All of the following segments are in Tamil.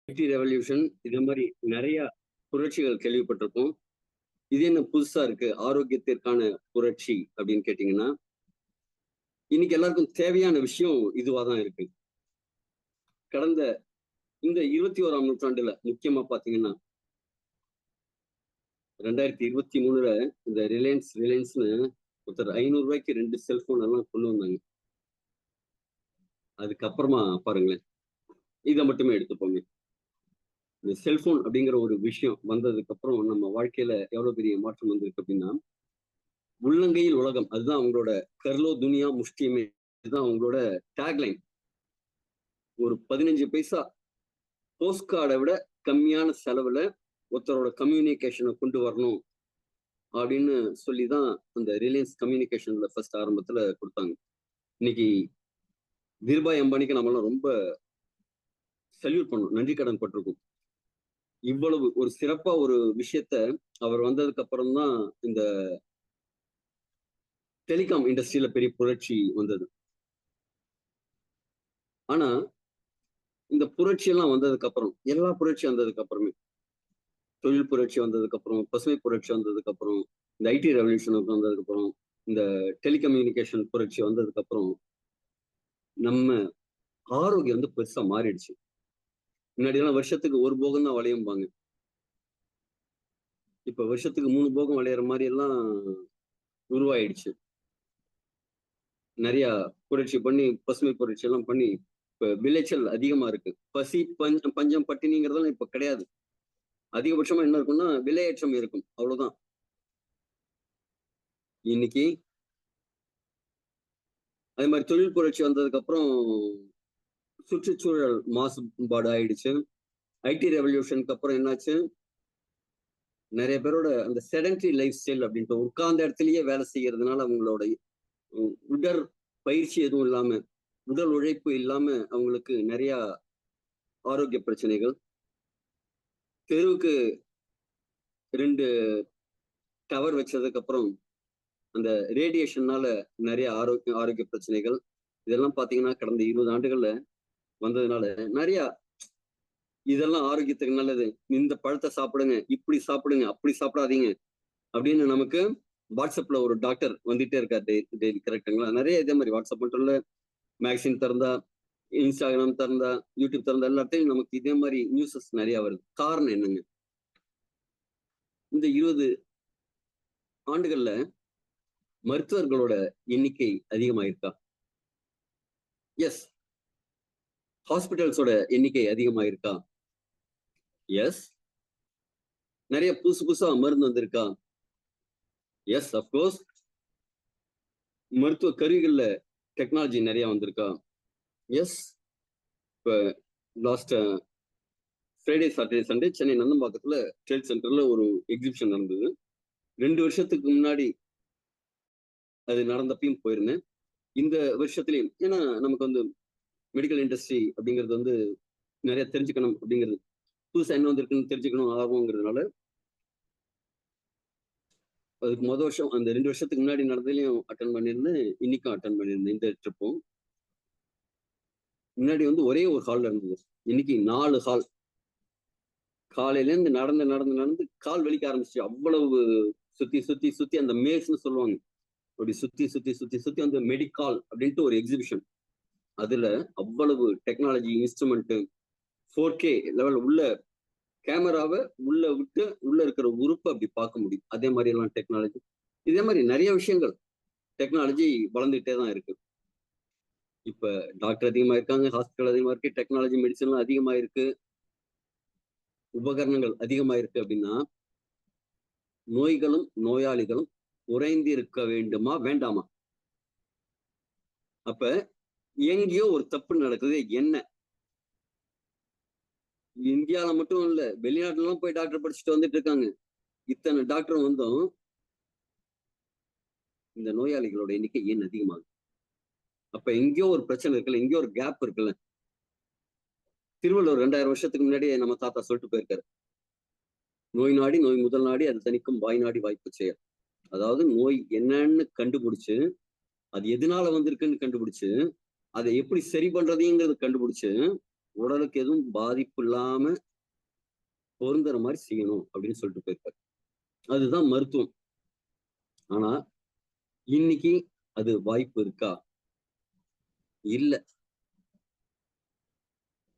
ஐடி ரெவல்யூஷன் இதே மாதிரி நிறைய புரட்சிகள் கேள்விப்பட்டிருப்போம். இது என்ன புதுசா இருக்கு ஆரோக்கியத்திற்கான புரட்சி அப்படின்னு கேட்டீங்கன்னா, இன்னைக்கு எல்லாருக்கும் தேவையான விஷயம் இதுவாதான் இருக்கு. கடந்த இந்த 21ஆம் நூற்றாண்டுல முக்கியமா பாத்தீங்கன்னா 2023ல இந்த ரிலையன்ஸ்னு ஒருத்தர் 500 ரூபாய்க்கு 2 செல்போன் எல்லாம் கொண்டு வந்தாங்க. அதுக்கப்புறமா பாருங்களேன், இதை மட்டுமே எடுத்துப்போங்க. இந்த செல்போன் அப்படிங்கிற ஒரு விஷயம் வந்ததுக்கு அப்புறம் நம்ம வாழ்க்கையில எவ்வளவு பெரிய மாற்றம் வந்திருக்கு அப்படின்னா, உள்ளங்கையில் உலகம், அதுதான் அவங்களோட கர்லோ துனியா முஷ்டியுமே, இதுதான் அவங்களோட டேக்லைன். ஒரு 15 பைசா போஸ்ட் கார்டை விட கம்மியான செலவுல ஒருத்தரோட கம்யூனிகேஷனை கொண்டு வரணும் அப்படின்னு சொல்லிதான் அந்த ரிலையன்ஸ் கம்யூனிகேஷன்ல ஃபர்ஸ்ட் ஆரம்பத்துல கொடுத்தாங்க. இன்னைக்கு தீர்பாய் அம்பானிக்கு நம்மளாம் ரொம்ப சல்யூட் பண்ணோம், நன்றி கடன் பட்டிருக்கோம். இவ்வளவு ஒரு சிறப்பா ஒரு விஷயத்த அவர் வந்ததுக்கு அப்புறம் தான் இந்த டெலிகாம் இண்டஸ்ட்ரியில பெரிய புரட்சி வந்தது. ஆனா இந்த புரட்சி எல்லாம் வந்ததுக்கு அப்புறம், எல்லா புரட்சி வந்ததுக்கு அப்புறமே, தொழில் புரட்சி வந்ததுக்கு அப்புறம், பசுமை புரட்சி வந்ததுக்கு அப்புறம், இந்த ஐடி ரெவல்யூஷனுக்கு வந்ததுக்கு அப்புறம், இந்த டெலிகம்யூனிகேஷன் புரட்சி வந்ததுக்கு அப்புறம் நம்ம ஆரோக்கியம் வந்து பெருசா மாறிடுச்சு. முன்னாடி எல்லாம் வருஷத்துக்கு ஒரு போகம் தான் விளையும்பாங்க. இப்ப வருஷத்துக்கு 3 போகம் விளையிற மாதிரி எல்லாம் உருவாயிடுச்சு. நிறைய புரட்சி பண்ணி, பசுமை புரட்சி எல்லாம் பண்ணி இப்ப விளைச்சல் அதிகமா இருக்கு. பசி பஞ்சம் பட்டினிங்கிறதெல்லாம் இப்ப கிடையாது. அதிகபட்சமா என்ன இருக்கும்னா விலையேற்றம் இருக்கும், அவ்வளவுதான். இன்னைக்கு அதே மாதிரி தொழில் புரட்சி வந்ததுக்கு அப்புறம் சுற்றுச்சூழல் மாசுபாடு ஆயிடுச்சு. ஐடி ரெவல்யூஷனுக்கு அப்புறம் என்னாச்சு, நிறைய பேரோட அந்த செடன்டரி லைஃப் ஸ்டைல் அப்படின்ட்டு உட்கார்ந்த இடத்துலயே வேலை செய்யறதுனால அவங்களோட உடற் பயிற்சி எதுவும் இல்லாம, உடல் உழைப்பு இல்லாம அவங்களுக்கு நிறைய ஆரோக்கிய பிரச்சனைகள். தெருவுக்கு 2 டவர் வச்சதுக்கு அப்புறம் அந்த ரேடியேஷன்னால நிறைய ஆரோக்கிய பிரச்சனைகள். இதெல்லாம் பாத்தீங்கன்னா கடந்த 20 ஆண்டுகள்ல வந்ததுனால நிறைய இதெல்லாம் ஆரோக்கியத்துக்கு நல்லது, இந்த பழத்தை சாப்பிடுங்க, இப்படி சாப்பிடுங்க, அப்படி சாப்பிடாதீங்க அப்படின்னு நமக்கு வாட்ஸ்அப்ல ஒரு டாக்டர் வந்துட்டே இருக்கார் டெய்லி. கரெக்டுங்களா? நிறைய இதே மாதிரி வாட்ஸ்அப் மட்டும் இல்ல, மேக்சின் திறந்தா, இன்ஸ்டாகிராம் திறந்தா, யூடியூப் திறந்தா எல்லாத்தையும் நமக்கு இதே மாதிரி நியூஸஸ் நிறைய வருது. காரணம் என்னங்க? இந்த 20 ஆண்டுகள்ல மருத்துவர்களோட எண்ணிக்கை அதிகமாயிருக்கா? எஸ். ஹாஸ்பிட்டல்ஸோட எண்ணிக்கை அதிகமாயிருக்கா? எஸ். நிறைய புதுசு புதுசா மருந்து வந்திருக்கா? Yes, of course. மருத்துவ கருவிகள்ல டெக்னாலஜி நிறைய வந்திருக்கா? எஸ். இப்ப last Friday, Saturday, Sunday Chennai நந்தம்பாக்கத்துல ட்ரேட் சென்டர்ல ஒரு எக்ஸிபிஷன் நடந்தது. 2 வருஷத்துக்கு முன்னாடி அது நடந்தப்பையும் போயிருந்தேன். இந்த வருஷத்துலயும், ஏன்னா நமக்கு வந்து மெடிக்கல் இண்டஸ்ட்ரி அப்படிங்கிறது வந்து நிறைய தெரிஞ்சுக்கணும் அப்படிங்கிறது, புதுசா என்ன வந்திருக்குன்னு தெரிஞ்சுக்கணும் ஆர்வங்கிறதுனால அதுக்கு வருஷம் அந்த 2 வருஷத்துக்கு முன்னாடி நடந்ததுலயும் அட்டன் பண்ணியிருந்தேன், இன்னைக்கும் அட்டன் பண்ணியிருந்தேன். இந்த ட்ரிப்பும் முன்னாடி வந்து ஒரே ஒரு ஹால்ல இருந்தது, இன்னைக்கு 4 ஹால். காலையில இருந்து நடந்து நடந்து நடந்து கால் வலிக்க ஆரம்பிச்சு. அவ்வளவு சுத்தி சுத்தி சுத்தி அந்த மேஸ்ன்னு சொல்லுவாங்க, அப்படி சுத்தி சுத்தி சுத்தி சுத்தி அந்த மெடிக்கால் அப்படின்ட்டு ஒரு எக்ஸிபிஷன். அதுல அவ்வளவு டெக்னாலஜி இன்ஸ்ட்ருமெண்ட், 4K லெவல் உள்ள கேமராவை உள்ள விட்டு உள்ள இருக்கிற உறுப்பை அப்படி பார்க்க முடியும். அதே மாதிரி எல்லாம் டெக்னாலஜி, இதே மாதிரி நிறைய விஷயங்கள் டெக்னாலஜி வளர்ந்துகிட்டே தான் இருக்கு. இப்ப டாக்டர் அதிகமா இருக்காங்க, ஹாஸ்பிட்டல் அதிகமா இருக்கு, டெக்னாலஜி மெடிசன்லாம் அதிகமா இருக்கு, உபகரணங்கள் அதிகமா இருக்கு. அப்படின்னா நோய்களும் நோயாளிகளும் குறைந்து இருக்க வேண்டுமா வேண்டாமா? அப்ப எங்கேயோ ஒரு தப்பு நடக்குது. என்ன? இந்தியாவில மட்டும் இல்ல, வெளிநாட்டுல எல்லாம் போய் டாக்டர் படிச்சுட்டு வந்துட்டு இருக்காங்க. இத்தனை டாக்டர் வந்தும் இந்த நோயாளிகளோட எண்ணிக்கை ஏன் அதிகமாகுது? அப்ப எங்கேயோ ஒரு பிரச்சனை இருக்குல்ல, எங்கேயோ ஒரு கேப் இருக்குல்ல. திருவள்ளுவர் 2000 வருஷத்துக்கு முன்னாடியே நம்ம தாத்தா சொல்லிட்டு போயிருக்காரு, நோய் நாடி நோய் முதல் நாடி அது தணிக்கும் வாய் நாடி வாய்ப்பு செயல். அதாவது நோய் என்னன்னு கண்டுபிடிச்சு, அது எதனால வந்திருக்குன்னு கண்டுபிடிச்சு, அதை எப்படி சரி பண்றதுங்கிறது கண்டுபிடிச்சு, உடலுக்கு எதுவும் பாதிப்பு இல்லாம பொருந்துற மாதிரி செய்யணும் அப்படின்னு சொல்லிட்டு போயிருக்காரு. அதுதான் மருத்துவம். ஆனா இன்னைக்கு அது வாய்ப்பு இருக்கா? இல்ல.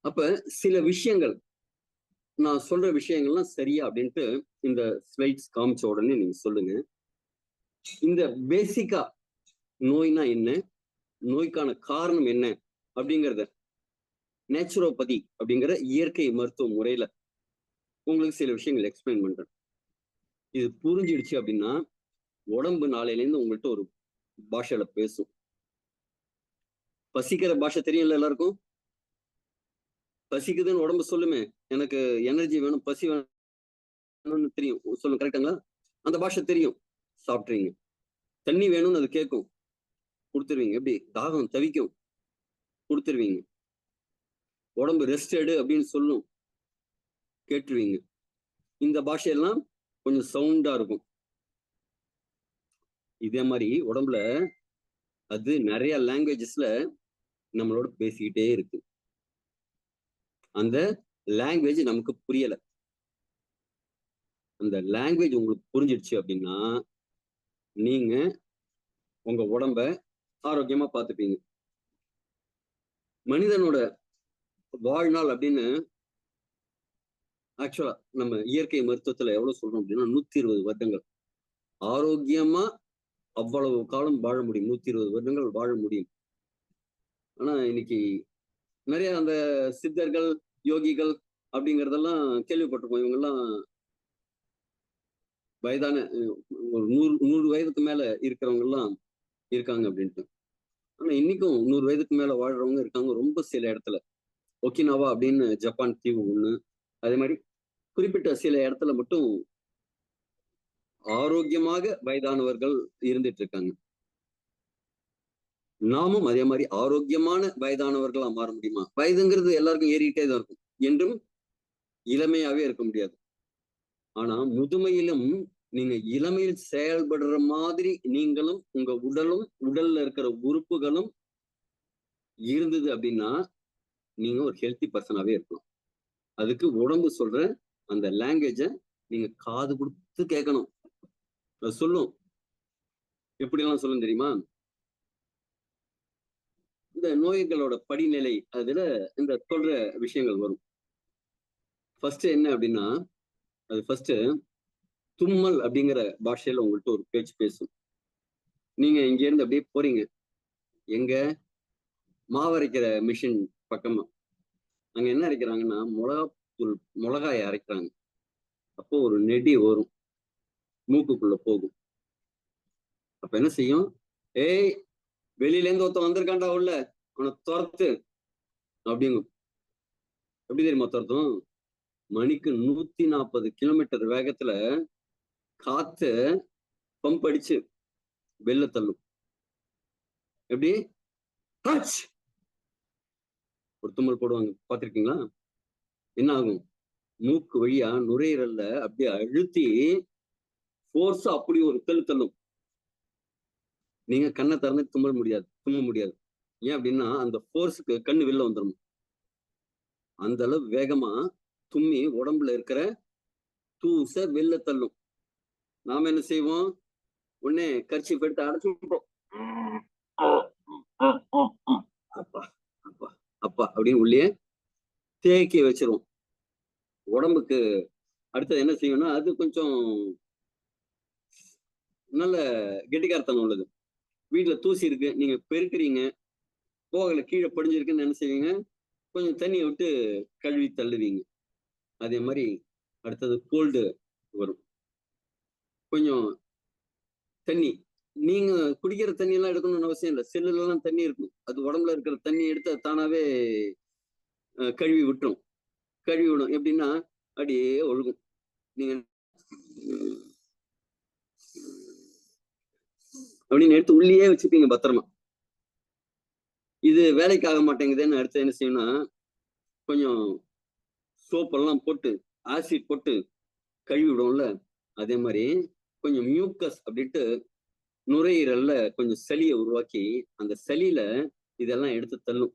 அப்ப சில விஷயங்கள், நான் சொல்ற விஷயங்கள்லாம் சரியா அப்படின்ட்டு இந்த ஸ்லைட்ஸ் காமிச்ச உடனே நீங்க சொல்லுங்க. இந்த பேசிக்கா நோய்னா என்ன, நோய்க்கான காரணம் என்ன அப்படிங்கறத நேச்சுரோபதி அப்படிங்கிற இயற்கை மருத்துவ முறையில உங்களுக்கு சில விஷயங்கள் எக்ஸ்பிளைன் பண்றேன். இது புரிஞ்சிடுச்சு அப்படின்னா உடம்பு நாளையில இருந்து உங்கள்கிட்ட ஒரு பாஷையில பேசும். பசிக்கிற பாஷை தெரியும்ல எல்லாருக்கும்? பசிக்குதுன்னு உடம்பு சொல்லுமே, எனக்கு எனர்ஜி வேணும், பசி வேணும்னு தெரியும் சொல்லும், கரெக்டுங்களா? அந்த பாஷை தெரியும், சாப்பிட்றீங்க. தண்ணி வேணும்னு அது கேட்கும், கொடுத்துருவீங்க. எப்படி தாகம் தவிக்கும், கொடுத்துருவீங்க. உடம்பு ரெஸ்ட் எடு அப்படின்னு சொல்லும், கேட்டுருவீங்க. இந்த பாஷையெல்லாம் கொஞ்சம் சவுண்டா இருக்கும். இதே மாதிரி உடம்புல அது நிறைய லாங்குவேஜஸ்ல நம்மளோட பேசிக்கிட்டே இருக்கு. அந்த லாங்குவேஜ் நமக்கு புரியல. அந்த லாங்குவேஜ் உங்களுக்கு புரிஞ்சிடுச்சு அப்படின்னா நீங்க உங்க உடம்ப ஆரோக்கியமா பார்த்துப்பீங்க. மனிதனோட வாழ்நாள் அப்படின்னு ஆக்சுவலா நம்ம இயற்கை மருத்துவத்துல எவ்வளவு சொல்றோம் அப்படின்னா 120 வருடங்கள். ஆரோக்கியமா அவ்வளவு காலம் வாழ முடியும், 120 வருடங்கள் வாழ முடியும். ஆனா இன்னைக்கு நிறைய அந்த சித்தர்கள், யோகிகள் அப்படிங்கறதெல்லாம் கேள்விப்பட்டிருப்போம். இவங்க எல்லாம் வயதான ஒரு 100 வயதுக்கு மேல இருக்கிறவங்க எல்லாம் இருக்காங்க அப்படின்ட்டு. ஆனா இன்னைக்கும் 100 வயதுக்கு மேல வாழ்றவங்க இருக்காங்க, ரொம்ப சில இடத்துல. ஒக்கினாவா அப்படின்னு ஜப்பான் தீவு ஒண்ணு, அதே மாதிரி குறிப்பிட்ட சில இடத்துல மட்டும் ஆரோக்கியமாக வயதானவர்கள் இருந்துட்டு இருக்காங்க. நாமும் அதே மாதிரி ஆரோக்கியமான வயதானவர்களா மாற முடியுமா? வயதுங்கிறது எல்லாருக்கும் ஏறிட்டே தான் இருக்கும், என்றும் இளமையாவே இருக்க முடியாது. ஆனா முதுமையிலும் நீங்க இளமையில் செயல்படுற மாதிரி நீங்களும் உங்க உடலும் உடல்ல இருக்கிற உறுப்புகளும் இருந்தது அப்படின்னா நீங்க ஒரு ஹெல்த்தி பர்சனாவே இருக்கலாம். அதுக்கு உடம்பு சொல்ற அந்த லாங்குவேஜ நீங்க காது கொடுத்து கேட்கணும். அது சொல்லும். எப்படி எல்லாம் சொல்லும் தெரியுமா? இந்த நோய்களோட படிநிலை அதுல இந்த சொல்ற விஷயங்கள் வரும். ஃபர்ஸ்ட் என்ன அப்படின்னா, அது ஃபர்ஸ்ட் தும்மல் அப்படிங்கிற பாஷையில உங்கள்கிட்ட ஒரு பேச்சு பேசும். நீங்க இங்க இருந்து அப்படியே போறீங்க, எங்க மாவரைக்கிற மிஷின் பக்கமா. அங்க என்ன அரைக்கிறாங்கன்னா மிளகாத்தூள், மிளகாயை அரைக்கிறாங்க. அப்போ ஒரு நெடி வரும், மூக்குக்குள்ள போகும். அப்ப என்ன செய்யும்? ஏய், வெளியில இருந்து ஒருத்தன் வந்திருக்கான்டா உள்ள, அவனை துரத்து அப்படிங்கும். எப்படி தெரியுமா துரத்தும்? மணிக்கு 140 கிலோமீட்டர் வேகத்துல காத்து பம்ப் அடிச்சு வெளில தள்ளும். எப்படி? ஒரு தும்மல் போடுவாங்க, பார்த்திருக்கீங்களா? என்ன ஆகும்? மூக்கு வழியா நுரையீரல்ல அப்படியே அழுத்தி ஃபோர்ஸா அப்படி ஒரு தள்ளும். நீங்க கண்ணை திறந்து தும்ம முடியாது. ஏன் அப்படின்னா அந்த ஃபோர்ஸுக்கு கண்ணு வெளில வந்துடும். அந்த அளவு வேகமா தும்மி உடம்புல இருக்கிற தூச வெளில தள்ளும். நாம என்ன செய்வோம்? உடனே கர்ச்சீஃப் எடுத்து அடைச்சு விட்டுறோம். அப்பா அப்பா அப்பா அப்படின்னு உள்ளே தேக்கி வச்சிருவோம். உடம்புக்கு அடுத்தது என்ன செய்யும்னா அது கொஞ்சம் நல்ல கெட்டிக்காரத்தனம் உள்ளது. வீட்டுல தூசி இருக்கு, நீங்க பெருக்குறீங்க, போகல கீழே படிஞ்சிருக்குன்னு என்ன செய்வீங்க? கொஞ்சம் தண்ணியை விட்டு கழுவி தள்ளுவீங்க. அதே மாதிரி அடுத்தது கோல்டு வரும். கொஞ்சம் தண்ணி, நீங்க குடிக்கிற தண்ணி எல்லாம் எடுக்கணும்னு அவசியம் இல்லை. செல்லுல எல்லாம் தண்ணி இருக்கும், அது உடம்புல இருக்கிற தண்ணி எடுத்து தானாவே கழுவி விட்டுரும். கழுவி விடும். எப்படின்னா அப்படியே ஒழுகும். நீங்க அப்படின்னு எடுத்து உள்ளேயே வச்சுப்பீங்க பத்திரமா. இது வேலைக்கு ஆக மாட்டேங்குதுன்னு அடுத்து என்ன செய்யணும்னா கொஞ்சம் சோப்பெல்லாம் போட்டு ஆசிட் போட்டு கழுவி விடும்ல, அதே மாதிரி கொஞ்சம் மியூக்கஸ் அப்படின்ட்டு நுரையீரல்ல கொஞ்சம் சளியை உருவாக்கி அந்த சளியில இதெல்லாம் எடுத்து தள்ளும்.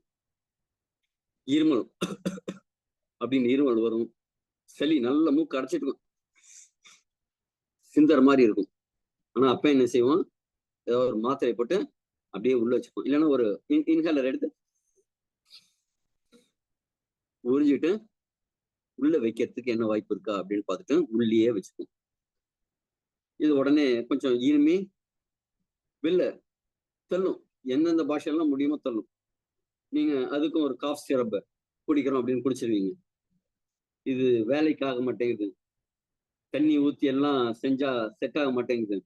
இருமல் அப்படின்னு இருமல் வரும். சளி நல்ல மூக்கு அடைச்சிட்டு இருக்கும், சிந்தற மாதிரி இருக்கும். ஆனா அப்ப என்ன செய்வோம், ஏதோ ஒரு மாத்திரை போட்டு அப்படியே உள்ள வச்சுப்போம். இல்லைன்னா ஒரு இன்ஹேலர் எடுத்து உறிஞ்சிட்டு உள்ள வைக்கிறதுக்கு என்ன வாய்ப்பு இருக்கா அப்படின்னு பார்த்துட்டு உள்ளேயே வச்சுப்போம். இது உடனே கொஞ்சம் இருமி வெளில தள்ளும். எந்தெந்த பாஷையெல்லாம் முடியுமோ தள்ளும். நீங்க அதுக்கும் ஒரு காஃப் சிரப்ப குடிக்கிறோம் அப்படின்னு குடிச்சிருவீங்க. இது வேலைக்கு ஆக மாட்டேங்குது, தண்ணி ஊத்தி எல்லாம் செஞ்சா செட் ஆக மாட்டேங்குது.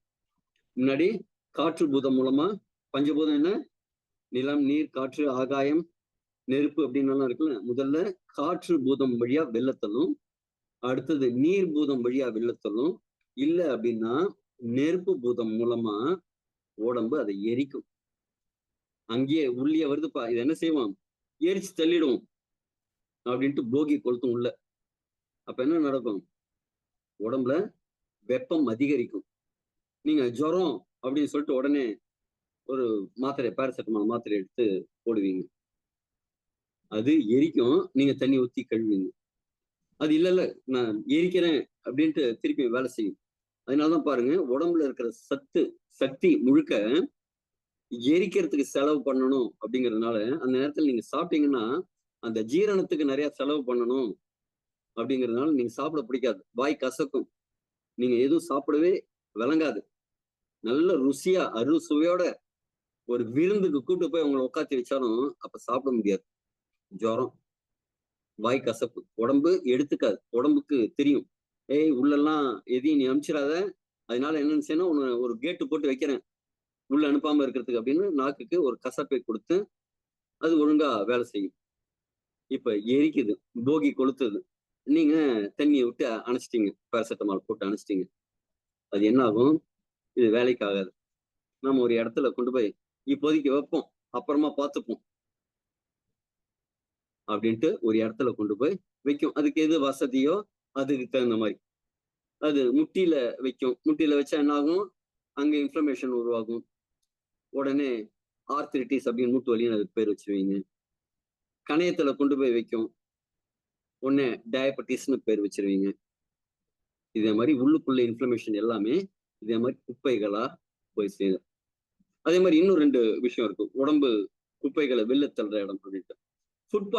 முன்னாடி காற்று பூதம் மூலமா, பஞ்சபூதம் என்ன, நிலம், நீர், காற்று, ஆகாயம், நெருப்பு அப்படின்னு எல்லாம் இருக்குல்ல. முதல்ல காற்று பூதம் வழியா வெள்ளத்தள்ளும், அடுத்தது நீர் பூதம் வழியா வெள்ளத்தள்ளும், இல்ல அப்படின்னா நெருப்பு பூதம் மூலமா உடம்பு அதை எரிக்கும். அங்கேயே உள்ளே வருதுப்பா, இது என்ன செய்வோம், எரிச்சு தள்ளிடும் அப்படின்ட்டு போகி கொளுத்தும் உள்ள. அப்ப என்ன நடக்கும், உடம்புல வெப்பம் அதிகரிக்கும். நீங்க ஜுரம் அப்படின்னு சொல்லிட்டு உடனே ஒரு மாத்திரை, பேராசிட்டமால் மாத்திரை எடுத்து போடுவீங்க, அது எரிக்கும். நீங்க தண்ணி ஊத்தி கழுவீங்க. அது இல்ல நான் எரிக்கிறேன் அப்படின்ட்டு திருப்பி வேலை செய்யும். அதனாலதான் பாருங்க, உடம்புல இருக்கிற சக்தி முழுக்க எரிக்கிறதுக்கு செலவு பண்ணணும் அப்படிங்கிறதுனால அந்த நேரத்துல நீங்க சாப்பிட்டீங்கன்னா அந்த ஜீரணத்துக்கு நிறைய செலவு பண்ணணும் அப்படிங்கிறதுனால நீங்க சாப்பிட பிடிக்காது, வாய் கசக்கும், நீங்க எதுவும் சாப்பிடவே விளங்காது. நல்ல ருசியா அறுசுவையோட ஒரு விருந்துக்கு கூப்பிட்டு போய் உங்களை உட்காத்தி வச்சாலும் அப்ப சாப்பிட முடியாது. ஜுரம், வாய் கசப்பு, உடம்பு எடுத்துக்காது. உடம்புக்கு தெரியும், ஏய் உள்ளெல்லாம் எதையும் நீ அனுப்பிச்சிடாத, அதனால என்னன்னு செய்யணும், ஒரு கேட்டு போட்டு வைக்கிறேன் உள்ள அனுப்பாம இருக்கிறதுக்கு அப்படின்னு நாக்குக்கு ஒரு கசப்பை கொடுத்து அது ஒழுங்கா வேலை செய்யும். இப்ப எரிக்குது, போகி கொளுத்துது, நீங்க தண்ணியை விட்டு அணைச்சிட்டீங்க, பேராசிட்டமால் போட்டு அணைச்சிட்டீங்க, அது என்ன ஆகும், இது வேலைக்கு ஆகாது. நம்ம ஒரு இடத்துல கொண்டு போய் இப்போதைக்கு வைப்போம், அப்புறமா பார்த்துப்போம் அப்படின்ட்டு ஒரு இடத்துல கொண்டு போய் வைக்கும். அதுக்கு எது வசதியோ அதுக்கு தகுந்த மாதிரி அது முட்டியில வைக்கும். முட்டியில வச்சா என்ன ஆகும், அங்க இன்ஃப்ளமேஷன் உருவாகும். உடனே ஆர்த்திரிட்டிஸ் அப்படின்னு மூட்டு வலின்னு அதுக்கு பேர் வச்சிருவீங்க. கணையத்துல கொண்டு போய் வைக்கும், உடனே டயபெட்டிஸ்னு பேர் வச்சிருவீங்க. இதே மாதிரி உள்ளுக்குள்ள இன்ஃப்ளமேஷன் எல்லாமே இதே மாதிரி குப்பைகளா போய் சேரும். அதே மாதிரி இன்னும் 2 விஷயம் இருக்கு, உடம்பு குப்பைகளை வெளில தள்ளுற இடம் அப்படின்ட்டு. ஃபுட்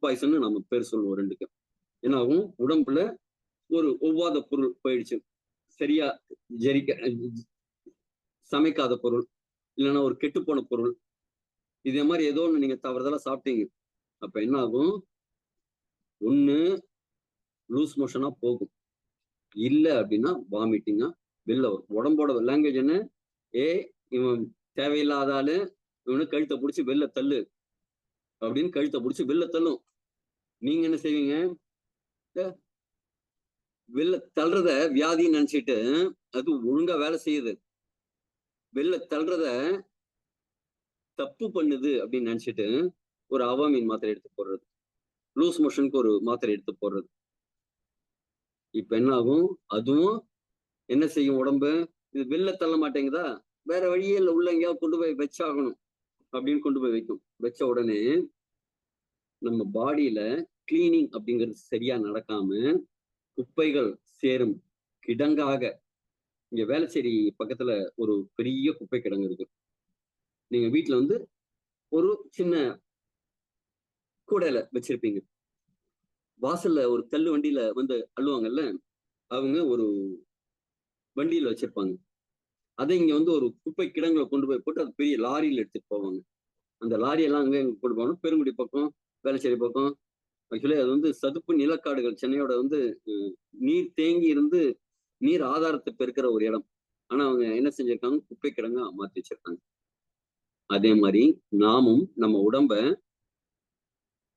பாய்சன் நம்ம பேர் சொல்லுவோம் 2க்கு. என்ன ஆகும், உடம்புல ஒரு ஒவ்வாத பொருள் போயிடுச்சு, சரியா ஜெரிக்க சமைக்காத பொருள், இல்லைன்னா ஒரு கெட்டுப்போன பொருள், இதே மாதிரி ஏதோ ஒண்ணு நீங்க தவறுதலா சாப்பிட்டீங்க, அப்ப என்ன ஆகும், ஒண்ணு லூஸ் மோஷனா போகும், இல்ல அப்படின்னா வாமிட்டிங்கா வெளில வரும். உடம்போட லாங்குவேஜ் என்ன, ஏ இவன் தேவையில்லாத ஆளு, இவனு கழுத்தை பிடிச்சி வெளில தள்ளு அப்படின்னு கழுத்தை பிடிச்சி வெளில தள்ளும். நீங்க என்ன செய்வீங்க, வெளில தள்ளுறத வியாதின்னு நினைச்சிட்டு அது ஒழுங்கா வேலை செய்யுது, வெளில தள்ளுறத தப்பு பண்ணுது அப்படின்னு நினைச்சிட்டு ஒரு அவாமின் மாத்திரை எடுத்து போடுறது, லூஸ் மோஷனுக்கு ஒரு மாத்திரை எடுத்து போடுறது. இப்ப என்ன ஆகும், அதுவும் என்ன செய்யும், உடம்பு இது வெளில தள்ள மாட்டேங்குதா, வேற வழியே இல்லை, உள்ள எங்கேயாவது கொண்டு போய் வச்சாகணும் அப்படின்னு கொண்டு போய் வைக்கும். வச்ச உடனே நம்ம பாடியில கிளீனிங் அப்படிங்கிறது சரியா நடக்காம குப்பைகள் சேரும் கிடங்காக, இங்க வேளச்சேரி பக்கத்துல ஒரு பெரிய குப்பை கிடங்கு இருக்கு. நீங்க வீட்டுல வந்து ஒரு சின்ன கூடையில வச்சிருப்பீங்க, வாசல்ல ஒரு தள்ளு வண்டியில வந்து அள்ளுவாங்கல்ல, அவங்க ஒரு வண்டியில வச்சிருப்பாங்க. அதை இங்க வந்து ஒரு குப்பை கிடங்குல கொண்டு போய் போட்டு அது பெரிய லாரியில எடுத்துட்டு போவாங்க. அந்த லாரியெல்லாம் அங்கே கொண்டு போகணும், பெருங்குடி பக்கம், வேளச்சேரி பக்கம். ஆக்சுவலி அது வந்து சதுப்பு நிலக்காடுகள், சென்னையோட வந்து நீர் தேங்கி இருந்து நீர் ஆதாரத்தை பெருக்கிற ஒரு இடம். ஆனா அவங்க என்ன செஞ்சிருக்காங்க, குப்பை கிடங்கா மாத்தி வச்சிருக்காங்க. அதே மாதிரி நாமும் நம்ம உடம்ப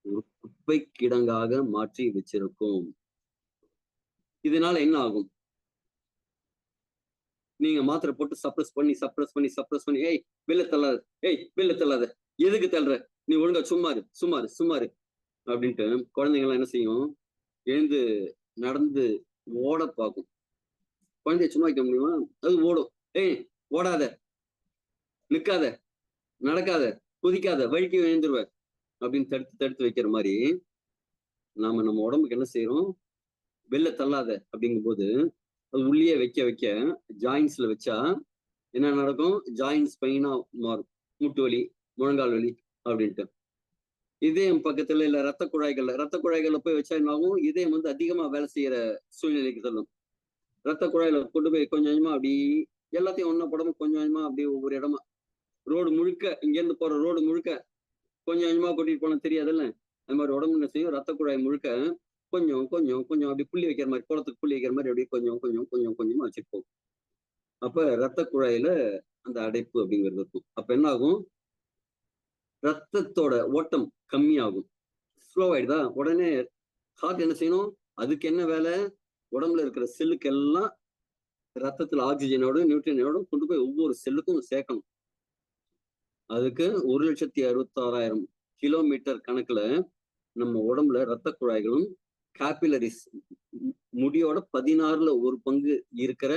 ஒரு குப்பை கிடங்காக மாற்றி வச்சிருக்கோம். இதனால என்ன ஆகும், நீங்க மாத்திரை போட்டு சப்ரஸ் பண்ணி ஏய் வெளில தள்ளாத, ஏய் வெளில தள்ளாத, எதுக்கு தள்ளுற, நீ ஒழுங்கா சும்மாரு அப்படின்ட்டு குழந்தைங்க எல்லாம் என்ன செய்யும், எழுந்து நடந்து ஓட பார்க்கும். குழந்தைய சும்மா வைக்க முடியுமா, அது ஓடும். ஏய் ஓடாத, நிக்காத, நடக்காத, குதிக்காத, வழிக்கு எழுந்துருவ அப்படின்னு தடுத்து தடுத்து வைக்கிற மாதிரி நாம நம்ம உடம்புக்கு என்ன செய்யறோம், வெளில தள்ளாத அப்படிங்கும் போது அது உள்ளே வைக்க வைக்க ஜாயின்ஸ்ல வச்சா என்ன நடக்கும், ஜாயின்ஸ் பெயினா மாறும், மூட்டு வலி, முழங்கால் வலி அப்படின்ட்டு. இதயம் பக்கத்துல இல்ல ரத்த குழாய்கள்ல போய் வச்சா என்ன ஆகும், இதயம் வந்து அதிகமா வேலை செய்யற சூழ்நிலைக்கு தள்ளும். ரத்த குழாயில கொண்டு போய் கொஞ்சம் கொஞ்சமா அப்படி எல்லாத்தையும் ஒண்ணா போடாம கொஞ்சம் கொஞ்சமா அப்படியே ஒவ்வொரு இடமா ரோடு முழுக்க, இங்க இருந்து போற ரோடு முழுக்க கொஞ்சம் கொஞ்சமா கொட்டிட்டு போனா தெரியாதுல்ல. அது மாதிரி உடம்பு என்ன செய்யும், ரத்த குழாய் முழுக்க கொஞ்சம் கொஞ்சம் கொஞ்சம் அப்படி புள்ளி வைக்கிற மாதிரி, குளத்துக்கு புள்ளி வைக்கிற மாதிரி அப்படியே கொஞ்சம் கொஞ்சம் கொஞ்சம் கொஞ்சமா வச்சுட்டு போகும். அப்ப ரத்த குழாயில அந்த அடைப்பு அப்படிங்கிறது இருக்கும். அப்ப என்ன ஆகும், ரத்தத்தோட ஓட்டம் கம்மியாகும், ஸ்லோ ஆயிடுதா. உடனே ஹார்ட் என்ன செய்யணும், அதுக்கு என்ன வேலை, உடம்புல இருக்கிற செல்லுக்கு எல்லாம் ரத்தத்துல ஆக்சிஜனோட நியூட்ரியனோட கொண்டு போய் ஒவ்வொரு செல்லுக்கும் சேர்க்கணும். அதுக்கு 1,66,000 கிலோமீட்டர் கணக்குல நம்ம உடம்புல ரத்த குழாய்களும் கேபிலரிஸ், முடியோட 16ல ஒரு பங்கு இருக்கிற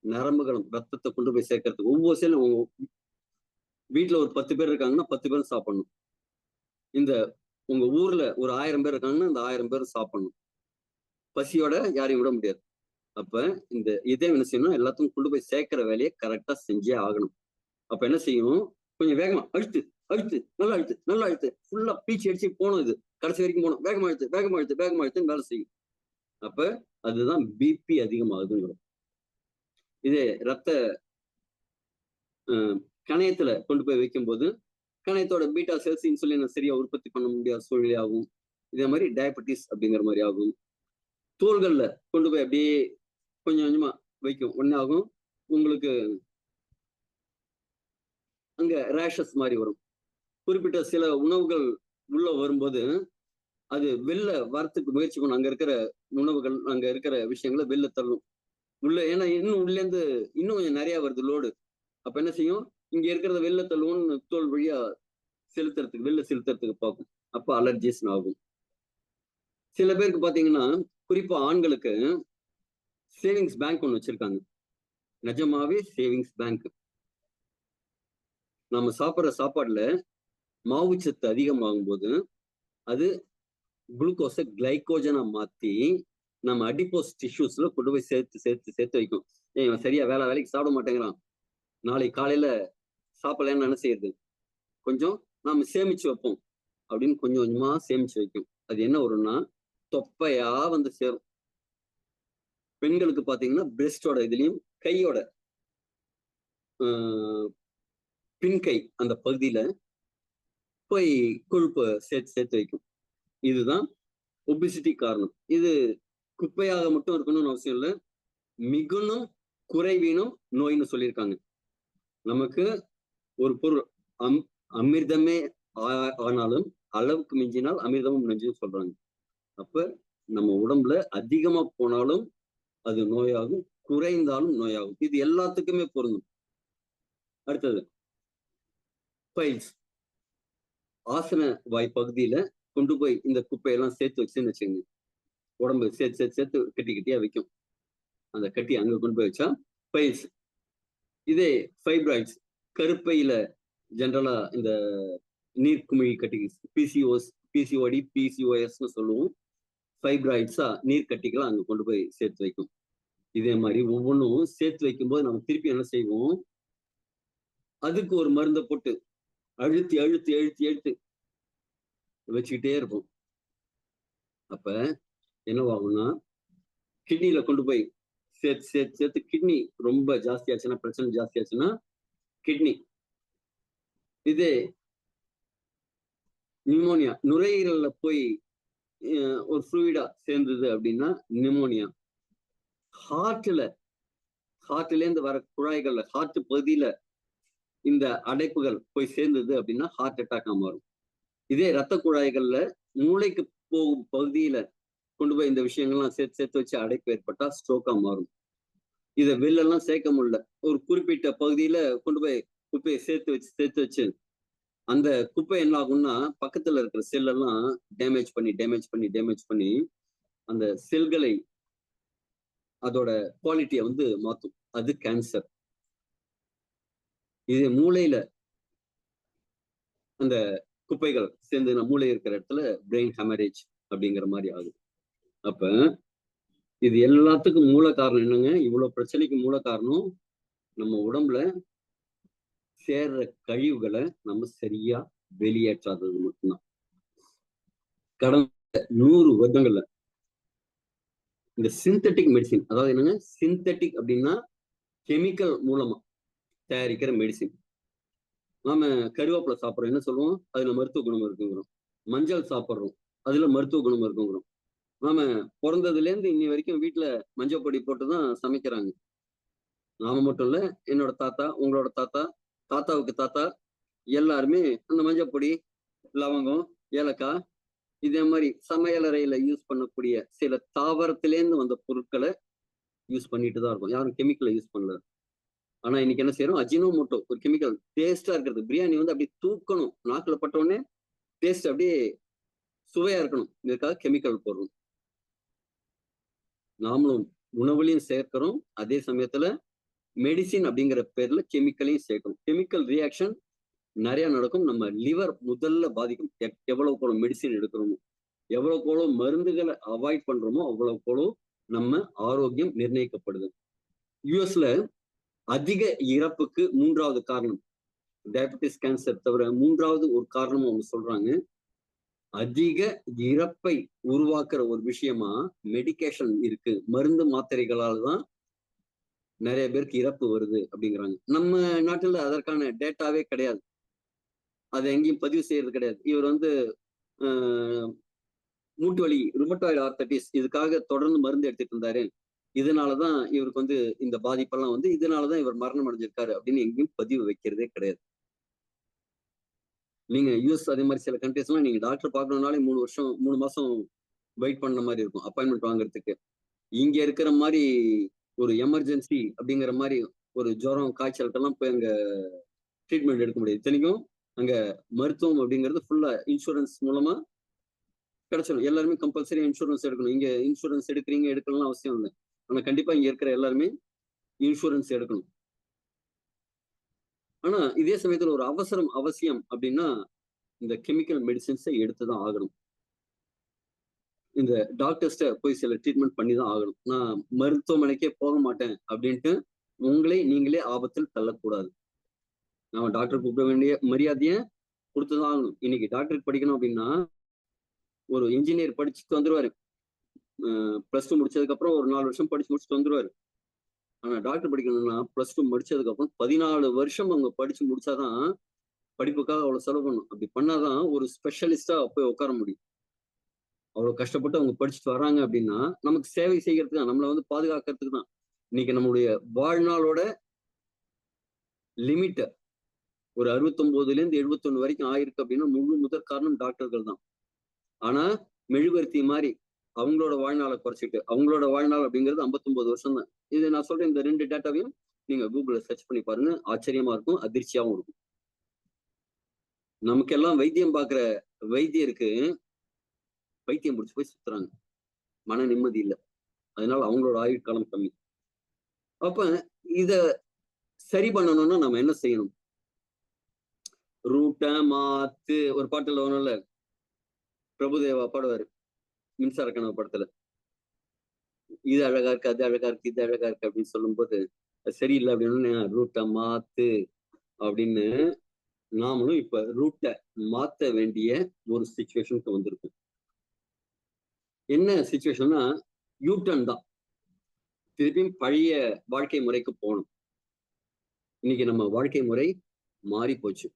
நரம்புகளும் ரத்தத்தை கொண்டு போய் சேர்க்கறதுக்கு ஒவ்வொரு செல்லும். வீட்டுல ஒரு 10 பேர் இருக்காங்கன்னா 10 பேரும் சாப்பிடணும். இந்த உங்க ஊர்ல ஒரு 1000 பேர் இருக்காங்கன்னா இந்த 1000 பேரும் சாப்பிடணும். பசியோட யாரையும் விட முடியாது. அப்ப இந்த இதயம் என்ன செய்யணும், எல்லாத்தையும் கொண்டு போய் சேர்க்கிற வேலையை கரெக்டா செஞ்சே ஆகணும். அப்ப என்ன செய்யணும், கொஞ்சம் வேகமா அழுத்து அழுத்து, நல்லா அழுத்து நல்லா அழுத்து, ஃபுல்லா பீச்சு அடிச்சு போகணும். இது கடைசி வரைக்கும் போகணும், வேகமா அழுத்து வேகமா அழுத்து வேகமா அழுத்துன்னு வேலை செய்யும். அப்ப அதுதான் பிபி அதிகமாகுதுங்கிறோம். இதே ரத்த கணையத்துல கொண்டு போய் வைக்கும் போது கணையத்தோட பீட்டா செல்ஸ் இன்சுலினை சரியா உற்பத்தி பண்ண முடியாத சூழ்நிலை ஆகும். இதே மாதிரி டயபெட்டிஸ் அப்படிங்கிற மாதிரி ஆகும். தோள்கள்ல கொண்டு போய் அப்படியே கொஞ்சம் கொஞ்சமா வைக்கும், ஒண்ணு ஆகும், உங்களுக்கு அங்க ரேஷஸ் மாதிரி வரும். குறிப்பிட்ட சில உணவுகள் உள்ள வரும்போது அது வெளில வரத்துக்கு முயற்சி பண்ணும், அங்க இருக்கிற உணவுகள் அங்க இருக்கிற விஷயங்களை வெளில தள்ளும் உள்ள. ஏன்னா இன்னும் உள்ள இருந்து இன்னும் கொஞ்சம் நிறைய வருது லோடு. அப்ப என்ன செய்யும், இங்க இருக்கிறத வெளில தள்ளுவோம்னு தோல் வழியா செலுத்துறதுக்கு வெளில செலுத்துறதுக்கு பார்க்கும். அப்ப அலர்ஜிஸ் ஆகும். சில பேருக்கு பாத்தீங்கன்னா, குறிப்பா ஆண்களுக்கு சேவிங்ஸ் பேங்க் ஒண்ணு வச்சிருக்காங்க. நிஜமாவே சேவிங்ஸ் பேங்க். நம்ம சாப்பிட்ற சாப்பாடுல மாவுச்சத்து அதிகமாகும் போது அது குளுக்கோஸை கிளைகோஜனா மாத்தி நம்ம அடிப்போஸ் டிஷ்யூஸ்ல கொண்டு போய் சேர்த்து சேர்த்து சேர்த்து வைக்கும். இவன் சரியா வேலைக்கு சாப்பிட மாட்டேங்கிறான், நாளைக்கு காலையில சாப்பிடலன்னு என்ன செய்யுது, கொஞ்சம் நாம சேமிச்சு வைப்போம் அப்படின்னு கொஞ்சம் கொஞ்சமா சேமிச்சு வைக்கும். அது என்ன வரும்னா தொப்பையா வந்து சேரும். பெண்களுக்கு பாத்தீங்கன்னா பிரெஸ்டோட இதுலயும் கையோட பின்கை அந்த பகுதியில போய் கொழுப்பை சேர்த்து சேர்த்து வைக்கும். இதுதான் ஒபிசிட்டி காரணம். இது குப்பையாக மட்டும் இருக்கணும்னு அவசியம் இல்லை, மிகுனும் குறைவீனும் நோய்னு சொல்லியிருக்காங்க. நமக்கு ஒரு பொருள் அமிர்தமே ஆனாலும் அளவுக்கு மிஞ்சினால் அமிர்தமும் நஞ்சுன்னு சொல்றாங்க. அப்ப நம்ம உடம்புல அதிகமா போனாலும் அது நோயாகும், குறைந்தாலும் நோயாகும். இது எல்லாத்துக்குமே பொருந்தும். அடுத்தது பைல்ஸ், ஆசன வாய் பகுதியில கொண்டு போய் இந்த குப்பையெல்லாம் சேர்த்து வச்சுன்னு வச்சுங்க, உடம்பு சேர்த்து சேர்த்து சேர்த்து கட்டி கட்டியா வைக்கும். அந்த கட்டி அங்க கொண்டு போய் வச்சா பைல்ஸ். இதே ஃபைப்ராய்ட்ஸ், கருப்பையில ஜென்ரலா இந்த நீர்க்குமிழி கட்டி, பிசிஓடி பிசிஓஎஸ்ன்னு சொல்லுவோம். ஃபைப்ராய்ட்ஸா நீர் கட்டிகளை அங்க கொண்டு போய் சேர்த்து வைக்கும். இதே மாதிரி ஒவ்வொன்றும் சேர்த்து வைக்கும்போது நம்ம திருப்பி என்ன செய்வோம், அதுக்கு ஒரு மருந்தை போட்டு அழுத்தி அழுத்தி அழுத்தி அழுத்தி வச்சுக்கிட்டே இருப்போம். அப்ப என்னவாகும்னா கிட்னியில கொண்டு போய் சேர்த்து சேர்த்து சேர்த்து கிட்னி ரொம்ப ஜாஸ்தியாச்சுன்னா, பிரச்சனை ஜாஸ்தியாச்சுன்னா கிட்னி. இதே நிமோனியா, நுரையீரல்ல போய் ஒரு ஃப்ளூயிடா சேர்ந்தது அப்படின்னா நிமோனியா. ஹார்ட்ல இருந்து வர குழாய்கள்ல ஹார்ட் பகுதியில இந்த அடைப்புகள் போய் சேர்ந்தது அப்படின்னா ஹார்ட் அட்டாக்கா மாறும். இதே ரத்த குழாய்கள்ல மூளைக்கு போகும் பகுதியில கொண்டு போய் இந்த விஷயங்கள்லாம் சேர்த்து சேர்த்து வச்சு அடைப்பு ஏற்பட்டா ஸ்ட்ரோக்கா மாறும். இதை வெளிலெல்லாம் சேர்க்க முடியல, ஒரு குறிப்பிட்ட பகுதியில கொண்டு போய் குப்பையை சேர்த்து வச்சு அந்த குப்பை என்ன ஆகும்னா பக்கத்துல இருக்கிற செல்லெல்லாம் டேமேஜ் பண்ணி அந்த செல்களை அதோட குவாலிட்டியை வந்து மாற்றும். அது கேன்சர். இது மூளையில அந்த குப்பைகள் சேர்ந்து நம்ம மூளை இருக்கிற இடத்துல பிரெயின் ஹெமரேஜ் அப்படிங்கிற மாதிரி ஆகுது. அப்ப இது எல்லாத்துக்கும் மூல காரணம் என்னங்க? இவ்வளவு பிரச்சனைக்கு மூல காரணம் நம்ம உடம்புல சேர்ற கழிவுகளை நம்ம சரியா வெளியேற்றாதது மட்டும்தான். கடந்த 100 வருடங்கள்ல இந்த சிந்தட்டிக் மெடிசின், அதாவது என்னங்க சிந்தட்டிக் அப்படின்னா கெமிக்கல் மூலமா தயாரிக்கிற மெடிசின். நாம கருவேப்பிலை சாப்பிட்றோம், என்ன சொல்லுவோம்? அதுல மருத்துவ குணம் இருக்குங்கிறோம். மஞ்சள் சாப்பிட்றோம், அதுல மருத்துவ குணம் இருக்குங்கிறோம். நாம பிறந்ததுல இருந்து இன்னி வரைக்கும் வீட்டுல மஞ்சள் பொடி போட்டுதான் சமைக்கிறாங்க. நாம மட்டும் இல்ல, என்னோட தாத்தா, உங்களோட தாத்தா, தாத்தாவுக்கு தாத்தா எல்லாருமே அந்த மஞ்சள் பொடி, லவங்கம், ஏலக்காய் இதே மாதிரி சமையலறையில யூஸ் பண்ணக்கூடிய சில தாவரத்திலேருந்து வந்த பொருட்களை யூஸ் பண்ணிட்டு தான் இருக்கும். யாரும் கெமிக்கலை யூஸ் பண்ணல. ஆனா இன்னைக்கு என்ன செய்யறோம்? அஜினோமோட்டோ ஒரு கெமிக்கல் டேஸ்டா இருக்கிறது. பிரியாணி வந்து அப்படி தூக்கணும், நாக்குல பட்ட உடனே டேஸ்ட் அப்படியே சுவையா இருக்கணும், இதுக்காக கெமிக்கல் போடுறோம். நாமளும் உணவுலையும் சேர்க்கிறோம், அதே சமயத்துல மெடிசின் அப்படிங்கிற பேர்ல கெமிக்கலையும் சேர்க்கணும். கெமிக்கல் ரியாக்ஷன் நிறைய நடக்கும். நம்ம லிவர் முதல்ல பாதிக்கும். எவ்வளவுக்கு எவ்வளவு மெடிசின் எடுக்கிறோமோ, எவ்வளவுக்கு எவ்வளவு மருந்துகளை அவாய்ட் பண்றோமோ அவ்வளவுக்கு எவ்வளவு நம்ம ஆரோக்கியம் நிர்ணயிக்கப்படுது. யுஎஸ்ல அதிக இறப்புக்கு 3வது காரணம் டயபெட்டிஸ் கேன்சர் தவிர 3வது ஒரு காரணம் அவங்க சொல்றாங்க. அதிக இறப்பை உருவாக்குற ஒரு விஷயமா மெடிகேஷன் இருக்கு. மருந்து மாத்திரைகளால் தான் நிறைய பேருக்கு இறப்பு வருது அப்படிங்கிறாங்க. நம்ம நாட்டுல அதற்கான டேட்டாவே கிடையாது. அதை எங்கேயும் பதிவு செய்யறது கிடையாது. இவர் வந்து மூட்டு வலி, ருமட்டாய்டு ஆர்த்தரைட்டிஸ், இதுக்காக தொடர்ந்து மருந்து எடுத்துட்டு இருந்தாரு, இதனாலதான் இவருக்கு வந்து இந்த பாதிப்பெல்லாம் வந்து இதனாலதான் இவர் மரணம் அடைஞ்சிருக்காரு அப்படின்னு எங்கேயும் பதிவு வைக்கிறதே கிடையாது. நீங்க யூஎஸ் அதே மாதிரி சில கண்ட்ரிஸ் எல்லாம் நீங்க டாக்டர் பார்க்கணும்னாலே 3 மாசம் வெயிட் பண்ண மாதிரி இருக்கும் அப்பாயின்மெண்ட் வாங்குறதுக்கு. இங்க இருக்கிற மாதிரி ஒரு எமர்ஜென்சி அப்படிங்கிற மாதிரி ஒரு ஜுரம், காய்ச்சலுக்கெல்லாம் போய் அங்க ட்ரீட்மெண்ட் எடுக்க முடியாது. இத்தனைக்கும் அங்க மருத்துவம் அப்படிங்கிறது ஃபுல்லா இன்சூரன்ஸ் மூலமா கிடைச்சிடும். எல்லாருமே கம்பல்சரி இன்சூரன்ஸ் எடுக்கணும். இங்க இன்சூரன்ஸ் எடுக்கிறீங்க எடுக்கலாம் அவசியம் இல்லை. ஆனா கண்டிப்பா இங்க இருக்கிற எல்லாருமே இன்சூரன்ஸ் எடுக்கணும். ஆனா இதே சமயத்துல ஒரு அவசரம் அவசியம் அப்படின்னா இந்த கெமிக்கல் மெடிசின்ஸை எடுத்துதான் ஆகணும். இந்த டாக்டர்ஸ்ட போய் சில ட்ரீட்மெண்ட் பண்ணி தான் ஆகணும். நான் மருத்துவமனைக்கே போக மாட்டேன் அப்படின்ட்டு உங்களை நீங்களே ஆபத்தில் தள்ளக்கூடாது. நாம டாக்டர் கூப்பிட வேண்டிய மரியாதையை கொடுத்துதான் ஆகணும். இன்னைக்கு டாக்டருக்கு படிக்கணும் அப்படின்னா ஒரு இன்ஜினியர் படிச்சுட்டு வந்துருவாரு. +2 முடிச்சதுக்கு அப்புறம் ஒரு 4 வருஷம் படிச்சு முடிச்சுட்டு வந்துருவாரு. ஆனா டாக்டர் படிக்கணும்னா +2 முடிச்சதுக்கு அப்புறம் 14 வருஷம் அவங்க படிச்சு முடிச்சாதான் படிப்புக்காக அவ்வளவு செலவு பண்ணணும். அப்படி பண்ணாதான் ஒரு ஸ்பெஷலிஸ்டா போய் உட்கார முடியும். அவ்வளவு கஷ்டப்பட்டு அவங்க படிச்சுட்டு வர்றாங்க அப்படின்னா நமக்கு சேவை செய்யறதுக்கு தான், நம்மளை வந்து பாதுகாக்கிறதுக்கு தான். இன்னைக்கு நம்மளுடைய வாழ்நாளோட லிமிட் ஒரு 69ல இருந்து 71 வரைக்கும் ஆயிருக்கு அப்படின்னா முதற் காரணம் டாக்டர்கள் தான். ஆனா மெழுகுவர்த்தி மாதிரி அவங்களோட வாழ்நாளை குறைச்சிட்டு அவங்களோட வாழ்நாள் அப்படிங்கிறது 59 வருஷம் தான். இது நான் சொல்றேன், இந்த 2 டேட்டாவையும் நீங்க கூகுள்ல சர்ச் பண்ணி பாருங்க. ஆச்சரியமா இருக்கும், அதிர்ச்சியாவும் இருக்கும். நமக்கெல்லாம் வைத்தியம் பார்க்கிற வைத்தியருக்கு பைத்தியம் பிடிச்சு போய் சுத்துறாங்க, மன நிம்மதி இல்லை, அதனால அவங்களோட ஆயுட்காலம் கம்மி. அப்ப இத சரி பண்ணணும்னா நம்ம என்ன செய்யணும்? ரூட்ட மாத்து ஒரு பாட்டுல ஒண்ணும்ல, பிரபுதேவா பாடுவாரு மின்சார கனவு படத்துல, இது அழகா இருக்கு, அது அழகா இருக்கு, இது அழகா இருக்கு அப்படின்னு சொல்லும் போது அது சரியில்லை அப்படின்னு ரூட்டை மாத்து அப்படின்னு நாமளும் இப்ப ரூட்டை மாத்த வேண்டிய ஒரு சிச்சுவேஷனுக்கு வந்திருக்கும். என்ன சிச்சுவேஷன்னா யூட்டன் தான். திருப்பியும் பழைய வாழ்க்கை முறைக்கு போகணும். இன்னைக்கு நம்ம வாழ்க்கை முறை மாறி போச்சு.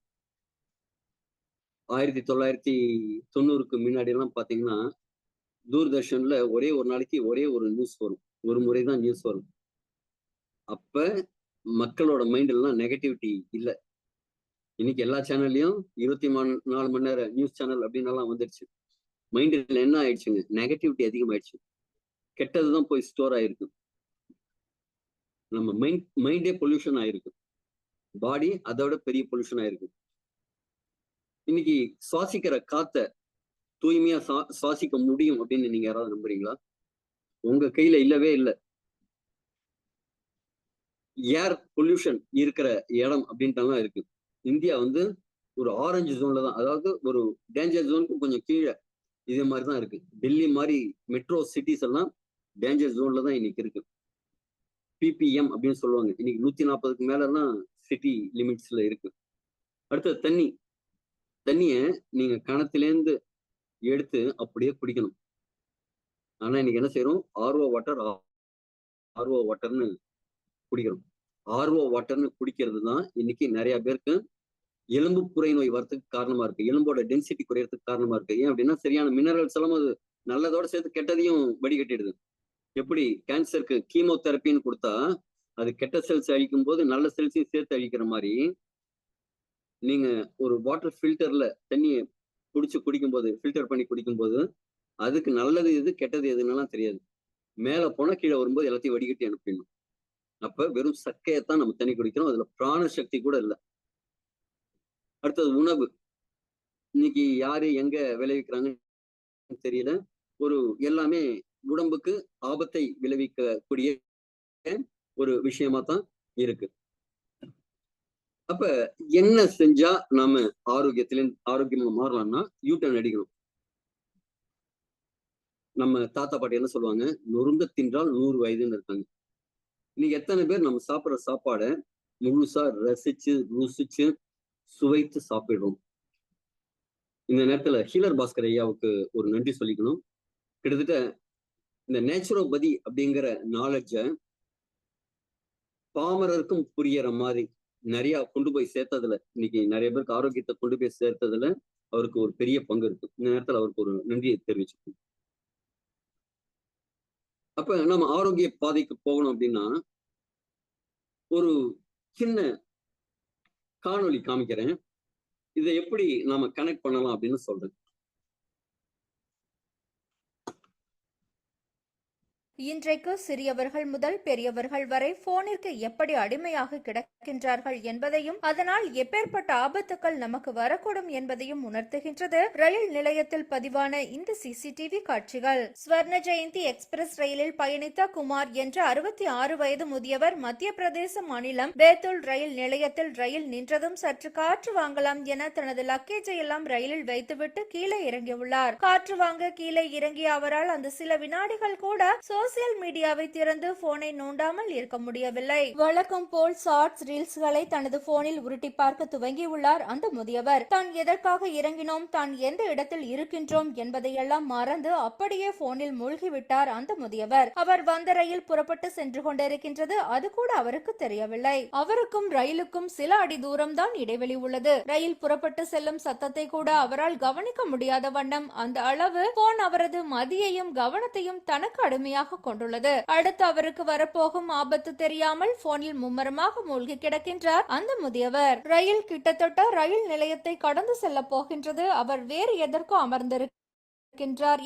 1990க்கு முன்னாடி எல்லாம் பாத்தீங்கன்னா தூர்தர்ஷன்ல ஒரே ஒரு நாளைக்கு ஒரே ஒரு நியூஸ் வரும், ஒரு முறைதான் நியூஸ் வரும். அப்ப மக்களோட மைண்ட் எல்லாம் நெகட்டிவிட்டி இல்லை. இன்னைக்கு எல்லா சேனல்லையும் 24 மணி நேரம் நியூஸ் சேனல் அப்படின்னு எல்லாம் வந்துருச்சு. மைண்டில் என்ன ஆயிடுச்சுங்க? நெகட்டிவிட்டி அதிகமாயிடுச்சு. கெட்டதுதான் போய் ஸ்டோர் ஆயிருக்கு. நம்ம மைண்டே பொல்யூஷன் ஆயிருக்கு. பாடி அதோட பெரிய பொல்யூஷன் ஆயிருக்கு. இன்னைக்கு சுவாசிக்கிற காத்த தூய்மையா சுவாசிக்க முடியும் அப்படின்னு நீங்க யாராவது நம்புறீங்களா? உங்க கையில இல்லவே இல்லை. ஏர் பொல்யூஷன் இருக்கிற இடம் அப்படின்ட்டு இருக்கு. இந்தியா வந்து ஒரு ஆரஞ்சு ஜோன்ல தான், அதாவது ஒரு டேஞ்சர் ஜோனுக்கு கொஞ்சம் கீழே இதே மாதிரி தான் இருக்கு. டெல்லி மாதிரி மெட்ரோ சிட்டிஸ் எல்லாம் டேஞ்சர் ஜோன்ல தான் இன்னைக்கு இருக்கு. பிபிஎம் அப்படின்னு சொல்லுவாங்க. இன்னைக்கு 140க்கு மேல எல்லாம் சிட்டி லிமிட்ஸ்ல இருக்கு. அடுத்தது தண்ணி. தண்ணிய நீங்க கிணத்திலேருந்து எடுத்து அப்படியே குடிக்கணும். ஆனா இன்னைக்கு என்ன செய்யறோம்? ஆர்ஓ வாட்டர்னு குடிக்கிறோம். ஆர்ஓ வாட்டர்னு குடிக்கிறது தான் இன்னைக்கு நிறைய பேருக்கு எலும்பு புரை நோய் வரதுக்கு காரணமா இருக்கு. எலும்போட டென்சிட்டி குறையறதுக்கு காரணமா இருக்கு. ஏன் அப்படின்னா சரியான மினரல்ஸ் எல்லாம் அது நல்லதோட சேர்த்து கெட்டதையும் வடிகட்டிடுது. எப்படி கேன்சருக்கு கீமோதெரப்பின்னு கொடுத்தா அது கெட்ட செல்ஸ் அழிக்கும் போது நல்ல செல்ஸையும் சேர்த்து அழிக்கிற மாதிரி, நீங்க ஒரு வாட்டர் ஃபில்டர்ல தண்ணியை குடிச்சு குடிக்கும்போது, ஃபில்டர் பண்ணி குடிக்கும்போது அதுக்கு நல்லது எது கெட்டது எதுன்னெல்லாம் தெரியாது. மேல போனா கீழே வரும்போது எல்லாத்தையும் வடிகட்டி அனுப்பிடணும். அப்ப வெறும் சக்கையத்தான் நம்ம தண்ணி குடிக்கிறோம். அதுல பிராண சக்தி கூட இல்லை. அடுத்தது உணவு. இன்னைக்கு யாரு எங்க விளைவிக்கிறாங்கன்னு தெரியல. ஒரு எல்லாமே உடம்புக்கு ஆபத்தை விளைவிக்கக்கூடிய ஒரு விஷயமா தான் இருக்கு. அப்ப என்ன செஞ்சா நாம ஆரோக்கியமா மாறலாம்னா யூட்டர்ன் அடிக்கணும். நம்ம தாத்தா பாட்டி என்ன சொல்லுவாங்க? நொறுங்க தின்றால் 100 வயதுன்னு இருக்காங்க. இன்னைக்கு எத்தனை பேர் நம்ம சாப்பிடுற சாப்பாடை முழுசா ரசிச்சு ருசிச்சு சுவைத்து சாப்பிடுறோம்? இந்த நேரத்துல ஹீலர் பாஸ்கர் ஐயாவுக்கு ஒரு நன்றி சொல்லிக்கணும். கிட்டத்தட்ட இந்த நேச்சுரோபதி அப்படிங்கிற நாலேஜ பாமரருக்கும் புரியற மாதிரி நிறைய கொண்டு போய் சேர்த்ததுல, இன்னைக்கு நிறைய பேருக்கு ஆரோக்கியத்தை கொண்டு போய் சேர்த்ததுல அவருக்கு ஒரு பெரிய பங்கு இருக்கு. இந்த நேரத்துல அவருக்கு ஒரு நன்றியை தெரிவிச்சுக்கணும். அப்ப நம்ம ஆரோக்கிய பாதைக்கு போகணும் அப்படின்னா ஒரு சின்ன காணொளி காமிக்கிறேன். இதை எப்படி நாம கனெக்ட் பண்ணலாம் அப்படின்னு சொல்றேன். இன்றைக்கு சிறியவர்கள் முதல் பெரியவர்கள் வரை போனிற்கு எப்படி அடிமையாக கிடக்கின்றார்கள் என்பதையும் அதனால் எப்பேற்பட்ட ஆபத்துக்கள் நமக்கு வரக்கூடும் என்பதையும் உணர்த்துகின்றது ரயில் நிலையத்தில் பதிவான இந்த சிசிடிவி காட்சிகள். ஸ்வர்ண ஜெயந்தி எக்ஸ்பிரஸ் ரயிலில் பயணித்த குமார் என்ற 66 வயது முதியவர் மத்திய பிரதேச மாநிலம் பேத்துல் ரயில் நிலையத்தில் ரயில் நின்றதும் சற்று காற்று வாங்கலாம் என தனது லக்கேஜை எல்லாம் ரயிலில் வைத்துவிட்டு கீழே இறங்கியுள்ளார். காற்று வாங்க கீழே இறங்கிய அவரால் அந்த சில வினாடிகள் கூட சோசியல் மீடியாவை திறந்து போனை நோண்டாமல் இருக்க முடியவில்லை. வழக்கம் போல் ஷார்ட்ஸ் ரீல்ஸ்களை தனது போனில் உருட்டி பார்க்க துவங்கியுள்ளார் அந்த முதியவர். தான் எதற்காக இறங்கினோம், தான் எந்த இடத்தில் இருக்கின்றோம் என்பதையெல்லாம் மறந்து அப்படியே போனில் மூழ்கிவிட்டார் அந்த முதியவர். அவர் வந்த ரயில் புறப்பட்டு சென்று கொண்டிருக்கின்றது, அது கூட அவருக்கு தெரியவில்லை. அவருக்கும் ரயிலுக்கும் சில அடி தூரம் தான் இடைவெளி உள்ளது. ரயில் புறப்பட்டு செல்லும் சத்தத்தை கூட அவரால் கவனிக்க முடியாத வண்ணம் அந்த அளவு போன் அவரது மதியையும் கவனத்தையும் தனக்கு அடிமையாக கொண்டுள்ளது. அடுத்து அவருக்கு வரப்போகும் ஆபத்து தெரியாமல் போனில் மும்மரமாக மூழ்கி கிடக்கின்றார் அந்த முதியவர். ரயில் கிட்டத்தட்ட ரயில் நிலையத்தை கடந்து செல்ல போகின்றது. அவர் வேறு எதற்கோ அமர்ந்திருக்கிறார்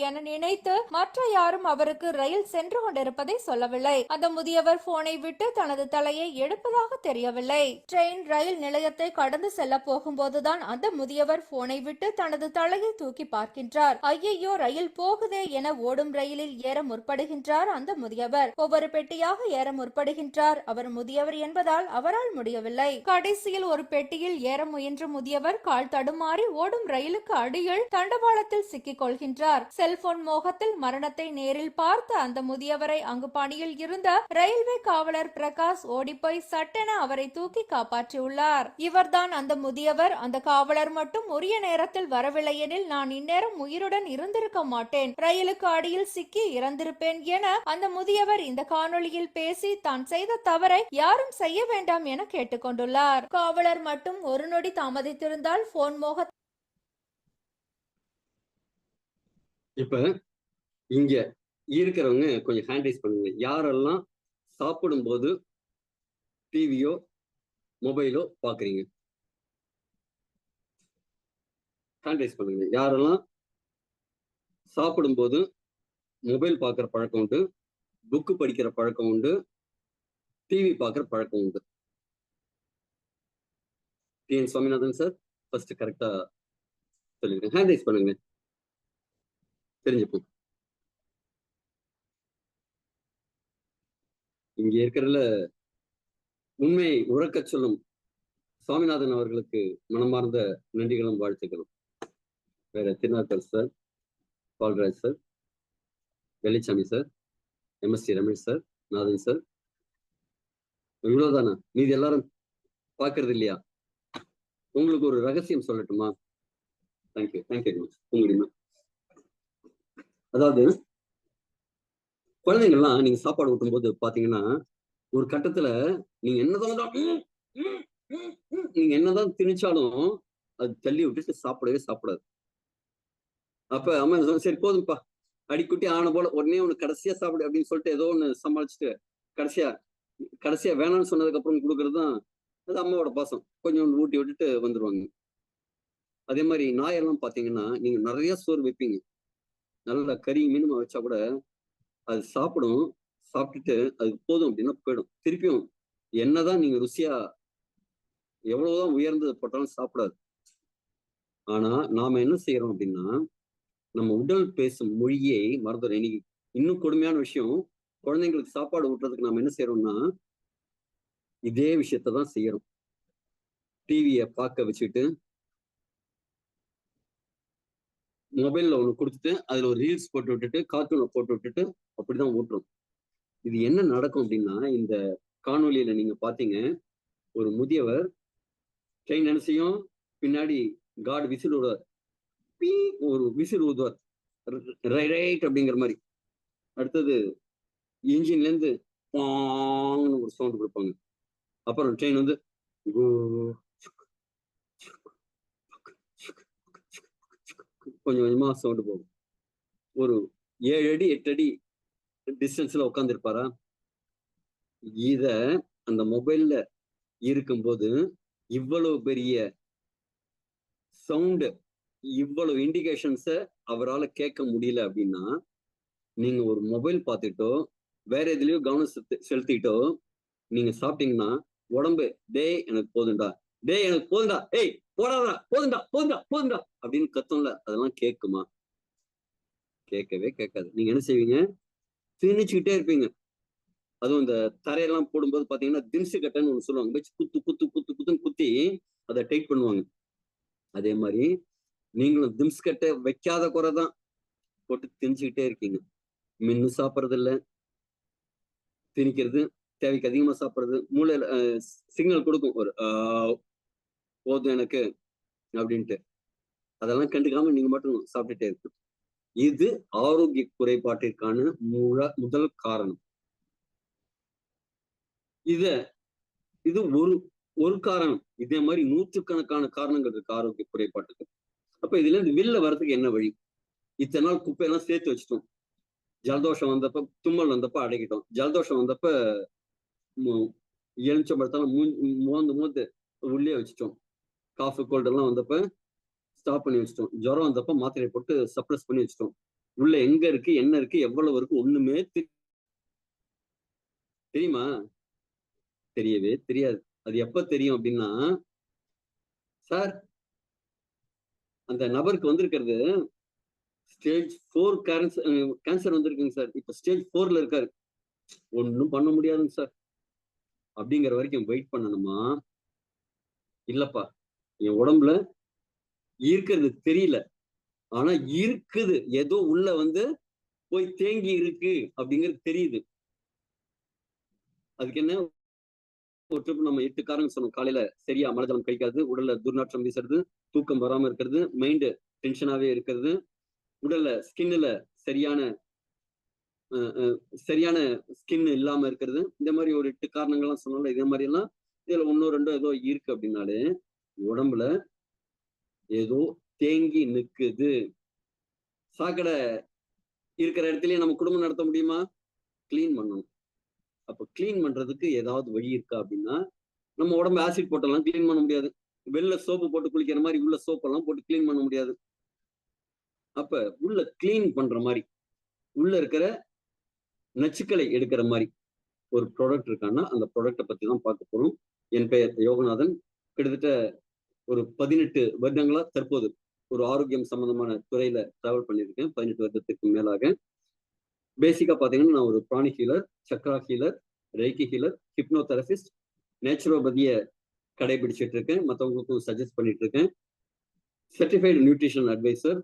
என நினைத்து மற்ற யாரும் அவருக்கு ரயில் சென்று கொண்டிருப்பதை சொல்லவில்லை. அந்த முதியவர் போனை விட்டு தனது தலையை எடுப்பதாக தெரியவில்லை. ட்ரெயின் ரயில் நிலையத்தை கடந்து செல்ல போகும்போதுதான் அந்த முதியவர் போனை விட்டு தனது தலையை தூக்கி பார்க்கின்றார். ஐயையோ, ரயில் போகுதே என ஓடும் ரயிலில் ஏற முற்படுகின்றார் அந்த முதியவர். ஒவ்வொரு பெட்டியாக ஏற முற்படுகின்றார். அவர் முதியவர் என்பதால் அவரால் முடியவில்லை. கடைசியில் ஒரு பெட்டியில் ஏற முயன்ற முதியவர் கால் தடுமாறி ஓடும் ரயிலுக்கு அடியில் தண்டவாளத்தில் சிக்கிக் கொள்கின்றார். செல்போன் மோகத்தில் மரணத்தை நேரில் பார்த்த அந்த முதியவரை அங்கு பணியில் இருந்த ரயில்வே காவலர் பிரகாஷ் ஓடிப்போய் சட்டென அவரை தூக்கி காப்பாற்றியுள்ளார். இவர்தான் அந்த முதியவர். அந்த காவலர் மட்டும் உரிய நேரத்தில் வரவில்லை எனில் நான் இந்நேரம் உயிருடன் இருந்திருக்க மாட்டேன், ரயிலுக்கு அடியில் சிக்கி இறந்திருப்பேன் என அந்த முதியவர் இந்த காணொளியில் பேசி தான் செய்த தவறை யாரும் செய்ய வேண்டாம் என கேட்டுக்கொண்டுள்ளார். காவலர் மட்டும் ஒரு நொடி தாமதித்திருந்தால் போன் மோக இப்ப இங்க இருக்கிறவங்க கொஞ்சம் ஹேண்ட்ரைஸ் பண்ணுங்க. யாரெல்லாம் சாப்பிடும் போது டிவியோ மொபைலோ பாக்குறீங்க? ஹேண்ட்ரைஸ் பண்ணுங்க. யாரெல்லாம் சாப்பிடும் போது மொபைல் பார்க்குற பழக்கம் உண்டு, புக்கு படிக்கிற பழக்கம் உண்டு, டிவி பார்க்குற பழக்கம் உண்டு? டிஎன் சுவாமிநாதன் சார் ஃபர்ஸ்ட் கரெக்டா சொல்லிருக்கேன். ஹேண்ட்ரைஸ் பண்ணுங்க, தெரிஞ்சுப்போம். இங்க இருக்கிறதுல உண்மையை உறக்க சொல்லும் சுவாமிநாதன் அவர்களுக்கு மனமார்ந்த நன்றிகளும் வாழ்த்துக்களும். வேற Thirunakkar sir, Paulraj sir, Vellichamy sir, MSc Ramesh sir, Nathan sir, இவ்வளவுதானா? மீதி எல்லாரும் பாக்குறது இல்லையா? உங்களுக்கு ஒரு ரகசியம் சொல்லட்டுமா? Thank you very much. உங்களுடைய அதாவது குழந்தைங்கள்லாம் நீங்க சாப்பாடு ஊட்டும் போது பாத்தீங்கன்னா, ஒரு கட்டத்துல நீங்க என்னதான் திணிச்சாலும் அது தள்ளி விட்டுட்டு சாப்பிடவே சாப்பிடாது. அப்ப அம்மா சரி போதும்பா, அடிக்குட்டி ஆன போல உடனே ஒண்ணு கடைசியா சாப்பிடு அப்படின்னு சொல்லிட்டு ஏதோ ஒண்ணு சமாளிச்சுட்டு கடைசியா வேணாம்னு சொன்னதுக்கு அப்புறம் கொடுக்கறது தான் அது அம்மாவோட பாசம். கொஞ்சம் ஊட்டி விட்டுட்டு வந்துருவாங்க. அதே மாதிரி நாயெல்லாம் பாத்தீங்கன்னா, நீங்க நிறைய சோறு வைப்பீங்க, நல்ல கறி மீனுமா வச்சா கூட அது சாப்பிடும். சாப்பிட்டுட்டு அதுக்கு போதும் அப்படின்னா போயிடும். திருப்பியும் என்னதான் நீங்க ருசியா எவ்வளவுதான் உயர்ந்தது போட்டாலும் சாப்பிடாது. ஆனா நாம என்ன செய்யறோம் அப்படின்னா, நம்ம உடல் பேசும் மொழியை மறந்துடும். இன்னைக்கு இன்னும் கொடுமையான விஷயம், குழந்தைங்களுக்கு சாப்பாடு ஊட்டுறதுக்கு நாம என்ன செய்யறோம்னா, இதே விஷயத்தான் செய்யறோம். டிவியை பார்க்க வச்சுட்டு மொபைல்ல ஒண்ணு கொடுத்துட்டு அதுல ஒரு ரீல்ஸ் போட்டு விட்டுட்டு கார்ட்டூனை போட்டு விட்டுட்டு அப்படிதான் ஊட்டுறோம். இது என்ன நடக்கும் அப்படின்னா, இந்த காணொலியில நீங்க பாத்தீங்க, ஒரு முதியவர் ட்ரெயின் என்ன செய்யும், பின்னாடி காட் விசில் விடுவார், ஒரு விசில் ஊதுவார் ரைட் அப்படிங்கிற மாதிரி. அடுத்தது இன்ஜின்ல இருந்து ஒரு சவுண்ட் கொடுப்பாங்க. அப்புறம் ட்ரெயின் வந்து கொஞ்சம் கொஞ்சமா சவுண்ட் போகும். ஒரு 7 அடி 8 அடி டிஸ்டன்ஸ்ல உட்கார்ந்து இருப்பாரா? இத அந்த மொபைல்ல இருக்கும்போது இவ்வளவு பெரிய சவுண்ட், இவ்வளவு இண்டிகேஷன்ஸ அவரால் கேட்க முடியல அப்படின்னா, நீங்க ஒரு மொபைல் பார்த்துட்டோ வேற எதுலயோ கவனம் செலுத்திட்டோ நீங்க சாப்பிட்டீங்கன்னா உடம்பு எனக்கு போதுண்டா, எனக்கு போதுண்டா, ஏய் போடாதா, போதுண்டா போதுண்டா போதுண்டா அப்படின்னு கத்தும்ல, அதெல்லாம் கேட்குமா? கேட்கவே கேட்காது. நீங்க என்ன செய்வீங்க? திணிச்சுக்கிட்டே இருப்பீங்க. அதுவும் இந்த தரையெல்லாம் போடும்போது பாத்தீங்கன்னா திம்சு கட்டைன்னு ஒண்ணு சொல்லுவாங்க, வச்சு குத்து குத்து குத்து குத்துன்னு குத்தி அதை டைட் பண்ணுவாங்க. அதே மாதிரி நீங்களும் திம்ஸ் கட்டை வைக்காத குறைதான் போட்டு திணிச்சுக்கிட்டே இருக்கீங்க. மின்னு சாப்பிட்றது இல்லை, திணிக்கிறது, தேவைக்கு அதிகமா சாப்பிட்றது, மூளையில சிக்னல் கொடுக்கும் ஒரு போதும் எனக்கு அப்படின்ட்டு. அதெல்லாம் கண்டுக்காம நீங்க மட்டும் சாப்பிட்டுட்டே இருக்கு. இது ஆரோக்கிய குறைபாட்டிற்கான முதல் காரணம். இது ஒரு காரணம். இதே மாதிரி நூற்றுக்கணக்கான காரணங்கள் இருக்கு ஆரோக்கிய குறைபாட்டுக்கு. அப்ப இதுல இருந்து வெளில வர்றதுக்கு என்ன வழி? இத்தனை நாள் குப்பையெல்லாம் சேர்த்து வச்சுட்டோம். ஜலதோஷம் வந்தப்ப, தும்மல் வந்தப்ப அடக்கிட்டோம். ஜலதோஷம் வந்தப்ப எலுமிச்சம்பழத்தெல்லாம் மோந்து உள்ளே வச்சுட்டோம். காஃபு கோல்டு எல்லாம் வந்தப்ப ஸ்டாப் பண்ணி வச்சுட்டோம். ஜுரம் வந்தப்ப மாத்திரையை போட்டு சப்ரஸ் பண்ணி வச்சுட்டோம். உள்ள எங்க இருக்கு, என்ன இருக்கு, எவ்வளவு இருக்கு, ஒண்ணுமே தெரியுமா? தெரியவே தெரியாது. அது எப்ப தெரியும் அப்படின்னா, சார் அந்த நபருக்கு வந்திருக்கிறது ஸ்டேஜ் 4 கேன்சர் வந்திருக்குங்க சார், இப்ப ஸ்டேஜ் 4ல இருக்காரு, ஒன்னும் பண்ண முடியாதுங்க சார் அப்படிங்கிற வரைக்கும் வெயிட் பண்ணணுமா? இல்லப்பா, என் உடம்புல இருக்கிறது தெரியல, ஆனா இருக்குது, ஏதோ உள்ள வந்து போய் தேங்கி இருக்கு அப்படிங்கிறது தெரியுது. அதுக்கு என்ன? ஒரு ட்ரிப் நம்ம 8 காரணம் சொன்னோம். காலையில சரியா மலஜலம் கழிக்காது, உடல்ல துர்நாற்றம் வீசுறது, தூக்கம் வராம இருக்கிறது, மைண்ட் டென்ஷனாவே இருக்கிறது, உடல்ல ஸ்கின்ல சரியான ஸ்கின் இல்லாம இருக்கிறது, இந்த மாதிரி ஒரு 8 காரணங்கள்லாம் சொன்னோம்ல. இதே மாதிரி எல்லாம் இதுல 1-2 ஏதோ இருக்கு அப்படின்னாலே உடம்புல ஏதோ தேங்கி நிக்குது. சாக்கடை இருக்கிற இடத்துலயே நம்ம குடும்பம் நடத்த முடியுமா? கிளீன் பண்ணணும். அப்ப கிளீன் பண்றதுக்கு ஏதாவது வழி இருக்கா அப்படின்னா, நம்ம உடம்பு ஆசிட் போட்டெல்லாம் கிளீன் பண்ண முடியாது. வெளில சோப்பு போட்டு குளிக்கிற மாதிரி உள்ள சோப்பெல்லாம் போட்டு கிளீன் பண்ண முடியாது. அப்ப உள்ள கிளீன் பண்ற மாதிரி, உள்ள இருக்கிற நச்சுக்களை எடுக்கிற மாதிரி ஒரு ப்ராடக்ட் இருக்கான்னா அந்த ப்ராடக்டை பத்தி தான் பார்க்க போறோம். என் பெயர் யோகநாதன். கிட்டத்தட்ட ஒரு 18 வருடங்களா தற்போது ஒரு ஆரோக்கியம் சம்பந்தமான துறையில டிராவல் பண்ணியிருக்கேன். 18 வருடத்துக்கு மேலாக. பேசிக்கா பாத்தீங்கன்னா நான் ஒரு பிராணி healer, chakra healer, reiki healer, hypnotherapist, நேச்சுரோபதிய கடைபிடிச்சிட்டு இருக்கேன், மற்றவங்களுக்கும் சஜஸ்ட் பண்ணிட்டு இருக்கேன். Certified nutrition adviser.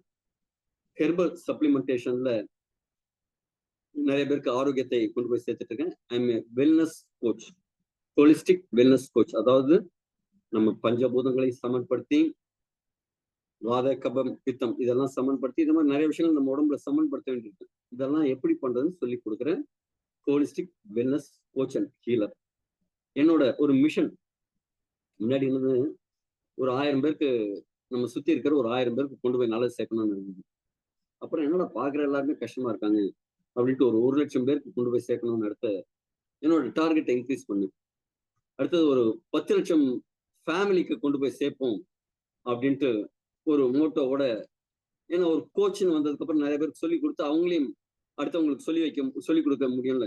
ஹெர்பல் சப்ளிமெண்டேஷன்ல நிறைய பேருக்கு ஆரோக்கியத்தை கொண்டு போய் சேர்த்துட்டு இருக்கேன். I'm a wellness coach, holistic wellness coach. அதாவது நம்ம பஞ்சபூதங்களை சமன்படுத்தி, வாத கபம் பித்தம் இதெல்லாம் சமன்படுத்தி, இந்த மாதிரி நிறைய விஷயங்கள் நம்ம உடம்புல சமன்படுத்த வேண்டியிருக்கு. இதெல்லாம் எப்படி பண்றதுன்னு சொல்லி கொடுக்குறேன். Holistic wellness coach and healer. என்னோட ஒரு மிஷன் முன்னாடி வந்து ஒரு 1000 பேருக்கு, நம்ம சுத்தி இருக்கிற ஒரு 1000 பேருக்கு கொண்டு போய் நல்லது சேர்க்கணும்னு இருந்தது. அப்புறம் என்னோட பாக்குற எல்லாருமே கஷ்டமா இருக்காங்க அப்படின்ட்டு ஒரு 1,00,000 பேருக்கு கொண்டு போய் சேர்க்கணும்னு அடுத்த என்னோட டார்கெட்டை இன்க்ரீஸ் பண்ணு. அடுத்தது ஒரு 10,00,000 ஃபேமிலிக்கு கொண்டு போய் சேர்ப்போம் அப்படின்ட்டு ஒரு மோட்டோவோட, ஏன்னா ஒரு கோச்சுன்னு வந்ததுக்கு அப்புறம் நிறைய பேருக்கு சொல்லி கொடுத்து அவங்களையும் அடுத்தவங்களுக்கு சொல்லி கொடுக்க முடியல.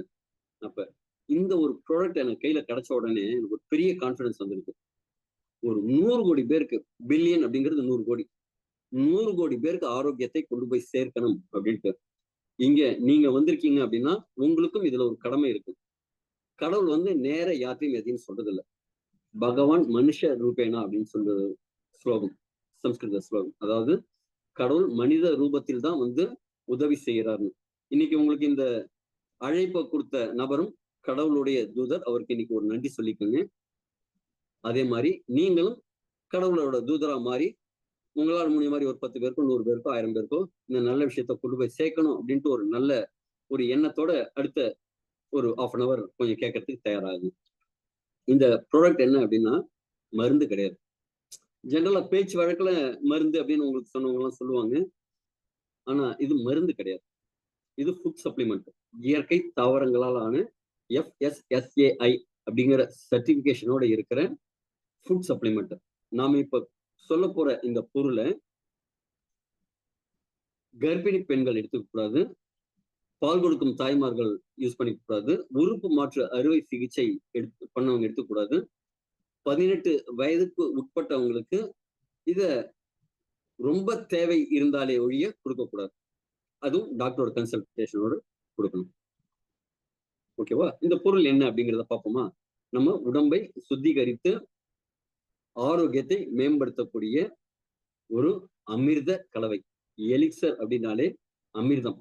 அப்ப இந்த ஒரு ப்ராடக்ட் எனக்கு கையில கிடைச்ச உடனே எனக்கு ஒரு பெரிய கான்ஃபிடன்ஸ் வந்திருக்கு. ஒரு 100 கோடி பேருக்கு, பில்லியன் அப்படிங்கிறது 100 கோடி, 100 கோடி பேருக்கு ஆரோக்கியத்தை கொண்டு போய் சேர்க்கணும் அப்படின்ட்டு இங்க நீங்க வந்திருக்கீங்க அப்படின்னா உங்களுக்கும் இதுல ஒரு கடமை இருக்கு. கடவுள் வந்து நேர யாத்தையும் எதையும் சொல்றது இல்லை. பகவான் மனுஷ ரூபேனா அப்படின்னு சொல்ற ஸ்லோகம், சம்ஸ்கிருத ஸ்லோகம். அதாவது கடவுள் மனித ரூபத்தில் தான் வந்து உதவி செய்யறாருன்னு. இன்னைக்கு உங்களுக்கு இந்த அழைப்பை கொடுத்த நபரும் கடவுளுடைய தூதர். அவருக்கு இன்னைக்கு ஒரு நன்றி சொல்லிக்கோங்க. அதே மாதிரி நீங்களும் கடவுளோட தூதரா மாறி உங்களால் முடிய மாதிரி ஒரு 10 பேருக்கோ 100 பேருக்கோ 1000 பேருக்கோ இந்த நல்ல விஷயத்த கொண்டு போய் சேர்க்கணும் அப்படின்ட்டு ஒரு நல்ல ஒரு எண்ணத்தோட அடுத்த ஒரு 1/2 hour கொஞ்சம் கேட்கறதுக்கு தயாராகுது. இந்த ப்ராடக்ட் என்ன அப்படின்னா மருந்து கிடையாது. ஜென்ரலா பேச்சு வழக்குல மருந்து அப்படின்னு உங்களுக்கு சொன்னவங்க எல்லாம் சொல்லுவாங்க. ஆனா இது மருந்து கிடையாது. இது ஃபுட் சப்ளிமெண்ட். இயற்கை தாவரங்களால் ஆன FSSAI அப்படிங்கிற சர்டிபிகேஷனோட இருக்கிற ஃபுட் சப்ளிமெண்ட். நாம இப்ப சொல்ல போற இந்த பொருளை கர்ப்பிணி பெண்கள் எடுத்துக்க கூடாது, பால் கொடுக்கும் தாய்மார்கள் யூஸ் பண்ணிக்க கூடாது, உறுப்பு மாற்று அறுவை சிகிச்சை பண்ணவங்க எடுத்துக்கூடாது, 18 வயதுக்கு உட்பட்டவங்களுக்கு இத ரொம்ப தேவை இருந்தாலே ஒழிய கொடுக்கக்கூடாது. அதுவும் டாக்டரோட கன்சல்டேஷனோடு கொடுக்கணும். ஓகேவா? இந்த பொருள் என்ன அப்படிங்கிறத பார்ப்போமா? நம்ம உடம்பை சுத்திகரித்து ஆரோக்கியத்தை மேம்படுத்தக்கூடிய ஒரு அமிர்த கலவை. எலிக்சர் அப்படின்னாலே அமிர்தம்.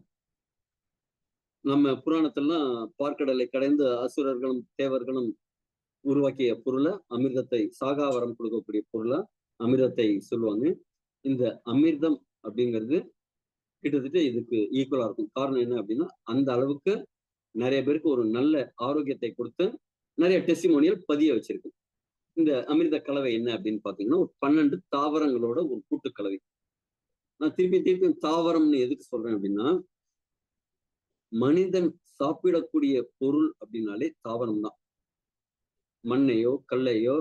நம்ம புராணத்திலாம் பார்க்கடலை கடைந்து அசுரர்களும் தேவர்களும் உருவாக்கிய பொருளை, அமிர்தத்தை, சாகாவரம் கொடுக்கக்கூடிய பொருளை அமிர்தத்தை சொல்லுவாங்க. இந்த அமிர்தம் அப்படிங்கிறது கிட்டத்தட்ட இதுக்கு ஈக்குவலா இருக்கும். காரணம் என்ன அப்படின்னா அந்த அளவுக்கு நிறைய பேருக்கு ஒரு நல்ல ஆரோக்கியத்தை கொடுத்து நிறைய டெஸ்டிமோனியல் பதிய வச்சிருக்கு. இந்த அமிர்த கலவை என்ன அப்படின்னு பாத்தீங்கன்னா ஒரு 12 தாவரங்களோட ஒரு கூட்டு கலவை. நான் திருப்பி தாவரம்னு எதுக்கு சொல்றேன் அப்படின்னா, மனிதன் சாப்பிடக்கூடிய பொருள் அப்படின்னாலே தாவரம் தான். மண்ணையோ கல்லையோ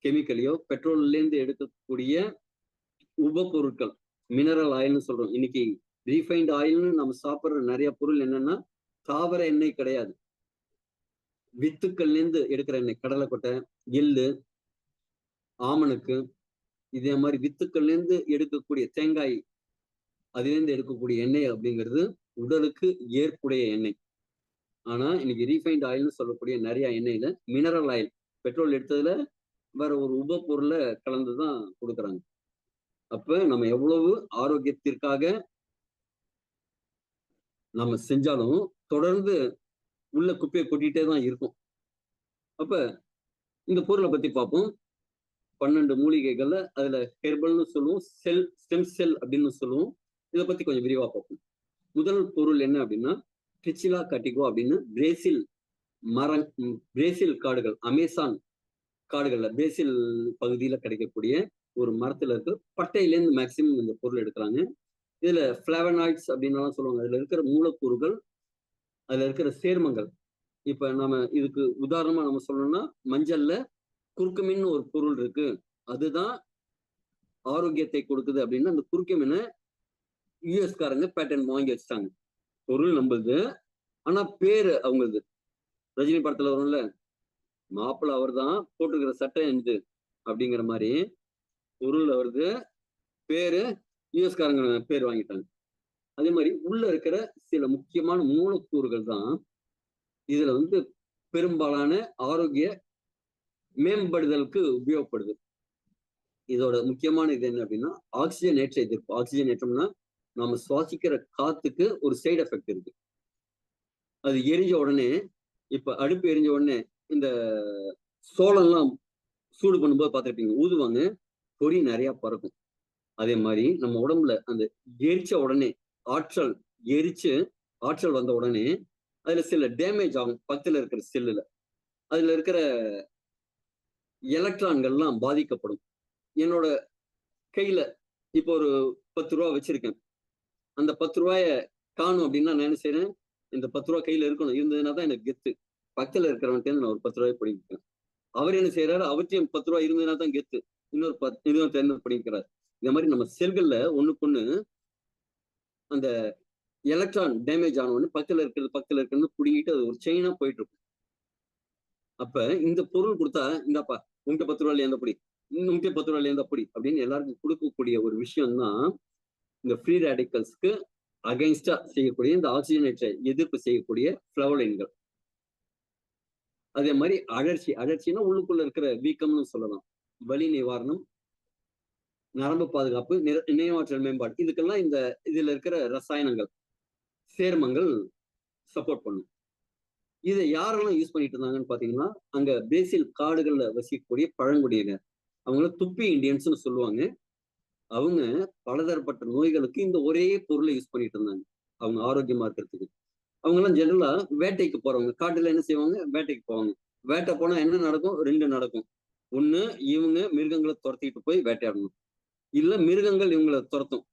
கெமிக்கலையோ பெட்ரோல்ல இருந்து எடுக்கக்கூடிய உப பொருட்கள், மினரல் ஆயில்னு சொல்றோம். இன்னைக்கு ரீஃபைண்ட் ஆயில்னு நம்ம சாப்பிடுற நிறைய பொருள் என்னன்னா தாவர எண்ணெய் கிடையாது, வித்துக்கள்ல இருந்து எடுக்கிற எண்ணெய். கடலைக்கொட்டை, எள்ளு, ஆமணக்கு, இதே மாதிரி வித்துக்கள்ல இருந்து எடுக்கக்கூடிய தேங்காய், அதுல இருந்து எடுக்கக்கூடிய எண்ணெய் அப்படிங்கிறது உடலுக்கு ஏற்புடைய எண்ணெய். ஆனா இன்னைக்கு ரீஃபைண்ட் ஆயில்னு சொல்லக்கூடிய நிறைய எண்ணெயில மினரல் ஆயில், பெட்ரோல் எடுத்ததுல வேற ஒரு உப பொருளை கலந்துதான் கொடுக்குறாங்க. அப்ப நம்ம எவ்வளவு ஆரோக்கியத்திற்காக நம்ம செஞ்சாலும் தொடர்ந்து உள்ள குப்பையை கொட்டிட்டே தான் இருக்கும். அப்ப இந்த பொருளை பத்தி பார்ப்போம். 12 மூலிகைகள்ல அதுல ஹெர்பல்னு சொல்லுவோம், ஸ்டெம் செல் அப்படின்னு சொல்லுவோம். இதை பத்தி கொஞ்சம் விரிவா பார்ப்போம். முதல் பொருள் என்ன அப்படின்னா ட்ரிச்சிலா கட்டிகோ அப்படின்னு பிரேசில் காடுகள், அமேசான் காடுகள்ல பிரேசில் பகுதியில கிடைக்கக்கூடிய ஒரு மரத்துல இருக்கு பட்டையிலேருந்து மேக்சிமம் இந்த பொருள் எடுக்கிறாங்க. இதுல பிளாவனாய்ட்ஸ் அப்படின்னு சொல்லுவாங்க. அதுல இருக்கிற மூலக்கூறுகள், அதுல இருக்கிற சேர்மங்கள். இப்ப நம்ம இதுக்கு உதாரணமா நம்ம சொல்லணும்னா மஞ்சள்ல குர்குமின்னு ஒரு பொருள் இருக்கு, அதுதான் ஆரோக்கியத்தை கொடுக்குது அப்படின்னு அந்த குர்குமினை யூஎஸ் காரங்க பேட்டன் வாங்கி வச்சுட்டாங்க. பொருள் நம்மளுது, ஆனா பேரு அவங்களது. ரஜினி படத்துல வரும்ல, மாப்பிள்ள அவர் தான், போட்டுக்கிற சட்டை எது அப்படிங்கிற மாதிரி பொருள் அவரது, பேரு யூஎஸ் காரங்க பேர் வாங்கிட்டாங்க. அதே மாதிரி உள்ள இருக்கிற சில முக்கியமான மூலக்கூறுகள் தான் இதுல வந்து பெரும்பாலான ஆரோக்கிய மேம்படுதலுக்கு உபயோகப்படுது. இதோட முக்கியமான இது என்ன அப்படின்னா ஆக்சிஜனேற்ற எதிர்ப்பு. ஆக்சிஜனேற்றம்னா நாம சுவாசிக்கிற காத்துக்கு ஒரு சைடு எஃபெக்ட் இருக்கு. அது எரிஞ்ச உடனே, இப்ப அடுப்பு எரிஞ்ச உடனே இந்த சோளம்லாம் சூடு பண்ணும்போது பார்த்திருப்பீங்க, ஊதுவாங்க, பொறி நிறைய பறக்கும். அதே மாதிரி நம்ம உடம்புல அந்த எரிச்ச உடனே ஆற்றல் எரிச்சு ஆற்றல் வந்த உடனே அதுல சில டேமேஜ் ஆகும் பக்கத்துல இருக்கிற செல்லுல. அதுல இருக்கிற எலக்ட்ரான்கள்லாம் பாதிக்கப்படும். என்னோட கையில இப்போ ஒரு 10 ரூபா வச்சிருக்கேன். அந்த 10 ரூபாய காணும் அப்படின்னா நான் என்ன செய்யறேன், இந்த 10 ரூபா கையில இருக்கணும், இருந்ததுன்னா தான் எனக்கு கெத்து. பக்கத்துல இருக்கிறவன்ட்டு நான் ஒரு 10 ரூபாய் பிடிக்கிறேன். அவர் என்ன செய்யறாரு, அவர்த்தையும் 10 ரூபாய் இருந்ததுன்னா தான் கெத்து, இன்னொரு பிடிக்கிறார். இந்த மாதிரி நம்ம செல்கள்ல ஒண்ணுக்கு அந்த எலக்ட்ரான் டேமேஜ் ஆன உடனே பக்கத்துல இருக்கிறது புடிங்கிட்டு அது ஒரு செயினா போயிட்டு இருக்கும். அப்ப இந்த பொருள் கொடுத்தா, இந்தாப்பா உன்கிட்ட 10 ரூபாயில எந்த பொடி, உன்கிட்ட 10 ரூபாயில எந்த பொடி அப்படின்னு எல்லாருக்கும் கொடுக்கக்கூடிய ஒரு விஷயம் தான் இந்த ஃப்ரீ ரேடிக்கல்ஸ்க்கு அகைன்ஸ்டா செய்யக்கூடிய இந்த ஆக்சிஜனேற்ற எதிர்ப்பு செய்யக்கூடிய ஃப்ளவலைன்கள். அதே மாதிரி அழற்சினா உள்ளுக்குள்ள இருக்கிற வீக்கம்னு சொல்லலாம். வலி நிவாரணம், நரம்பு பாதுகாப்பு, நினைவாற்றல் மேம்பாடு, இதுக்கெல்லாம் இதுல இருக்கிற ரசாயனங்கள், சேர்மங்கள் சப்போர்ட் பண்ணும். இதை யாரெல்லாம் யூஸ் பண்ணிட்டு இருந்தாங்கன்னு பாத்தீங்கன்னா, அங்க பிரேசில் காடுகள்ல வசிக்கக்கூடிய பழங்குடியினர், அவங்கள துப்பி இண்டியன்ஸ்னு சொல்லுவாங்க. அவங்க பலதரப்பட்ட நோய்களுக்கு இந்த ஒரே பொருளை யூஸ் பண்ணிட்டு இருந்தாங்க, அவங்க ஆரோக்கியமா இருக்கிறதுக்கு. அவங்க எல்லாம் ஜெனரலா வேட்டைக்கு போறவங்க, காட்டுல என்ன செய்வாங்க, வேட்டைக்கு போவாங்க. வேட்டை போனா என்ன நடக்கும், 2 நடக்கும். ஒண்ணு, இவங்க மிருகங்களை துரத்திட்டு போய் வேட்டையாடணும், இல்ல மிருகங்கள் இவங்களை துரத்தும்.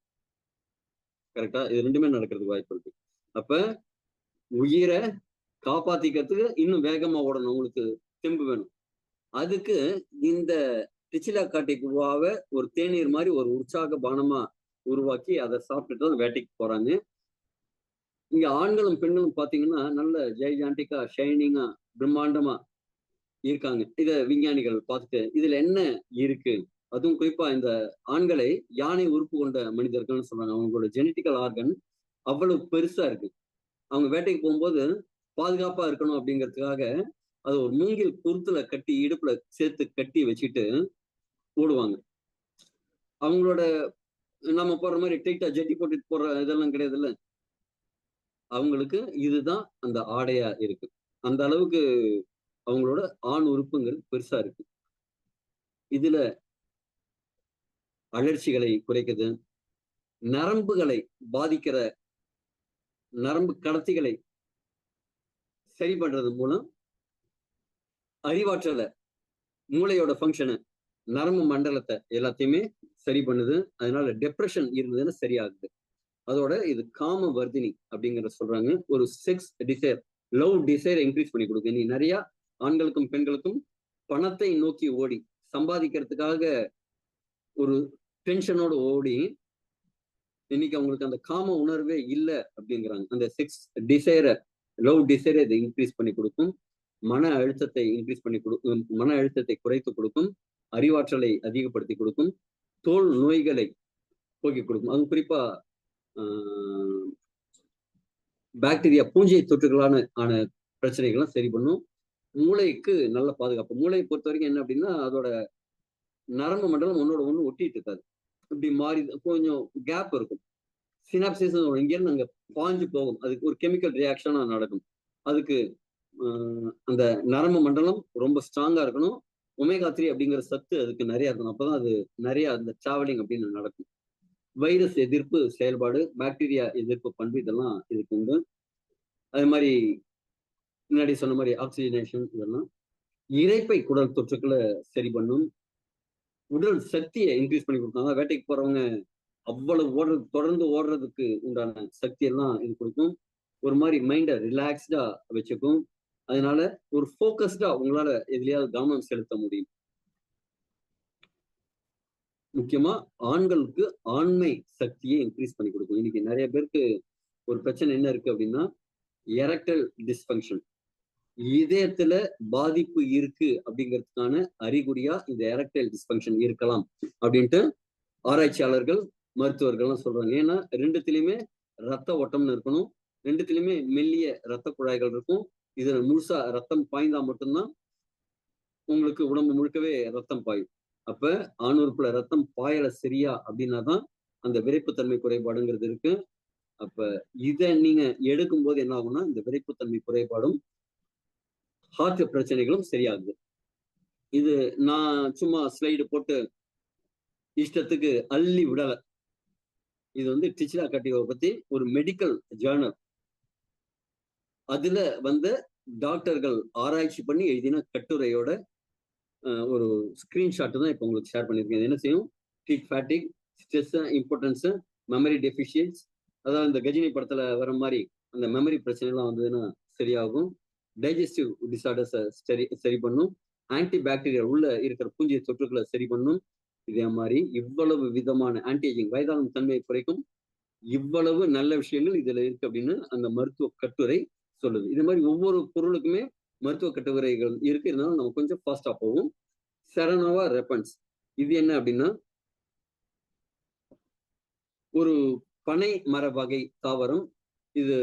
கரெக்டா? இது 2மே நடக்கிறதுக்கு வாய்ப்பு இருக்கு. அப்ப உயிரை காப்பாத்திக்கிறதுக்கு இன்னும் வேகமா ஓடணும், உங்களுக்கு தெம்பு வேணும். அதுக்கு இந்த டிச்சிலா காட்டிக்குவாவை ஒரு தேநீர் மாதிரி ஒரு உற்சாக பானமா உருவாக்கி அதை சாப்பிட்டுட்டு தான் வேட்டைக்கு போறாங்க. இங்க ஆண்களும் பெண்களும் பாத்தீங்கன்னா நல்ல ஜெய்ஜாண்டிக்கா, ஷைனிங்கா, பிரம்மாண்டமா இருக்காங்க. இத விஞ்ஞானிகள் பார்த்துட்டு இதுல என்ன இருக்கு, அதுவும் குறிப்பா இந்த ஆண்களை யானை உறுப்பு கொண்ட மனிதர்கள்னு சொல்றாங்க. அவங்களோட ஜெனட்டிக்கல் ஆர்கன் அவ்வளவு பெருசா இருக்கு. அவங்க வேட்டைக்கு போகும்போது பாதுகாப்பா இருக்கணும் அப்படிங்கிறதுக்காக அது ஒரு மூங்கில் குருத்துல கட்டி இடுப்புல சேர்த்து கட்டி வச்சுட்டு ஓடுவாங்க. அவங்களோட நம்ம போற மாதிரி டைட்டா ஜட்டி போட்டுட்டு போற இதெல்லாம் கிடையாது இல்ல. அவங்களுக்கு இதுதான் அந்த ஆடையா இருக்கு. அந்த அளவுக்கு அவங்களோட ஆண் உறுப்புங்கள் பெருசா இருக்கு. இதுல அழற்சிகளை குறைக்குது, நரம்புகளை பாதிக்கிற நரம்பு கடத்திகளை சரி பண்றது மூலம் அறிவாற்றலை, மூளையோட ஃபங்க்ஷனை, நரம்பு மண்டலத்தை எல்லாத்தையுமே சரி பண்ணுது. அதனால டெப்ரெஷன் இருந்ததுன்னு சரியாகுது. அதோட இது காம வர்தினி அப்படிங்கிற சொல்றாங்க. ஒரு sex desire, love desire increase பண்ணி கொடுக்கு. நீ நிறைய ஆண்களுக்கும் பெண்களுக்கும் பணத்தை நோக்கி ஓடி சம்பாதிக்கிறதுக்காக ஒரு டென்ஷனோட ஓடி இன்னைக்கு அவங்களுக்கு அந்த காம உணர்வே இல்லை அப்படிங்கிறாங்க. அந்த செக்ஸ் டிசைரை, லவ் டிசைரை இதை இன்க்ரீஸ் பண்ணி கொடுக்கும். மன அழுத்தத்தை இன்க்ரீஸ் பண்ணி கொடுக்கும், மன அழுத்தத்தை குறைத்து கொடுக்கும், அறிவாற்றலை அதிகப்படுத்தி கொடுக்கும், தோல் நோய்களை போக்கி கொடுக்கும். அது குறிப்பா பாக்டீரியா, பூஞ்சை தொற்றுகளான பிரச்சனைகள்லாம் சரி பண்ணும். மூளைக்கு நல்ல பாதுகாப்பு. மூளையை பொறுத்த வரைக்கும் என்ன அப்படின்னா, அதோட நரம்பு மண்டலம் ஒன்னோட ஒண்ணு ஒட்டிட்டு இருக்காது, இப்படி மாறி கொஞ்சம் கேப் இருக்கும். சினாப்சிஸ் இங்கிருந்து அங்க பாஞ்சு போகும், அதுக்கு ஒரு கெமிக்கல் ரியாக்ஷனா நடக்கும். அதுக்கு அந்த நரம்பு மண்டலம் ரொம்ப ஸ்ட்ராங்கா இருக்கணும். ஒமேகா 3 அப்படிங்கிற சத்து அதுக்கு நிறைய இருக்கணும். அப்பதான் அது நிறைய அந்த டிராவலிங் அப்படின்னு நடக்கும். வைரஸ் எதிர்ப்பு செயல்பாடு, பாக்டீரியா எதிர்ப்பு பண்பு, இதெல்லாம் இதுக்கு உண்டு. அது மாதிரி முன்னாடி சொன்ன மாதிரி ஆக்சிஜனேஷன், இதெல்லாம் இரைப்பை குடல் தொற்றுக்களை சரி பண்ணும். உடல் சக்தியை இன்க்ரீஸ் பண்ணி கொடுத்தாங்க. வேட்டைக்கு போறவங்க அவ்வளவு தொடர்ந்து ஓடுறதுக்கு உண்டான சக்தி எல்லாம் இது கொடுக்கும். ஒரு மாதிரி மைண்டை ரிலாக்ஸ்டா வச்சுக்கும். அதனால ஒரு ஃபோக்கஸ்டா உங்களால எதுலயாவது கவனம் செலுத்த முடியும். முக்கியமா ஆண்களுக்கு ஆண்மை சக்தியை இன்க்ரீஸ் பண்ணி கொடுக்கும். இன்னைக்கு நிறைய பேருக்கு ஒரு பிரச்சனை என்ன இருக்கு அப்படின்னா, எரக்டல் டிஸ்பங்க்ஷன், இதயத்துல பாதிப்பு இருக்கு அப்படிங்கிறதுக்கான அறிகுறியா இந்த எரக்டைல் டிஸ்பங்க்ஷன் இருக்கலாம் அப்படின்ட்டு ஆராய்ச்சியாளர்கள், மருத்துவர்கள்லாம் சொல்றாங்க. ஏன்னா 2த்துலயுமே ரத்த ஓட்டம்னு இருக்கணும், 2த்துலயுமே மெல்லிய ரத்த குழாய்கள் இருக்கும். இதுல முழுசா ரத்தம் பாய்ந்தா மட்டும்தான் உங்களுக்கு உடம்பு முழுக்கவே ரத்தம் பாயும். அப்ப ஆணுறுப்புல ரத்தம் பாயல சரியா அப்படின்னாதான் அந்த விரைப்புத்தன்மை குறைபாடுங்கிறது இருக்கு. அப்ப இத நீங்க எடுக்கும்போது என்ன ஆகும்னா, இந்த விரைப்புத்தன்மை குறைபாடும், ஹார்ட் பிரச்சனைகளும் சரியாகுது. இது நான் சும்மா ஸ்லைடு போட்டு இஷ்டத்துக்கு அள்ளி விடல. இது வந்து டிச்சிலா கட்டியோவை பத்தி ஒரு மெடிக்கல் ஜேர்னல். அதுல வந்து டாக்டர்கள் ஆராய்ச்சி பண்ணி எழுதின கட்டுரையோட ஒரு ஸ்கிரீன்ஷாட் தான் இப்போ உங்களுக்கு ஷேர் பண்ணியிருக்கேன். இது என்ன செய்யும்? Treat fatigue, stress, importance, memory deficiency, அதாவது இந்த கஜினி படத்துல வர மாதிரி அந்த மெமரி பிரச்சனை எல்லாம் வந்ததுன்னா சரியாகும். டைஜஸ்டிவ் டிசார்டர்ஸை சரி பண்ணும். ஆன்டி பாக்டீரியா உள்ள இருக்கிற பூஞ்சிய தொற்றுக்களை சரி பண்ணும். இதே மாதிரி இவ்வளவு விதமான ஆன்டிஏஜிங் வயதாகும் தன்மையை குறைக்கும். இவ்வளவு நல்ல விஷயங்கள் இதுல இருக்கு அப்படின்னு அந்த மருத்துவ கட்டுரை சொல்லுது. இது மாதிரி ஒவ்வொரு பொருளுக்குமே மருத்துவ கட்டுரைகள் இருக்கு. இருந்தாலும் நம்ம கொஞ்சம் ஃபாஸ்டா போவோம். செரனோவா ரெப்பன்ஸ், இது என்ன அப்படின்னா ஒரு பனை மர வகை தாவரம். இது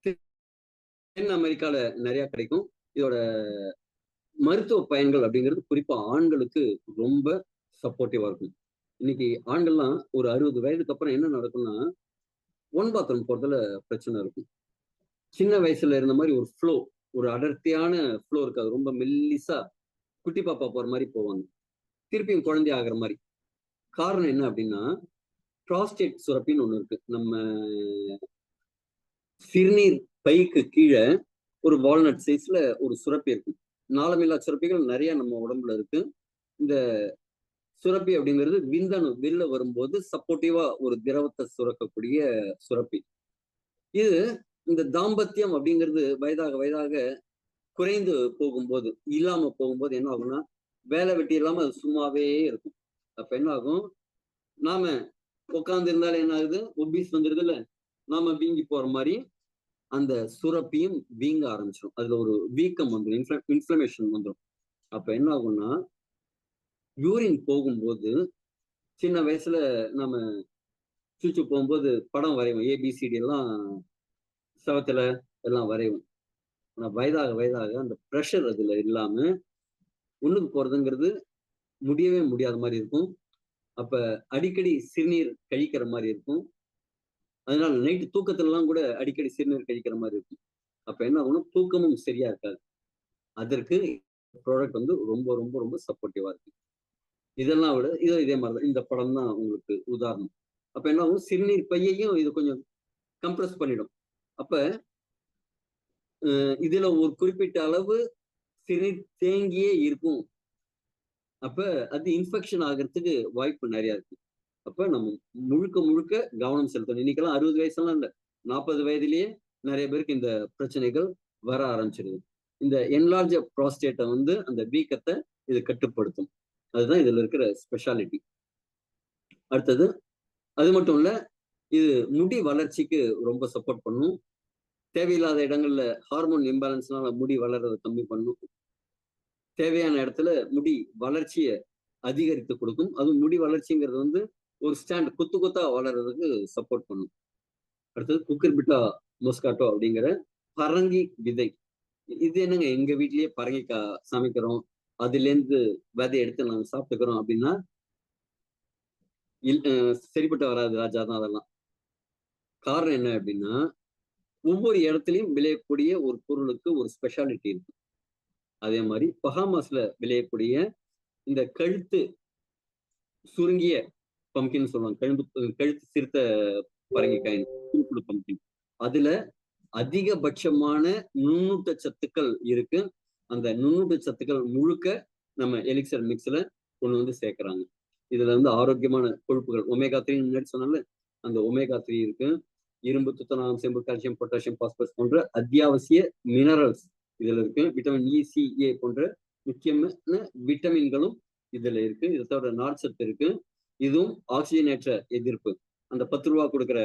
தென் அமெரிக்கால நிறைய கிடைக்கும். இதோட மருத்துவ பயன்கள் அப்படிங்கிறது குறிப்பா ஆண்களுக்கு ரொம்ப சப்போர்ட்டிவா இருக்கும். இன்னைக்கு ஆண்கள்லாம் ஒரு 60 வயதுக்கு அப்புறம் என்ன நடக்கும்னா, ஒன் பாத்ரூம் போறதுல பிரச்சனை இருக்கும். சின்ன வயசுல இருந்த மாதிரி ஒரு ஃப்ளோ, ஒரு அடர்த்தியான ஃப்ளோ இருக்காது. ரொம்ப மெல்லிசா குட்டி பாப்பா போற மாதிரி போவாங்க. திருப்பியும் குழந்தை ஆகிற மாதிரி. காரணம் என்ன அப்படின்னா, ப்ராஸ்டேட் சுரப்பின்னு ஒண்ணு இருக்கு. நம்ம சிறுநீர் பைக்கு கீழே ஒரு வால்நட் சைஸ்ல ஒரு சுரப்பி இருக்கு. நாளமில்லா சுரப்பிகள் நிறைய நம்ம உடம்புல இருக்கு. இந்த சுரப்பி அப்படிங்கிறது விந்தணு வெளில வரும்போது சப்போர்ட்டிவா ஒரு திரவத்தை சுரக்கக்கூடிய சுரப்பி. இது இந்த தாம்பத்தியம் அப்படிங்கிறது வயதாக வயதாக குறைந்து போகும்போது, இல்லாம போகும்போது என்ன ஆகும்னா, வேலை வெட்டி இல்லாம அது சும்மாவே இருக்கும். அப்ப என்ன ஆகும்? நாம உட்கார்ந்து இருந்தாலே என்ன ஆகுது? ஒபீஸ் வந்துருது இல்ல? நாம வீங்கி போற மாதிரி அந்த சுரப்பியும் வீங்க ஆரம்பிச்சிடும். அதுல ஒரு வீக்கம் வந்துடும், இன்ஃப்ளமேஷன் வந்துடும். அப்ப என்ன ஆகும்னா, யூரின் போகும்போது சின்ன வயசுல நம்ம சூச்சு போகும்போது படம் வரைவோம். ஏபிசிடி எல்லாம் செவத்துல எல்லாம் வரைவோம். ஆனா வயதாக வயதாக அந்த ப்ரெஷர் அதுல இல்லாம ஒண்ணுக்கு போறதுங்கிறது முடியவே முடியாத மாதிரி இருக்கும். அப்ப அடிக்கடி சிறுநீர் கழிக்கிற மாதிரி இருக்கும். அதனால நைட்டு தூக்கத்துல எல்லாம் கூட அடிக்கடி சிறுநீர் கழிக்கிற மாதிரி இருக்கும். அப்ப என்ன ஆகும்னா தூக்கமும் சரியா இருக்காது. அதற்கு ப்ராடக்ட் வந்து ரொம்ப ரொம்ப ரொம்ப சப்போர்ட்டிவா இருக்கு. இதெல்லாம் விட இதே மாதிரிதான். இந்த படம் தான் உங்களுக்கு உதாரணம். அப்ப என்ன ஆகும்? சிறுநீர் பையையும் இது கொஞ்சம் கம்ப்ரஸ் பண்ணிடும். அப்ப இதுல ஒரு குறிப்பிட்ட அளவு சிறுநீர் தேங்கியே இருக்கும். அப்ப அது இன்ஃபெக்ஷன் ஆகிறதுக்கு வாய்ப்பு நிறைய இருக்கு. அப்ப நம்ம முழுக்க முழுக்க கவனம் செலுத்தணும். இன்னைக்கெல்லாம் 60 வயசுலாம் இல்ல, 40 வயதிலேயே நிறைய பேருக்கு இந்த பிரச்சனைகள் வர ஆரம்பிச்சிருது. இந்த என்லார்ஜ் ப்ராஸ்டேட்டை வந்து அந்த வீக்கத்தை இது கட்டுப்படுத்தும். அதுதான் இதுல இருக்கிற ஸ்பெஷாலிட்டி. அடுத்தது அது மட்டும் இல்ல, இது முடி வளர்ச்சிக்கு ரொம்ப சப்போர்ட் பண்ணும். தேவையில்லாத இடங்கள்ல ஹார்மோன் இம்பேலன்ஸ்னால முடி வளர்றதை கம்மி பண்ணும். தேவையான இடத்துல முடி வளர்ச்சியை அதிகரித்து கொடுக்கும். அதுவும் முடி வளர்ச்சிங்கிறது வந்து ஒரு ஸ்டாண்ட் கொத்து கொத்தா வளர்றதுக்கு சப்போர்ட் பண்ணும். அடுத்தது குக்கர்பிட்டா மொஸ்காட்டோ அப்படிங்கிற பரங்கி விதை. இது என்னங்க, எங்க வீட்லயே பரங்கிக்காய் சமைக்கிறோம், அதுல இருந்து விதை எடுத்து நாங்க சாப்பிட்டுக்கிறோம் அப்படின்னா சரிப்பட்டு வராது ராஜா தான். அதெல்லாம் காரணம் என்ன அப்படின்னா, ஒவ்வொரு இடத்துலயும் விளையக்கூடிய ஒரு பொருளுக்கு ஒரு ஸ்பெஷாலிட்டி இருக்கு. அதே மாதிரி பஹாமாஸ்ல விளையக்கூடிய இந்த கழுத்து சுருங்கிய பம்கின் சொல்லுவாங்க. கழுத்து சிறுத்த பரங்கிக்காய், பம்கின். அதுல அதிகபட்சமான நுண்ணூட்ட சத்துக்கள் இருக்கு. அந்த நுண்ணூட்ட சத்துக்கள் முழுக்க நம்ம எலிக்சர் மிக்ஸ்ல கொண்டு வந்து சேர்க்கிறாங்க. இதுல வந்து ஆரோக்கியமான கொழுப்புகள் ஒமேகா 3 முன்னாடி சொன்னால அந்த ஒமேகா 3 இருக்கு. இரும்பு, துத்தநாகம், செம்பு, கால்சியம், பொட்டாசியம், பாஸ்பரஸ் போன்ற அத்தியாவசிய மினரல்ஸ் இதுல இருக்கு. விட்டமின் இ, சி, ஏ போன்ற முக்கியமான விட்டமின்களும் இதுல இருக்கு. இதை தவிர நார்ச்சத்து இருக்கு. இதுவும் ஆக்சிஜனேற்ற எதிர்ப்பு, அந்த 10 ரூபா கொடுக்குற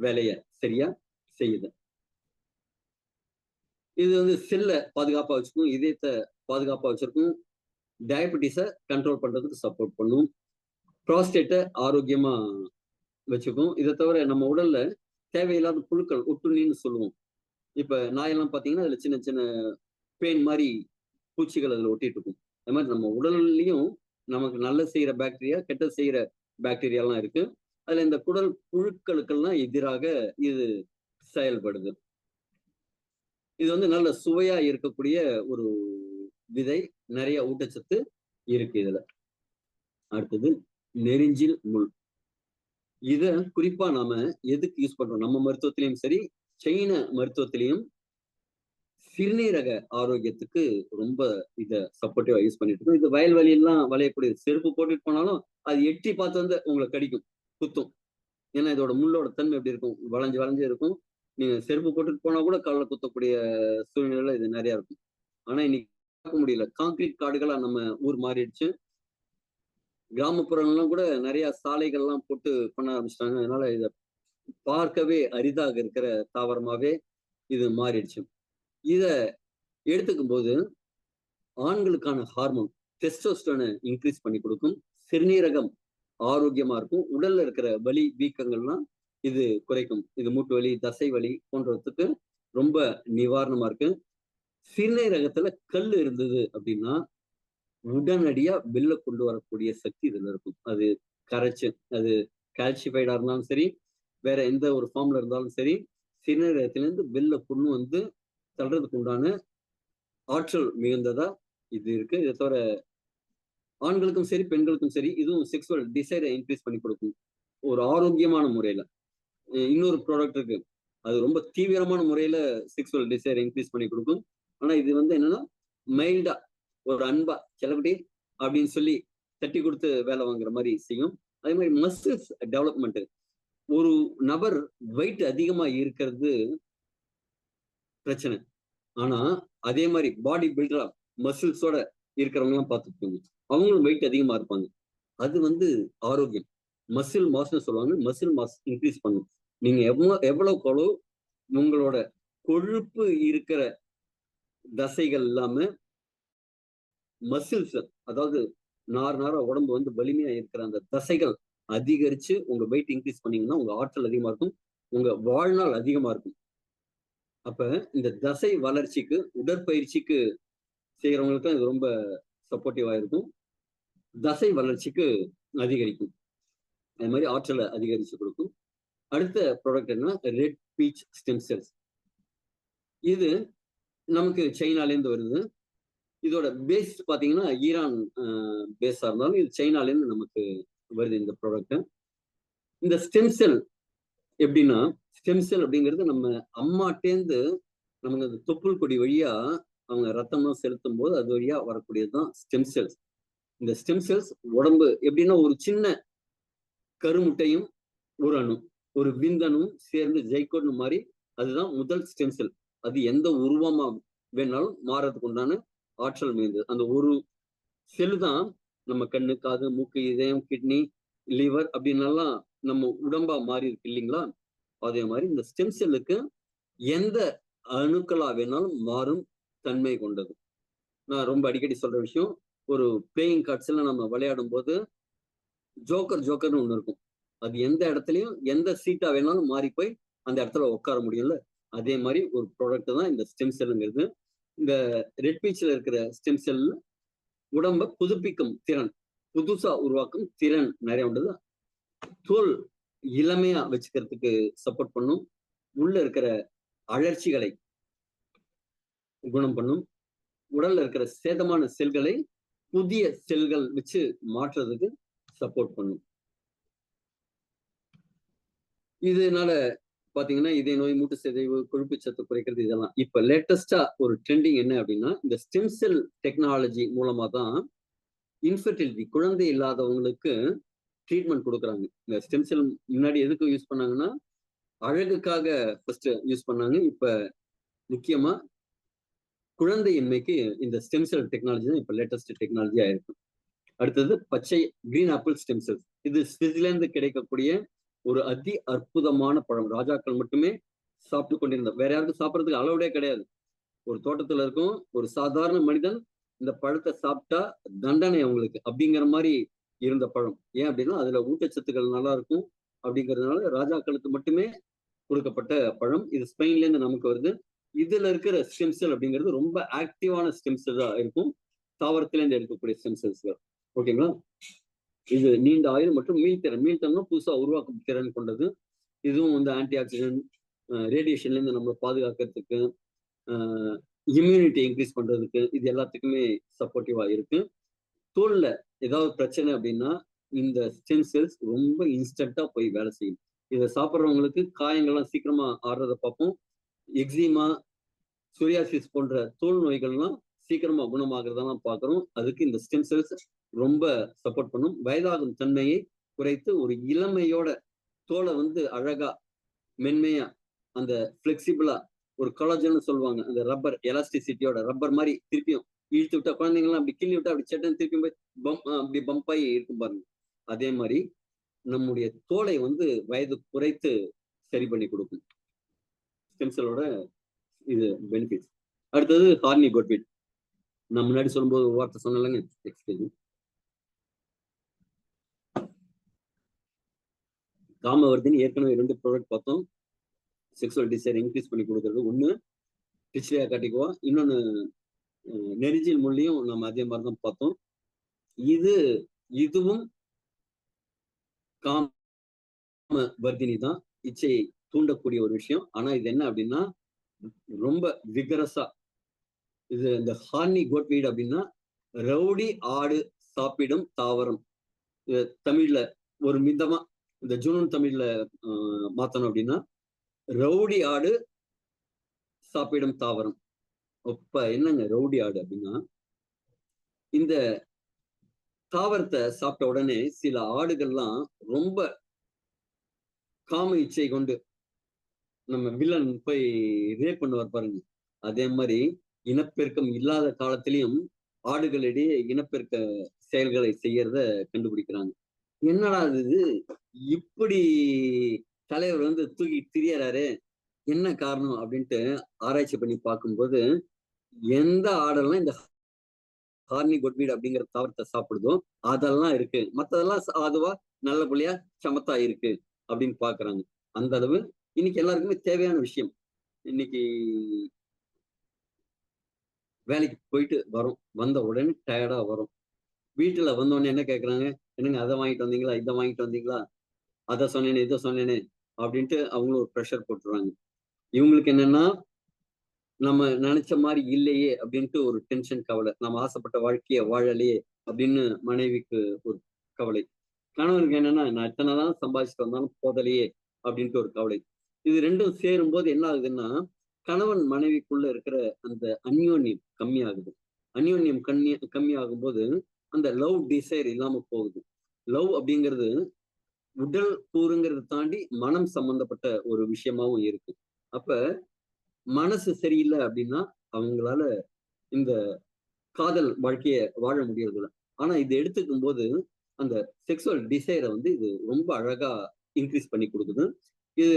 வேலையை சரியா செய்யுது. இது வந்து செல்லை பாதுகாப்பா வச்சுக்கும், இதயத்தை பாதுகாப்பா வச்சிருக்கும், டயபெட்டிஸை கண்ட்ரோல் பண்றதுக்கு சப்போர்ட் பண்ணும், ப்ராஸ்டேட்டை ஆரோக்கியமா வச்சுக்கும். இதை தவிர நம்ம உடல்ல தேவையில்லாத புழுக்கள், ஒட்டுண்ணின்னு சொல்லுவோம். இப்ப நாயெல்லாம் பாத்தீங்கன்னா அதுல சின்ன சின்ன பேன் மாதிரி பூச்சிகள் அதுல ஒட்டிட்டு இருக்கும். அது மாதிரி நம்ம உடல்லையும் நமக்கு நல்ல செய்யற பாக்டீரியா, கெட்ட செய்யற பாக்டீரியாலாம் இருக்கு. அதுல இந்த குடல் புழுக்களுக்கெல்லாம் எதிராக இது செயல்படுது. இது வந்து நல்ல சுவையா இருக்கக்கூடிய ஒரு விதை. நிறைய ஊட்டச்சத்து இருக்கு இதுல. அடுத்தது நெரிஞ்சில் முள். இத குறிப்பா நாம எதுக்கு யூஸ் பண்றோம்? நம்ம மருத்துவத்திலயும் சரி, சைன மருத்துவத்திலையும் சிறுநீரக ஆரோக்கியத்துக்கு ரொம்ப இத சப்போர்ட்டிவா யூஸ் பண்ணிட்டு இருக்கோம். இது வயல்வெளியெல்லாம் விளையக்கூடியது. செருப்பு போட்டுட்டு போனாலும் அது எட்டி பார்த்து வந்து உங்களை கடிக்கும், குத்தும். ஏன்னா இதோட முள்ளோட தன்மை எப்படி இருக்கும்? வளைஞ்சு வளைஞ்சு இருக்கும். நீங்க செருப்பு போட்டுட்டு போனா கூட கால்ல குத்தக்கூடிய சூழ்நிலை இது நிறைய இருக்கும். ஆனா இன்னைக்கு பார்க்க முடியல. கான்கிரீட் காடுகளா நம்ம ஊர் மாறிடுச்சு. கிராமப்புறங்கள்லாம் கூட நிறைய சாலைகள்லாம் போட்டு பண்ண ஆரம்பிச்சிட்டாங்க. அதனால இத பார்க்கவே அரிதாக இருக்கிற தாவரமாவே இது மாறிடுச்சு. இத எடுத்துக்கும் போது ஆண்களுக்கான ஹார்மோன் டெஸ்டோஸ்டரோனை இன்க்ரீஸ் பண்ணி கொடுக்கும். சிறுநீரகம் ஆரோக்கியமா இருக்கும். உடல்ல இருக்கிற வலி வீக்கங்கள்லாம் இது குறைக்கும். இது மூட்டு வலி, தசை வலி போன்றதுக்கு ரொம்ப நிவாரணமா இருக்கு. சிறுநீரகத்துல கல் இருந்தது அப்படின்னா உடனடியா வெளில கொண்டு வரக்கூடிய சக்தி இதுல இருக்கும். அது கரைச்சு, அது கால்சிஃபைடா இருந்தாலும் சரி, வேற எந்த ஒரு ஃபார்ம்ல இருந்தாலும் சரி, சிறுநீரகத்திலிருந்து வெளில கொண்டு வந்து தள்ளுறதுக்கு உண்டான ஆற்றல் மிகுந்ததா இது இருக்கு. இதை தவிர ஆண்களுக்கும் சரி, பெண்களுக்கும் சரி, இதுவும் செக்ஸுவல் டிசைரை இன்க்ரீஸ் பண்ணி கொடுக்கும் ஒரு ஆரோக்கியமான முறையில. இன்னொரு ப்ராடக்ட் இருக்கு. அது ரொம்ப தீவிரமான முறையில செக்ஸுவல் டிசைரை இன்க்ரீஸ் பண்ணி கொடுக்கும். ஆனா இது வந்து என்னன்னா மைல்டா, ஒரு அன்பா செல்லக்குட்டி அப்படின்னு சொல்லி தட்டி கொடுத்து வேலை வாங்குற மாதிரி செய்யும். அதே மாதிரி மசில்ஸ் டெவலப்மெண்ட். ஒரு நபர் வெயிட் அதிகமா இருக்கிறது பிரச்சனை. ஆனா அதே மாதிரி பாடி பில்டரா மசில்ஸோட இருக்கிறவங்க எல்லாம் பார்த்துக்கோங்க, அவங்களும் வெயிட் அதிகமா இருப்பாங்க. அது வந்து ஆரோக்கியம். மசில் மாஸ்ன்னு சொல்லுவாங்க. மசில் மாஸ் இன்க்ரீஸ் பண்ணும். நீங்க எவ்வளவுக்கு உங்களோட கொழுப்பு இருக்கிற தசைகள் இல்லாம மசில்ஸ், அதாவது நாரா உடம்பு வந்து வலிமையா இருக்கிற அந்த தசைகள் அதிகரிச்சு உங்க வெயிட் இன்க்ரீஸ் பண்ணீங்கன்னா உங்க ஆற்றல் அதிகமா இருக்கும், உங்க வாழ்நாள் அதிகமா இருக்கும். அப்ப இந்த தசை வளர்ச்சிக்கு, உடற்பயிற்சிக்கு செய்யறவங்களுக்கு இது ரொம்ப சப்போர்ட்டிவா இருக்கும். தசை வளர்ச்சிக்கு அதிகரிக்கும். அது மாதிரி ஆற்றலை அதிகரிச்சு கொடுக்கும். அடுத்த ப்ராடக்ட் என்ன? Red peach stem cells. இது நமக்கு சைனால இருந்து வருது. இதோட பேஸ் பாத்தீங்கன்னா ஈரான் பேஸா இருந்தாலும் இது சைனால இருந்து நமக்கு வருது இந்த ப்ராடக்ட். இந்த ஸ்டெம் செல் எப்படின்னா, ஸ்டெம் செல் அப்படிங்கிறது நம்ம அம்மாட்டேந்து நமக்கு அந்த தொப்புள் கொடி வழியா அவங்க ரத்தம்லாம் செலுத்தும் போது அது வழியா வரக்கூடியதுதான் ஸ்டெம் செல்ஸ். இந்த ஸ்டெம் செல்ஸ் உடம்பு எப்படின்னா ஒரு சின்ன கருமுட்டையும் ஒரு அணு, ஒரு விந்தணும் சேர்ந்து ஜைகோட்னு மாதிரி, அதுதான் முதல் ஸ்டெம் செல். அது எந்த உருவமா வேணாலும் மாறதுக்கு உண்டான ஆற்றல் மிகுந்தது. அந்த ஒரு செல் தான் நம்ம கண்ணு, காது, மூக்கு, இதயம், கிட்னி, லிவர் அப்படின்னலாம் நம்ம உடம்பா மாறி இருக்கு இல்லைங்களா? அதே மாதிரி இந்த ஸ்டெம் செல்லுக்கு எந்த அணுக்களா வேணாலும் மாறும் தன்மை கொண்டது. நான் ரொம்ப அடிக்கடி சொல்ற விஷயம், ஒரு பிளேயிங் கார்ட்ஸ் எல்லாம் நம்ம விளையாடும் போது ஜோக்கர்னு ஒண்ணு இருக்கும். அது எந்த இடத்துலயும் எந்த சீட்டா வேணாலும் மாறி போய் அந்த இடத்துல உட்கார முடியும்ல. அதே மாதிரி ஒரு ப்ராடக்ட் தான் இந்த ஸ்டெம் செல்லுங்கிறது. இந்த ரெட் பீச்ல இருக்கிற ஸ்டெம் செல் உடம்ப புதுப்பிக்கும் திறன், புதுசா உருவாக்கும் திறன் நிறைய உண்டு. தோல் இளமையா வச்சுக்கிறதுக்கு சப்போர்ட் பண்ணும். உள்ள இருக்கிற அழற்சிகளை குணம் பண்ணும். உடல்ல இருக்கிற சேதமான செல்களை புதிய செல்கள் வச்சு மாற்றுறதுக்கு சப்போர்ட் பண்ணும். இதனால பாத்தீங்கன்னா இதய நோய், மூட்டு சிதைவு, கொழுப்பு சத்து குறைக்கிறது இதெல்லாம். இப்ப லேட்டஸ்டா ஒரு ட்ரெண்டிங் என்ன அப்படின்னா, இந்த ஸ்டெம் செல் டெக்னாலஜி மூலமா தான் இன்ஃபர்டிலிட்டி, குழந்தை இல்லாதவங்களுக்கு ட்ரீட்மெண்ட் கொடுக்குறாங்க. இந்த ஸ்டெம் செல் முன்னாடி எதுக்கு யூஸ் பண்ணாங்கன்னா அழகுக்காக ஃபர்ஸ்ட் யூஸ் பண்ணாங்க. இப்ப முக்கியமா குழந்தையின்மைக்கு இந்த ஸ்டெம் செல் டெக்னாலஜி தான் இப்ப லேட்டஸ்ட் டெக்னாலஜி ஆயிருக்கு. அடுத்தது பச்சை கிரீன் ஆப்பிள் ஸ்டெம் செல்ஸ். இது சுவிட்சர்லாந்து கிடைக்கக்கூடிய ஒரு அதி அற்புதமான பழம். ராஜாக்கள் மட்டுமே சாப்பிட்டு கொண்டிருந்த, வேற யாருக்கும் சாப்பிட்றதுக்கு அளவுடே கிடையாது. ஒரு தோட்டத்துல இருக்கும் ஒரு சாதாரண மனிதன் இந்த பழத்தை சாப்பிட்டா தண்டனை அவங்களுக்கு அப்படிங்கிற மாதிரி இருந்த பழம். ஏன் அப்படின்னா அதுல ஊட்டச்சத்துக்கள் நல்லா இருக்கும் அப்படிங்கிறதுனால ராஜாக்களுக்கு மட்டுமே கொடுக்கப்பட்ட பழம். இது ஸ்பெயின்ல இருந்து நமக்கு வருது. இதுல இருக்கிற ஸ்டெம் செல் அப்படிங்கிறது ரொம்ப ஆக்டிவான ஸ்டெம் செல்லா இருக்கும். தாவரத்திலேருந்து எடுக்கக்கூடிய ஸ்டெம் செல்ஸ்கள். ஓகேங்களா? இது நீண்ட ஆயுள் மற்றும் மீள்திறன் புதுசா உருவாக்கும் திறன் கொண்டது. இதுவும் வந்து ஆன்டி ஆக்சிடென்ட், ரேடியேஷன்ல இருந்து நம்மளை பாதுகாக்கிறதுக்கு, இம்யூனிட்டி இன்க்ரீஸ் பண்றதுக்கு, இது எல்லாத்துக்குமே சப்போர்ட்டிவா இருக்கு. தோல்ல ஏதாவது பிரச்சனை அப்படின்னா இந்த ஸ்டெம் செல்ஸ் ரொம்ப இன்ஸ்டன்டா போய் வேலை செய்யும். இதை சாப்பிட்றவங்களுக்கு காயங்கள்லாம் சீக்கிரமா ஆறுறதை பார்ப்போம். எக்ஸிமா, சொரியாசிஸ் போன்ற தோல் நோய்கள்லாம் சீக்கிரமா குணமாகறதெல்லாம் பார்க்குறோம். அதுக்கு இந்த ஸ்டெம் செல்ஸ் ரொம்ப சப்போர்ட் பண்ணும். வயதாகும் தன்மையை குறைத்து ஒரு இளமையோட தோலை வந்து அழகா, மென்மையா, அந்த ஃபிளெக்சிபிளா, ஒரு கொலாஜன் சொல்லுவாங்க, அந்த ரப்பர் எலாஸ்டிசிட்டியோட ரப்பர் மாதிரி திருப்பியும் இழுத்து விட்டா குழந்தைங்கலாம் அப்படி கிள்ளி விட்டா அப்படி சட்டன் திருப்பி போய் அப்படி பம்பாகி இருக்கும் பாருங்க. அதே மாதிரி நம்முடைய தோலை வந்து வயது குறைத்து சரி பண்ணி கொடுக்கும் ஸ்டெம் செல்லோட இது பெனிஃபிட்ஸ். அடுத்தது ஹார்னி கோட்வீட். நான் முன்னாடி சொல்லும்போது ஒரு வார்த்தை சொன்னலங்க, காமவர்தினி. ஏற்கனவே 2 ப்ராடக்ட் பார்த்தோம். செக்ஸுவல் டிசைர் இன்க்ரீஸ் பண்ணி கொடுக்கறது ஒண்ணு டிச்லியா காட்டிக்குவா, இன்னொன்னு நெரிஜில் முள்ளியும் நம்ம அதே மாதிரி தான் பார்த்தோம். இதுவும் காம வர்தினி தான், இச்சையை தூண்டக்கூடிய ஒரு விஷயம். ஆனா இது என்ன அப்படின்னா ரொம்ப விகரஸா, இது இந்த ஹார்னி கோட்வீட் அப்படின்னா ரவுடி ஆடு சாப்பிடும் தாவரம். தமிழ்ல ஒரு மிதமா இந்த ஜூனூன் தமிழ்ல மாத்தணும் அப்படின்னா ரவுடி ஆடு சாப்பிடும் தாவரம். அப்ப என்னங்க ரவுடி ஆடு அப்படின்னா, இந்த தாவரத்தை சாப்பிட்ட உடனே சில ஆடுகள்லாம் ரொம்ப காம இச்சை கொண்டு நம்ம வில்லன் போய் ரேப் பண்ணுவார் பாருங்க. அதே மாதிரி இனப்பெருக்கம் இல்லாத காலத்திலையும் ஆடுகளிடையே இனப்பெருக்க செயல்களை செய்யறத கண்டுபிடிக்கிறாங்க. என்னடா இது இப்படி தலைவர் வந்து தூக்கி திரியறாரு, என்ன காரணம் அப்படின்ட்டு ஆராய்ச்சி பண்ணி பார்க்கும்போது எந்த ஆடெல்லாம் இந்த ஹார்னி கோட்வீட் அப்படிங்கிற தாவரத்தை சாப்பிடுதோ அதெல்லாம் இருக்கு, மற்றதெல்லாம் அதுவா நல்ல புள்ளியா சமத்தா இருக்கு அப்படின்னு பாக்குறாங்க. அந்த அளவு இன்னைக்கு எல்லாருக்குமே தேவையான விஷயம். இன்னைக்கு வேலைக்கு போயிட்டு வரோம், வந்த உடனே டயர்டா வரும். வீட்டுல வந்த உடனே என்ன கேட்கறாங்க, என்னங்க அதை வாங்கிட்டு வந்தீங்களா, இதை வாங்கிட்டு வந்தீங்களா, அதை சொன்னேனே இதை சொன்னேனே அப்படின்ட்டு அவங்களும் ஒரு ப்ரெஷர் போட்டுருவாங்க. இவங்களுக்கு என்னன்னா நம்ம நினைச்ச மாதிரி இல்லையே அப்படின்ட்டு ஒரு டென்ஷன், கவலை. நம்ம ஆசைப்பட்ட வாழ்க்கைய வாழலையே அப்படின்னு மனைவிக்கு ஒரு கவலை. கணவனுக்கு என்னன்னா நான் எத்தனை தான் சம்பாதிச்சுட்டு வந்தாலும் போதலையே அப்படின்ட்டு ஒரு கவலை. இது ரெண்டும் சேரும் போது என்ன ஆகுதுன்னா கணவன் மனைவிக்குள்ள இருக்கிற அந்த அந்யோன்யம் கம்மியாகுது. அந்யோன்யம் கம்மியாகும் போது அந்த லவ் டிசைர் இல்லாம போகுது. லவ் அப்படிங்கிறது உடல் கூறுங்கிறத தாண்டி மனம் சம்பந்தப்பட்ட ஒரு விஷயமாவும் இருக்கு. அப்ப மனசு சரியில்லை அப்படின்னா அவங்களால இந்த காதல் வாழ்க்கைய வாழ முடியறதில்ல. ஆனா இது எடுத்துக்கும் போது அந்த செக்ஸுவல் டிசைரை வந்து இது ரொம்ப அழகா இன்க்ரீஸ் பண்ணி கொடுக்குது. இது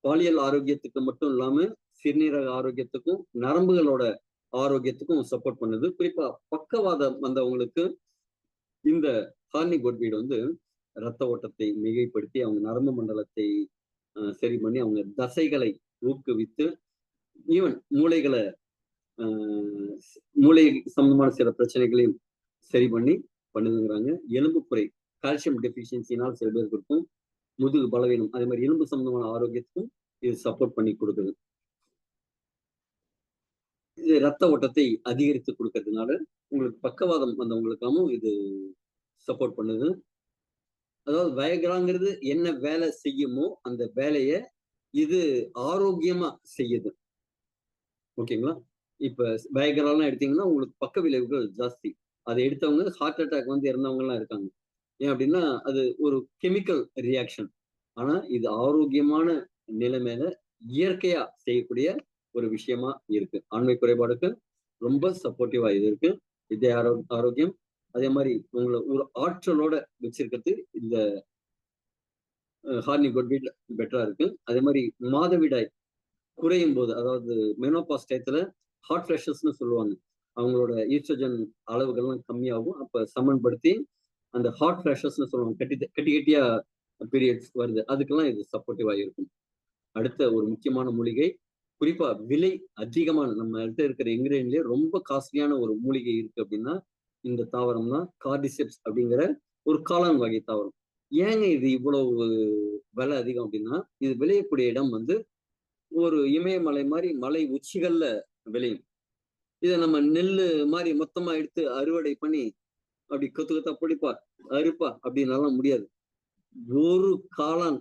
பாலியல் ஆரோக்கியத்துக்கு மட்டும் இல்லாம சிறுநீரக ஆரோக்கியத்துக்கும் நரம்புகளோட ஆரோக்கியத்துக்கும் சப்போர்ட் பண்ணுது. குறிப்பா பக்கவாதம் வந்தவங்களுக்கு இந்த ஹார்னி கோட்வீட் வந்து ரத்த ஓட்டத்தை மிகைப்படுத்தி அவங்க நரம்பு மண்டலத்தை சரி பண்ணி அவங்க தசைகளை ஊக்குவித்து ஈவன் மூளை சம்பந்தமான சில பிரச்சனைகளையும் சரி பண்ணி பண்ணுதுங்கிறாங்க. எலும்பு குறை, கால்சியம் டெபிஷியன்சினால் சில பேருக்கு இருக்கும், முதுகு பலவீனம், அதே மாதிரி எலும்பு சம்பந்தமான ஆரோக்கியத்துக்கும் இது சப்போர்ட் பண்ணி கொடுக்குது. இது ரத்த ஓட்டத்தை அதிகரித்து கொடுக்கறதுனால உங்களுக்கு பக்கவாதம் வந்தவங்களுக்காகவும் இது சப்போர்ட் பண்ணுது. அதாவது வயகராங்கிறது என்ன வேலை செய்யுமோ அந்த வேலையை இது ஆரோக்கியமா செய்யுது. ஓகேங்களா? இப்ப வயகராலாம் எடுத்தீங்கன்னா உங்களுக்கு பக்க விளைவுகள் ஜாஸ்தி. அதை எடுத்தவங்க ஹார்ட் அட்டாக் வந்து இறந்தவங்க எல்லாம் இருக்காங்க. ஏன் அப்படின்னா அது ஒரு கெமிக்கல் ரியாக்ஷன். ஆனா இது ஆரோக்கியமான நிலைமையில இயற்கையா செய்யக்கூடிய ஒரு விஷயமா இருக்கு. ஆண்மை குறைபாடுக்கு ரொம்ப சப்போர்ட்டிவா இது இருக்கு. இதய ஆரோக்கியம், அதே மாதிரி உங்களை ஒரு ஆற்றலோட வச்சிருக்கிறது இந்த ஹார்னி கோட்வீட் பெட்டரா இருக்கு. அதே மாதிரி மாதவிடாய் குறையும் போது, அதாவது மெனோபாஸ் டயத்துல ஹாட் ஃபிளஷஸ்ன்னு சொல்லுவாங்க, அவங்களோட ஈஸ்ட்ரோஜன் அளவுகள்லாம் கம்மியாகும். அப்ப சமன்படுத்தி அந்த ஹாட் ஃபிளஷஸ்ன்னு சொல்லுவாங்க, கட்டியா பீரியட்ஸ் வருது, அதுக்கெல்லாம் இது சப்போர்ட்டிவா இருக்கும். அடுத்த ஒரு முக்கியமான மூலிகை, குறிப்பா விலை அதிகமான நம்ம கிட்ட இருக்கிற இன்கிரீடியன்ட்லயே ரொம்ப காஸ்ட்லியான ஒரு மூலிகை இருக்கு அப்படின்னா இந்த தாவரம் தான் கார்டிசெப்ஸ் அப்படிங்கிற ஒரு காளான் வகை தாவரம். ஏங்க இது இவ்வளவு விலை அதிகம் அப்படின்னா, இது விளையக்கூடிய இடம் வந்து ஒரு இமயமலை மாதிரி மலை உச்சிகள்ல விளையும். இதை நம்ம நெல்லு மாதிரி மொத்தமா எடுத்து அறுவடை பண்ணி அப்படி கொத்து கொத்தா பிடிப்பா அறுப்பா அப்படின்னாலாம் முடியாது. ஒரு காளான்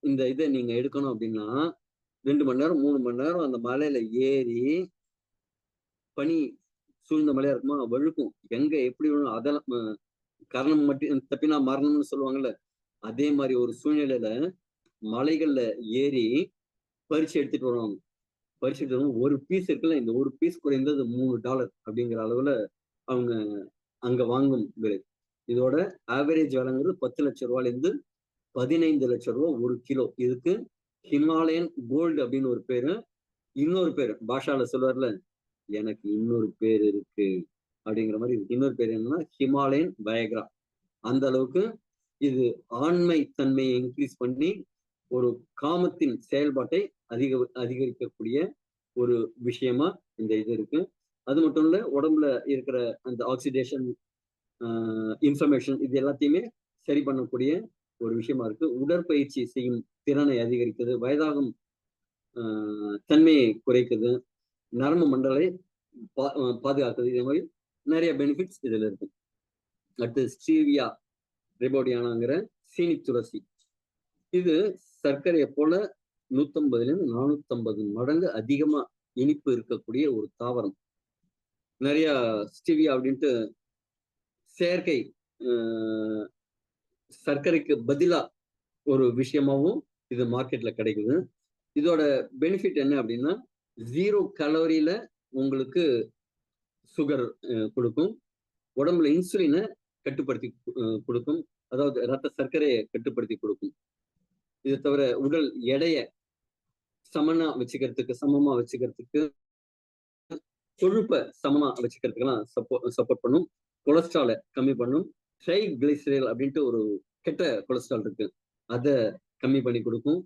இந்த இதை நீங்க எடுக்கணும் அப்படின்னா 2 மணி நேரம் 3 மணி நேரம் அந்த மலையில ஏறி, பனி சூழ்ந்த மலையா இருக்குமா, வழுக்கும். எங்க எப்படி வேணும் அதெல்லாம் கரணம் மட்டும் தப்பினா மரணம்னு சொல்லுவாங்கல்ல, அதே மாதிரி ஒரு சூழ்நிலையில மலைகள்ல ஏறி பறிச்சு எடுத்துட்டு வருவாங்க. பறிச்சு எடுத்து வருவாங்க. ஒரு பீஸ் இருக்குல்ல, இந்த ஒரு பீஸ் குறைந்தது $3 அப்படிங்கிற அளவுல அவங்க அங்க வாங்கும் விலை. இதோட ஆவரேஜ் விலைங்கிறது 10 லட்சம் ரூபாயிலிருந்து 15 லட்சம் ரூபாய் ஒரு கிலோ. இதுக்கு ஹிமாலயன் கோல்டு அப்படின்னு ஒரு பேரு. இன்னொரு பேரு பாஷால சொல்லுவார்ல, எனக்கு இன்னொரு பேர் இருக்கு அப்படிங்கிற மாதிரி இதுக்கு இன்னொரு பேர் என்னன்னா ஹிமாலயன் வயக்ரா. அந்த அளவுக்கு இது ஆண்மை தன்மையை இன்க்ரீஸ் பண்ணி ஒரு காமத்தின் செயல்பாட்டை அதிகரிக்கக்கூடிய ஒரு விஷயமா இந்த இது இருக்கு. அது மட்டும் இல்ல, உடம்புல இருக்கிற அந்த ஆக்சிடேஷன், இன்ஃபர்மேஷன் இது எல்லாத்தையுமே சரி பண்ணக்கூடிய ஒரு விஷயமா இருக்கு. உடற்பயிற்சி செய்யும் திறனை அதிகரிக்குது, வயதாகும் தன்மையை குறைக்குது, நரம்பு மண்டலை பாதுகாக்குது. இதே மாதிரி நிறைய பெனிஃபிட்ஸ் இதுல இருக்கு. அடுத்து ஸ்டீவியா ரெபோடியானாங்கிற சீனி துளசி. இது சர்க்கரையை போல 150 450 மடங்கு அதிகமா இனிப்பு இருக்கக்கூடிய ஒரு தாவரம். நிறைய ஸ்டீவியா அப்படின்ட்டு செயற்கை சர்க்கரைக்கு பதிலா ஒரு விஷயமாவும் இது மார்க்கெட்ல கிடைக்குது. இதோட பெனிஃபிட் என்ன அப்படின்னா, 0 கலோரியில உங்களுக்கு சுகர் கொடுக்கும், உடம்புல இன்சுலினை கட்டுப்படுத்தி கொடுக்கும், அதாவது ரத்த சர்க்கரையை கட்டுப்படுத்தி கொடுக்கும். இது தவிர உடல் எடையை சமமா வச்சுக்கிறதுக்கு கொழுப்பை சமமா வச்சுக்கிறதுக்கெல்லாம் சப்போர்ட் பண்ணும். கொலஸ்ட்ராலை கம்மி பண்ணும். ட்ரைகிளிசரைல் அப்படின்ட்டு ஒரு கெட்ட கொலஸ்ட்ரால் இருக்கு, அதை கம்மி பண்ணி கொடுக்கும்.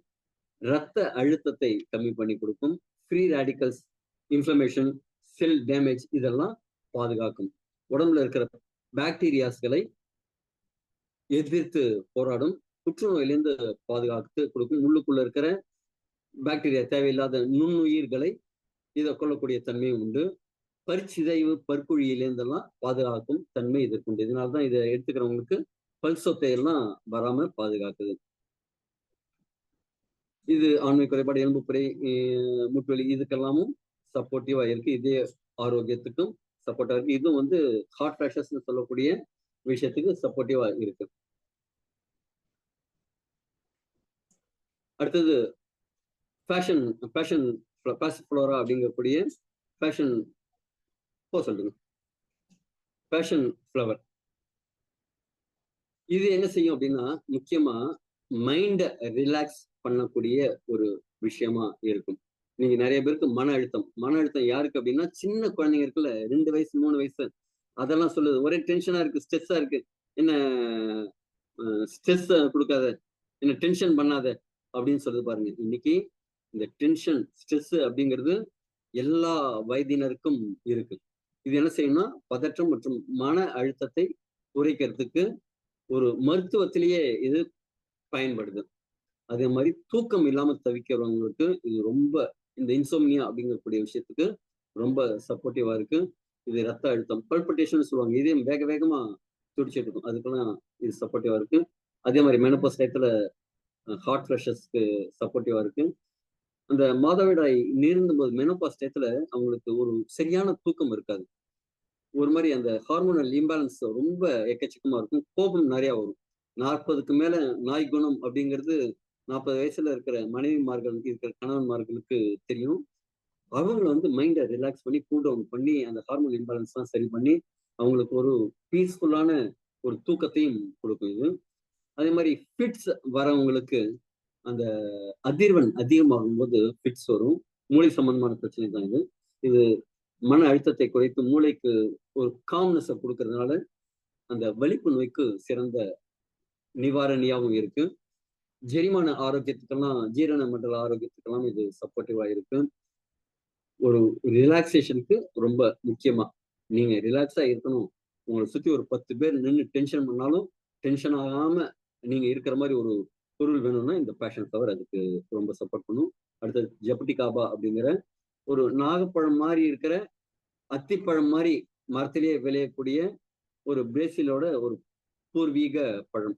ரத்த அழுத்தத்தை கம்மி பண்ணி கொடுக்கும். ஃப்ரீ ரேடிக்கல்ஸ், இன்ஃப்ளமேஷன், செல் டேமேஜ் இதெல்லாம் பாதுகாக்கும். உடம்புல இருக்கிற பாக்டீரியாஸ்களை எதிர்த்து போராடும். புற்றுநோயிலிருந்து பாதுகாத்து கொடுக்கும். உள்ளுக்குள்ள இருக்கிற பாக்டீரியா, தேவையில்லாத நுண்ணுயிர்களை இதை கொள்ளக்கூடிய தன்மையும் உண்டு. பற்சிதைவு, பற்குழியிலேருந்தெல்லாம் பாதுகாக்கும் தன்மை இதற்கு உண்டு. இதனால்தான் இதை எடுத்துக்கிறவங்களுக்கு பல் சொத்தையெல்லாம் வராம பாதுகாக்குது. இது ஆண்மை குறைபாடு, எலும்புப்புரை, முட்டுவலி இதுக்கெல்லாமும் சப்போர்ட்டிவா இருக்கு. இதே ஆரோக்கியத்துக்கும் சப்போர்ட்டா இருக்கு. இதுவும் வந்து ஹார்ட் ஃபேஷஸ்ன்னு சொல்லக்கூடிய விஷயத்துக்கு சப்போர்ட்டிவா இருக்கு. அடுத்தது பேஷன் ஃப்ளோரா அப்படிங்கக்கூடிய பேஷன் ஃப்ளவர். இது என்ன செய்யும் அப்படின்னா, முக்கியமா மைண்டை ரிலாக்ஸ் பண்ணக்கூடிய ஒரு விஷயமா இருக்கும். நீங்க நிறைய பேருக்கு மன அழுத்தம் யாருக்கு அப்படின்னா, சின்ன குழந்தைங்க இருக்குல்ல, 2 வயசு 3 வயசு, அதெல்லாம் சொல்லுது, ஒரே டென்ஷனா இருக்கு, ஸ்ட்ரெஸ்ஸா இருக்கு, என்ன ஸ்ட்ரெஸ் கொடுக்காத, என்ன டென்ஷன் பண்ணாத அப்படின்னு சொல்லுது பாருங்க. இன்னைக்கு இந்த டென்ஷன், ஸ்ட்ரெஸ் அப்படிங்கிறது எல்லா வயதினருக்கும் இருக்கு. இது என்ன செய்யணும்னா, பதற்றம் மற்றும் மன அழுத்தத்தை குறைக்கிறதுக்கு ஒரு மருத்துவத்திலேயே இது பயன்படுது. அதே மாதிரி தூக்கம் இல்லாம தவிக்கிறவங்களுக்கு இது ரொம்ப, இந்த இன்சோம்னியா அப்படிங்கக்கூடிய விஷயத்துக்கு ரொம்ப சப்போர்ட்டிவா இருக்கு. இது ரத்த அழுத்தம், பல்பிட்டேஷன் சொல்லுவாங்க, இதயம் வேக வேகமா துடிச்சிட்டு இருக்கும், அதுக்கெல்லாம் இது சப்போர்ட்டிவா இருக்கு. அதே மாதிரி மெனோபாஸ் டயத்துல ஹார்ட் ஃபிளஷஸ்க்கு சப்போர்ட்டிவா இருக்கு. அந்த மாதவிடாய் நீர்ந்தும் போது மெனோபாஸ் டயத்துல அவங்களுக்கு ஒரு சரியான தூக்கம் இருக்காது. ஒரு மாதிரி அந்த ஹார்மோனல் இம்பேலன்ஸ் ரொம்ப எக்கச்சக்கமா இருக்கும். கோபம் நிறைய வரும். 40க்கு மேல நாய் குணம் அப்படிங்கிறது 40 வயசுல இருக்கிற மனைவிமார்கள், இருக்கிற கணவன்மார்களுக்கு தெரியும். அவங்க வந்து மைண்டை ரிலாக்ஸ் பண்ணி, கூல் டவுன் பண்ணி, அந்த ஹார்மோன் இம்பேலன்ஸ் எல்லாம் சரி பண்ணி அவங்களுக்கு ஒரு பீஸ்ஃபுல்லான ஒரு தூக்கத்தையும் கொடுக்கும் இது. அதே மாதிரி ஃபிட்ஸ் வரவங்களுக்கு அந்த அதிர்வெண் அதிகமாகும் போது ஃபிட்ஸ் வரும். மூளை சம்பந்தமான பிரச்சனை தான் இது. இது மன அழுத்தத்தை குறைத்து மூளைக்கு ஒரு காம்னஸை கொடுக்கறதுனால அந்த வலிப்பு நோய்க்கு சிறந்த நிவாரணியாகவும் இருக்கு. ஜெரிமான ஆரோக்கியத்துக்கெல்லாம், ஜீரண மண்டல ஆரோக்கியத்துக்கெல்லாம் இது சப்போர்ட்டிவா இருக்கு. ஒரு ரிலாக்ஸேஷனுக்கு ரொம்ப முக்கியமா, நீங்க ரிலாக்ஸா இருக்கணும், உங்களை சுத்தி ஒரு 10 பேர் நின்று டென்ஷன் பண்ணாலும் டென்ஷன் ஆகாம நீங்க இருக்கிற மாதிரி ஒரு பொருள் வேணும்னா இந்த பேஷன் ஃப்ளவர் அதுக்கு ரொம்ப சப்போர்ட் பண்ணும். அடுத்தது ஜப்பட்டிகாபா அப்படிங்கிற ஒரு நாகப்பழம் மாதிரி இருக்கிற அத்திப்பழம் மாதிரி மரத்திலேயே விளையக்கூடிய ஒரு பிரேசிலோட ஒரு பூர்வீக பழம்.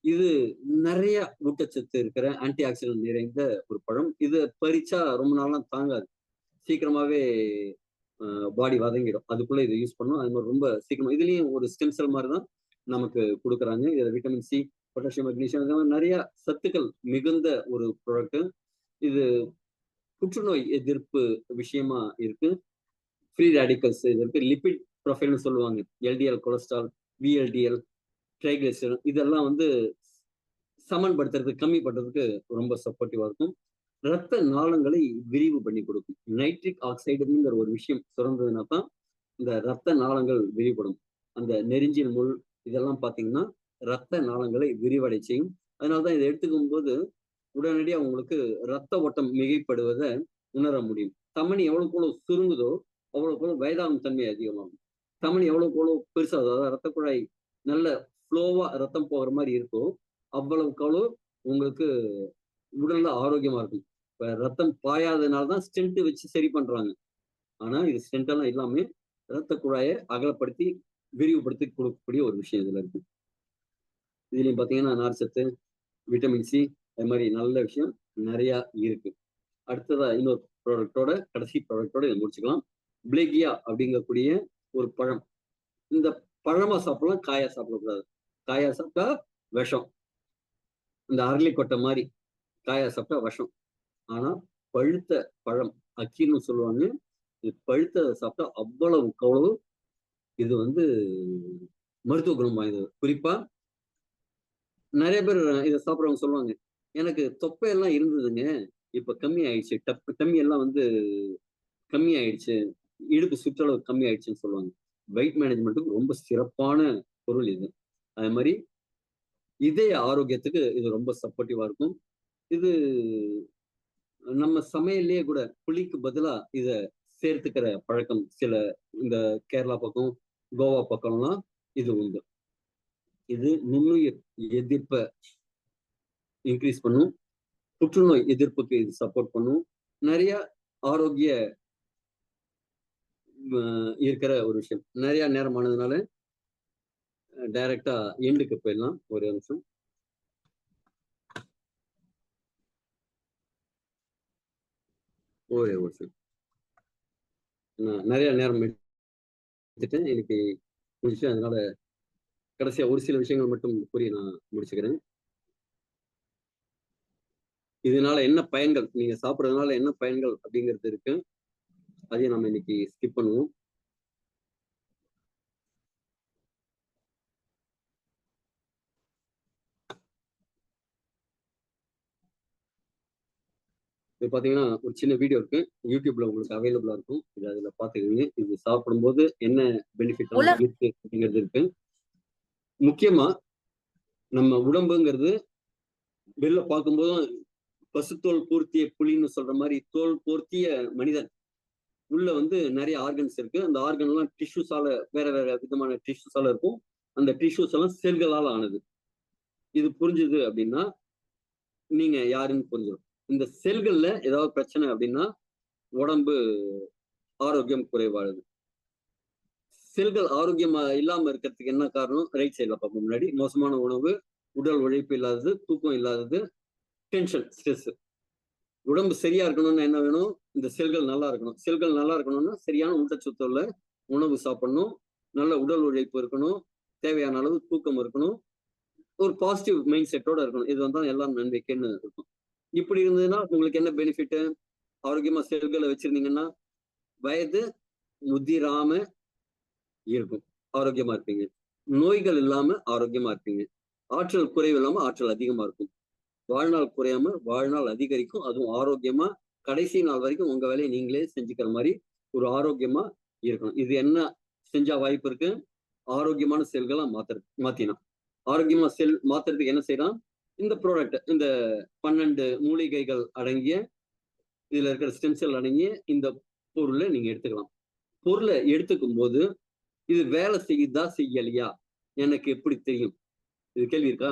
இது நிறைய ஊட்டச்சத்து இருக்கிற ஆன்டி ஆக்சிடென்ட் நிறைந்த ஒரு பழம். இது பறிச்சா ரொம்ப நாள்லாம் தாங்காது, சீக்கிரமாவே பாடி வதங்கிடும். அதுக்குள்ள இதை யூஸ் பண்ணும். அது மாதிரி ரொம்ப சீக்கிரமா இதுலயும் ஒரு ஸ்டெம் செல் மாதிரி தான் நமக்கு கொடுக்குறாங்க. இதுல விட்டமின் சி, பொட்டாசியம், மெக்னீசியம் இந்த மாதிரி நிறைய சத்துக்கள் மிகுந்த ஒரு ப்ராடக்ட். இது புற்றுநோய் எதிர்ப்பு விஷயமா இருக்கு. ஃப்ரீ ரேடிக்கல்ஸ் இருக்கு. லிபிட் ப்ரொஃபைல்னு சொல்லுவாங்க. எல்டிஎல் கொலஸ்ட்ரால், விஎல்டிஎல், ட்ரைகிளிசரைட் இதெல்லாம் வந்து சமன்படுத்துறதுக்கு, கம்மி பண்றதுக்கு ரொம்ப சப்போர்ட்டிவா இருக்கும். ரத்த நாளங்களை விரிவு பண்ணி கொடுக்கும். நைட்ரிக் ஆக்சைடுங்கிற ஒரு விஷயம் சுரந்ததுன்னா தான் இந்த ரத்த நாளங்கள் விரிவுபடும். அந்த நெரிஞ்சில் முள் இதெல்லாம் பார்த்தீங்கன்னா ரத்த நாளங்களை விரிவடை செய்யும். அதனாலதான் இதை எடுத்துக்கும் போது உடனடியாக உங்களுக்கு ரத்த ஓட்டம் மிகைப்படுவதை உணர முடியும். தமனி எவ்வளவுக்கு எவ்வளவு சுருங்குதோ அவ்வளவுக்கு எவ்வளவு வயதாகும் தன்மை அதிகமாகும். தமனி எவ்வளவுக்கு எவ்வளவு பெருசா, அதாவது ரத்த குழாய் நல்ல ஃப்ளோவா ரத்தம் போகிற மாதிரி இருக்கோ அவ்வளவுக்கு அவ்வளவு உங்களுக்கு உடல்ல ஆரோக்கியமா இருக்கும். இப்ப ரத்தம் பாயாததுனாலதான் ஸ்டென்ட் வச்சு சரி பண்றாங்க. ஆனா இது ஸ்டென்ட் எல்லாம் இல்லாம ரத்த குழாயை அகலப்படுத்தி விரிவுபடுத்தி கொடுக்கக்கூடிய ஒரு விஷயம் இதுல இருக்கு. இதுலயும் பாத்தீங்கன்னா நார்ச்சத்து, விட்டமின் சி, அது மாதிரி நல்ல விஷயம் நிறைய இருக்கு. அடுத்ததா இன்னொரு ப்ராடக்டோட, கடைசி ப்ராடக்டோட இதை முடிச்சுக்கலாம். பிளேகியா அப்படிங்கக்கூடிய ஒரு பழம். இந்த பழமா சாப்பிடலாம், காயா சாப்பிடக்கூடாது. காயா சாப்பிட்டா விஷம். இந்த அரளி கொட்டை மாதிரி காயா சாப்பிட்டா விஷம். ஆனா பழுத்த பழம், அக்கின்னு சொல்லுவாங்க, இது பழுத்த சாப்பிட்டா அவ்வளவுக்கு அவ்வளவு இது வந்து மருத்துவ குணம் வாய்ந்தது. குறிப்பா நிறைய பேர் இதை சாப்பிட்றவங்க சொல்லுவாங்க, எனக்கு தொப்பையெல்லாம் இருந்ததுங்க, இப்ப கம்மி ஆயிடுச்சு, டம்மி எல்லாம் வந்து கம்மி ஆயிடுச்சு, இடுப்பு சுற்றளவு கம்மி ஆயிடுச்சுன்னு சொல்லுவாங்க. வெயிட் மேனேஜ்மெண்ட்டுக்கு ரொம்ப சிறப்பான பொருள் இது. அதே மாதிரி இதய ஆரோக்கியத்துக்கு இது ரொம்ப சப்போர்ட்டிவா இருக்கும். இது நம்ம சமையல்லையே கூட புளிக்கு பதிலா இத சேர்த்துக்கிற பழக்கம் சில இந்த கேரளா பக்கம், கோவா பக்கம்லாம் இது உண்டு. இது நுண்ணுயிர் எதிர்ப்பை இன்க்ரீஸ் பண்ணும். புற்றுநோய் எதிர்ப்புக்கு இது சப்போர்ட் பண்ணும். நிறைய ஆரோக்கிய இருக்கிற ஒரு விஷயம். நிறைய நேரமானதுனால டைரக்டா எண்டுக்கு போயிடலாம். ஒரு நிமிஷம். ஒரு நிமிஷம். நிறைய நேரம் எடுத்துட்டேன் இன்னைக்கு முடிச்சு. அதனால கடைசியா ஒரு சில விஷயங்கள் மட்டும் கூறி நான் முடிச்சுக்கிறேன். இதனால என்ன பயன்கள், நீங்க சாப்பிட்றதுனால என்ன பயன்கள் அப்படிங்கிறது இருக்கு. அதையும் நம்ம இன்னைக்கு ஸ்கிப் பண்ணுவோம். இது பாத்தீங்கன்னா ஒரு சின்ன வீடியோ இருக்கு, யூடியூப்ல உங்களுக்கு அவைலபிளா இருக்கும். இது அதுல பாத்துக்கீங்க. இது சாப்பிடும்போது என்ன பெனிஃபிட் இருக்கு அப்படிங்கிறது இருக்கு. முக்கியமா நம்ம உடம்புங்கிறது வெளில பார்க்கும்போதும் பசுத்தோல் பூர்த்திய புலின்னு சொல்ற மாதிரி தோல் போர்த்திய மனிதன். உள்ள வந்து நிறைய ஆர்கன்ஸ் இருக்கு. அந்த ஆர்கன் எல்லாம் டிஷ்யூஸால, வேற வேற விதமான டிஷ்யூஸால இருக்கும். அந்த டிஷ்யூஸ் எல்லாம் செல்களால் ஆனது. இது புரிஞ்சுது அப்படின்னா நீங்க யாருன்னு புரிஞ்சிடும். இந்த செல்கள்ல ஏதாவது பிரச்சனை அப்படின்னா உடம்பு ஆரோக்கியம் குறைவாகுது. செல்கள் ஆரோக்கியமா இல்லாம இருக்கிறதுக்கு என்ன காரணம்? ரைட் சைட்ல பார்ப்போம். முன்னாடி மோசமான உணவு, உடல் உழைப்பு இல்லாதது, தூக்கம் இல்லாதது, டென்ஷன், ஸ்ட்ரெஸ். உடம்பு சரியா இருக்கணும்னா என்ன வேணும்? இந்த செல்கள் நல்லா இருக்கணும். செல்கள் நல்லா இருக்கணும்னா சரியான ஊட்டச்சத்து உள்ள உணவு சாப்பிடணும், நல்ல உடல் உழைப்பு இருக்கணும், தேவையான அளவு தூக்கம் இருக்கணும், ஒரு பாசிட்டிவ் மைண்ட் செட்டோட இருக்கணும். இது வந்தா எல்லாம் நன்மைக்குன்னு இருக்கும். இப்படி இருந்ததுன்னா உங்களுக்கு என்ன பெனிஃபிட்? ஆரோக்கியமா செல்களை வச்சிருந்தீங்கன்னா வயது முதிராம இருக்கும், ஆரோக்கியமா இருப்பீங்க. நோய்கள் இல்லாம ஆரோக்கியமா இருப்பீங்க. ஆற்றல் குறைவு இல்லாம ஆற்றல் அதிகமா இருக்கும். வாழ்நாள் குறையாம வாழ்நாள் அதிகரிக்கும். அதுவும் ஆரோக்கியமா கடைசி நாள் வரைக்கும் உங்க வேலையை நீங்களே செஞ்சுக்கிற மாதிரி ஒரு ஆரோக்கியமா இருக்கணும். இது என்ன செஞ்சா வாய்ப்பு இருக்கு? ஆரோக்கியமான செல்களா மாத்தினா. ஆரோக்கியமா செல் மாத்துறதுக்கு என்ன செய்யலாம்? இந்த ப்ராடக்ட், இந்த 12 மூலிகைகள் அடங்கிய, இதுல இருக்கிற ஸ்டெம் செல் அடங்கிய இந்த பொருளை நீங்க எடுத்துக்கலாம். பொருளை எடுத்துக்கும் போது இது வேலை செய்யுதா செய்யலையா எனக்கு எப்படி தெரியும்? இது கேள்வி இருக்கா?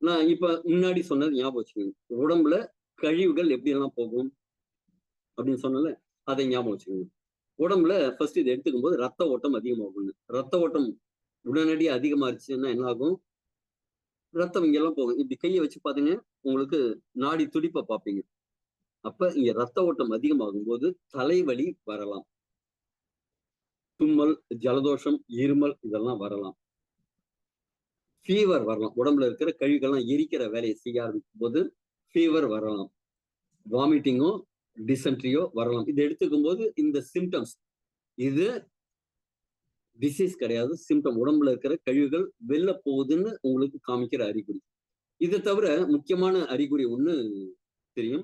நான் இப்ப முன்னாடி சொன்னது ஞாபகம் வச்சுக்கோங்க. உடம்புல கழிவுகள் எப்படி எல்லாம் போகும் அப்படின்னு சொன்னல, அதை ஞாபகம் வச்சுக்கோங்க. உடம்புல ஃபர்ஸ்ட் இதை எடுத்துக்கும் போது ரத்த ஓட்டம் அதிகமாகும். ரத்த ஓட்டம் உடனடியாக அதிகமாச்சுன்னா என்ன ஆகும்? ரத்தம் இங்கெல்லாம் போகும். இப்படி கையை வச்சு பாத்தீங்க, உங்களுக்கு நாடி துடிப்பை பார்ப்பீங்க. அப்ப இங்க ரத்த ஓட்டம் அதிகமாகும் போது தலைவலி வரலாம், தும்மல், ஜலதோஷம், இருமல் இதெல்லாம் வரலாம், ஃபீவர் வரலாம். உடம்புல இருக்கிற கழிவுகள்லாம் எரிக்கிற வேலையை செய்ய ஆரம்பிக்கும் போது ஃபீவர் வரலாம், வாமிட்டிங்கோ டிசென்ட்ரியோ வரலாம். இது எடுத்துக்கும் போது இந்த சிம்டம்ஸ், இது டிசீஸ் கிடையாது, சிம்டம். உடம்புல இருக்கிற கழிவுகள் வெளில போகுதுன்னு உங்களுக்கு காமிக்கிற அறிகுறி. இதை தவிர முக்கியமான அறிகுறி ஒண்ணு தெரியும்.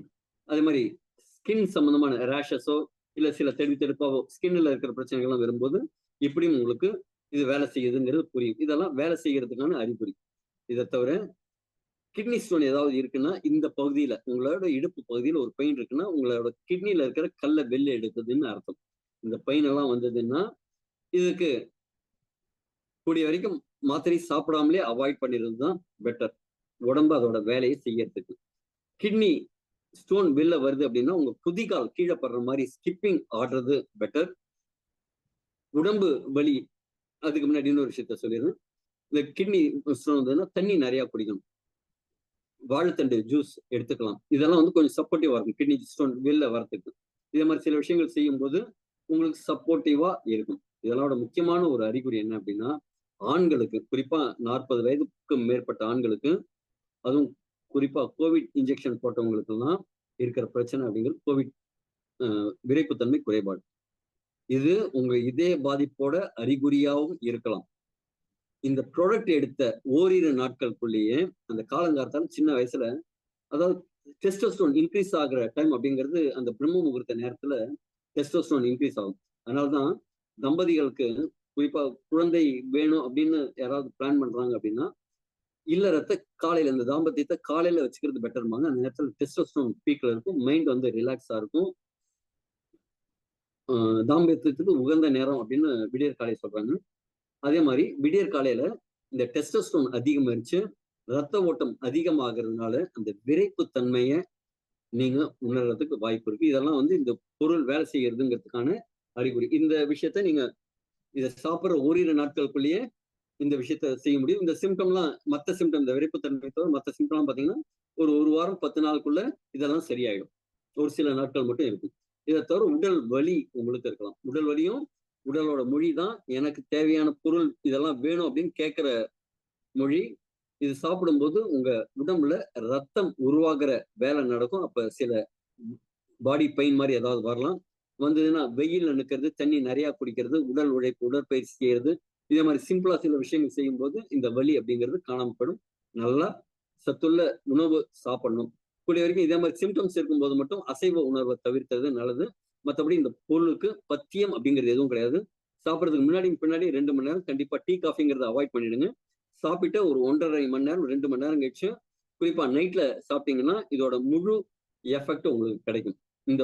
அதே மாதிரி ஸ்கின் சம்பந்தமான ரேஷஸோ இல்ல சில தெடுப்பாவோ ஸ்கின்ல இருக்கிற பிரச்சனைகள்லாம் வரும்போது இப்படியும் உங்களுக்கு இது வேலை செய்யுதுங்கிறது புரியும். இதெல்லாம் வேலை செய்யறதுக்கான அறிகுறி. இதை தவிர கிட்னி ஸ்டோன் ஏதாவது இருக்குன்னா, இந்த பகுதியில உங்களோட இடுப்பு பகுதியில ஒரு பெயின் இருக்குன்னா உங்களோட கிட்னில இருக்கிற கல்லை வெளில எடுக்குதுன்னு அர்த்தம். இந்த பெயின் எல்லாம் வந்ததுன்னா இதுக்கு கூடிய வரைக்கும் மாத்திரை சாப்பிடாமலே அவாய்ட் பண்ணிடுறது தான் பெட்டர், உடம்பு அதோட வேலையை செய்யறதுக்கு. கிட்னி ஸ்டோன் வெளில வருது அப்படின்னா உங்க குதிகால் கீழே படுற மாதிரி ஸ்கிப்பிங் ஆடுறது பெட்டர். உடம்பு வலி, அதுக்கு முன்னாடி இன்னொரு விஷயத்த சொல்லிடுறேன். இந்த கிட்னி ஸ்டோன் வந்ததுன்னா தண்ணி நிறைய குடிக்கணும், வாழைத்தண்டு ஜூஸ் எடுத்துக்கலாம். இதெல்லாம் வந்து கொஞ்சம் சப்போர்ட்டிவா இருக்கும் கிட்னி ஸ்டோன் வெளில வரத்துக்கு. இதே மாதிரி சில விஷயங்கள் செய்யும் போது உங்களுக்கு சப்போர்ட்டிவா இருக்கும். இதனோட முக்கியமான ஒரு அறிகுறி என்ன அப்படின்னா, ஆண்களுக்கு குறிப்பா 40 வயதுக்கு மேற்பட்ட ஆண்களுக்கு, அதுவும் குறிப்பா கோவிட் இன்ஜெக்ஷன் போட்டவங்களுக்கு எல்லாம் இருக்கிற பிரச்சனை அப்படிங்கிறது கோவிட் விரைப்புத்தன்மை குறைபாடு. இது உங்க இதய பாதிப்போட அறிகுறியாகவும் இருக்கலாம். இந்த ப்ராடக்ட் எடுத்த ஓரிரு நாட்களுக்குள்ளேயே அந்த காலங்காலத்தால் சின்ன வயசுல, அதாவது டெஸ்டோஸ்டோன் இன்க்ரீஸ் ஆகுற டைம் அப்படிங்கிறது அந்த பிரம்ம முகூர்த்த நேரத்துல டெஸ்டோஸ்டோன் இன்க்ரீஸ் ஆகும். அதனாலதான் தம்பதிகளுக்கு குறிப்பா குழந்தை வேணும் அப்படின்னு யாராவது பிளான் பண்றாங்க அப்படின்னா இல்லறத்தை காலையில, இந்த தாம்பத்தியத்தை காலையில வச்சுக்கிறது பெட்டர்மாங்க. அந்த நேரத்தில் டெஸ்டோஸ்டரோன் பீக்ல இருக்கும், மைண்ட் வந்து ரிலாக்ஸா இருக்கும், தாம்பத்தியத்துக்கு உகந்த நேரம் அப்படின்னு விடியற் காலை சொல்றாங்க. அதே மாதிரி விடியற் காலையில இந்த டெஸ்டோஸ்டரோன் அதிகமாயிருச்சு, ரத்த ஓட்டம் அதிகமாகிறதுனால அந்த விரைப்பு தன்மையை நீங்க உணர்றதுக்கு வாய்ப்பு இருக்கு. இதெல்லாம் வந்து இந்த பொருள் வேலை செய்யறதுங்கிறதுக்கான அறிகுறி. இந்த விஷயத்த நீங்க இதை சாப்பிட்ற ஓரிரு நாட்களுக்குள்ளேயே இந்த விஷயத்த செய்ய முடியும். இந்த சிம்டம்லாம் மற்ற சிம்டம், இந்த விரைப்புத்தன்மை தவிர மற்ற சிம்டம்லாம் பார்த்தீங்கன்னா ஒரு வாரம் 10 நாளுக்குள்ள இதெல்லாம் சரியாயிடும். ஒரு சில நாட்கள் மட்டும் இருக்கும். இதை தவிர உடல் வலி உங்களுக்கு இருக்கலாம். உடல் வலியும் உடலோட மொழி தான், எனக்கு தேவையான பொருள் இதெல்லாம் வேணும் அப்படின்னு கேட்கிற மொழி. இது சாப்பிடும்போது உங்க உடம்புல ரத்தம் உருவாகிற வேலை நடக்கும். அப்ப சில பாடி பெயின் மாதிரி ஏதாவது வரலாம். வந்ததுன்னா வெயில்ல நிற்கிறது, தண்ணி நிறைய குடிக்கிறது, உடல் உழைப்பு, உடற்பயிற்சி செய்யறது, இதே மாதிரி சிம்பிளா சில விஷயங்கள் செய்யும் போது இந்த வலி அப்படிங்கிறது காணாமப்படும். நல்லா சத்துள்ள உணவு சாப்பிடணும். கூடிய வரைக்கும் இதே மாதிரி சிம்டம்ஸ் இருக்கும்போது மட்டும் அசைவ உணர்வை தவிர்க்கிறது நல்லது. மற்றபடி இந்த பொருளுக்கு பத்தியம் அப்படிங்கிறது எதுவும் கிடையாது. சாப்பிட்றதுக்கு முன்னாடி பின்னாடி 2 மணி நேரம் கண்டிப்பா டீ காஃபிங்கிறத அவாய்ட் பண்ணிடுங்க. சாப்பிட்டு ஒரு 1.5 மணி நேரம் 2 மணி நேரம் கழிச்சு குறிப்பா நைட்ல சாப்பிட்டீங்கன்னா இதோட முழு எஃபெக்ட் உங்களுக்கு கிடைக்கும். இந்த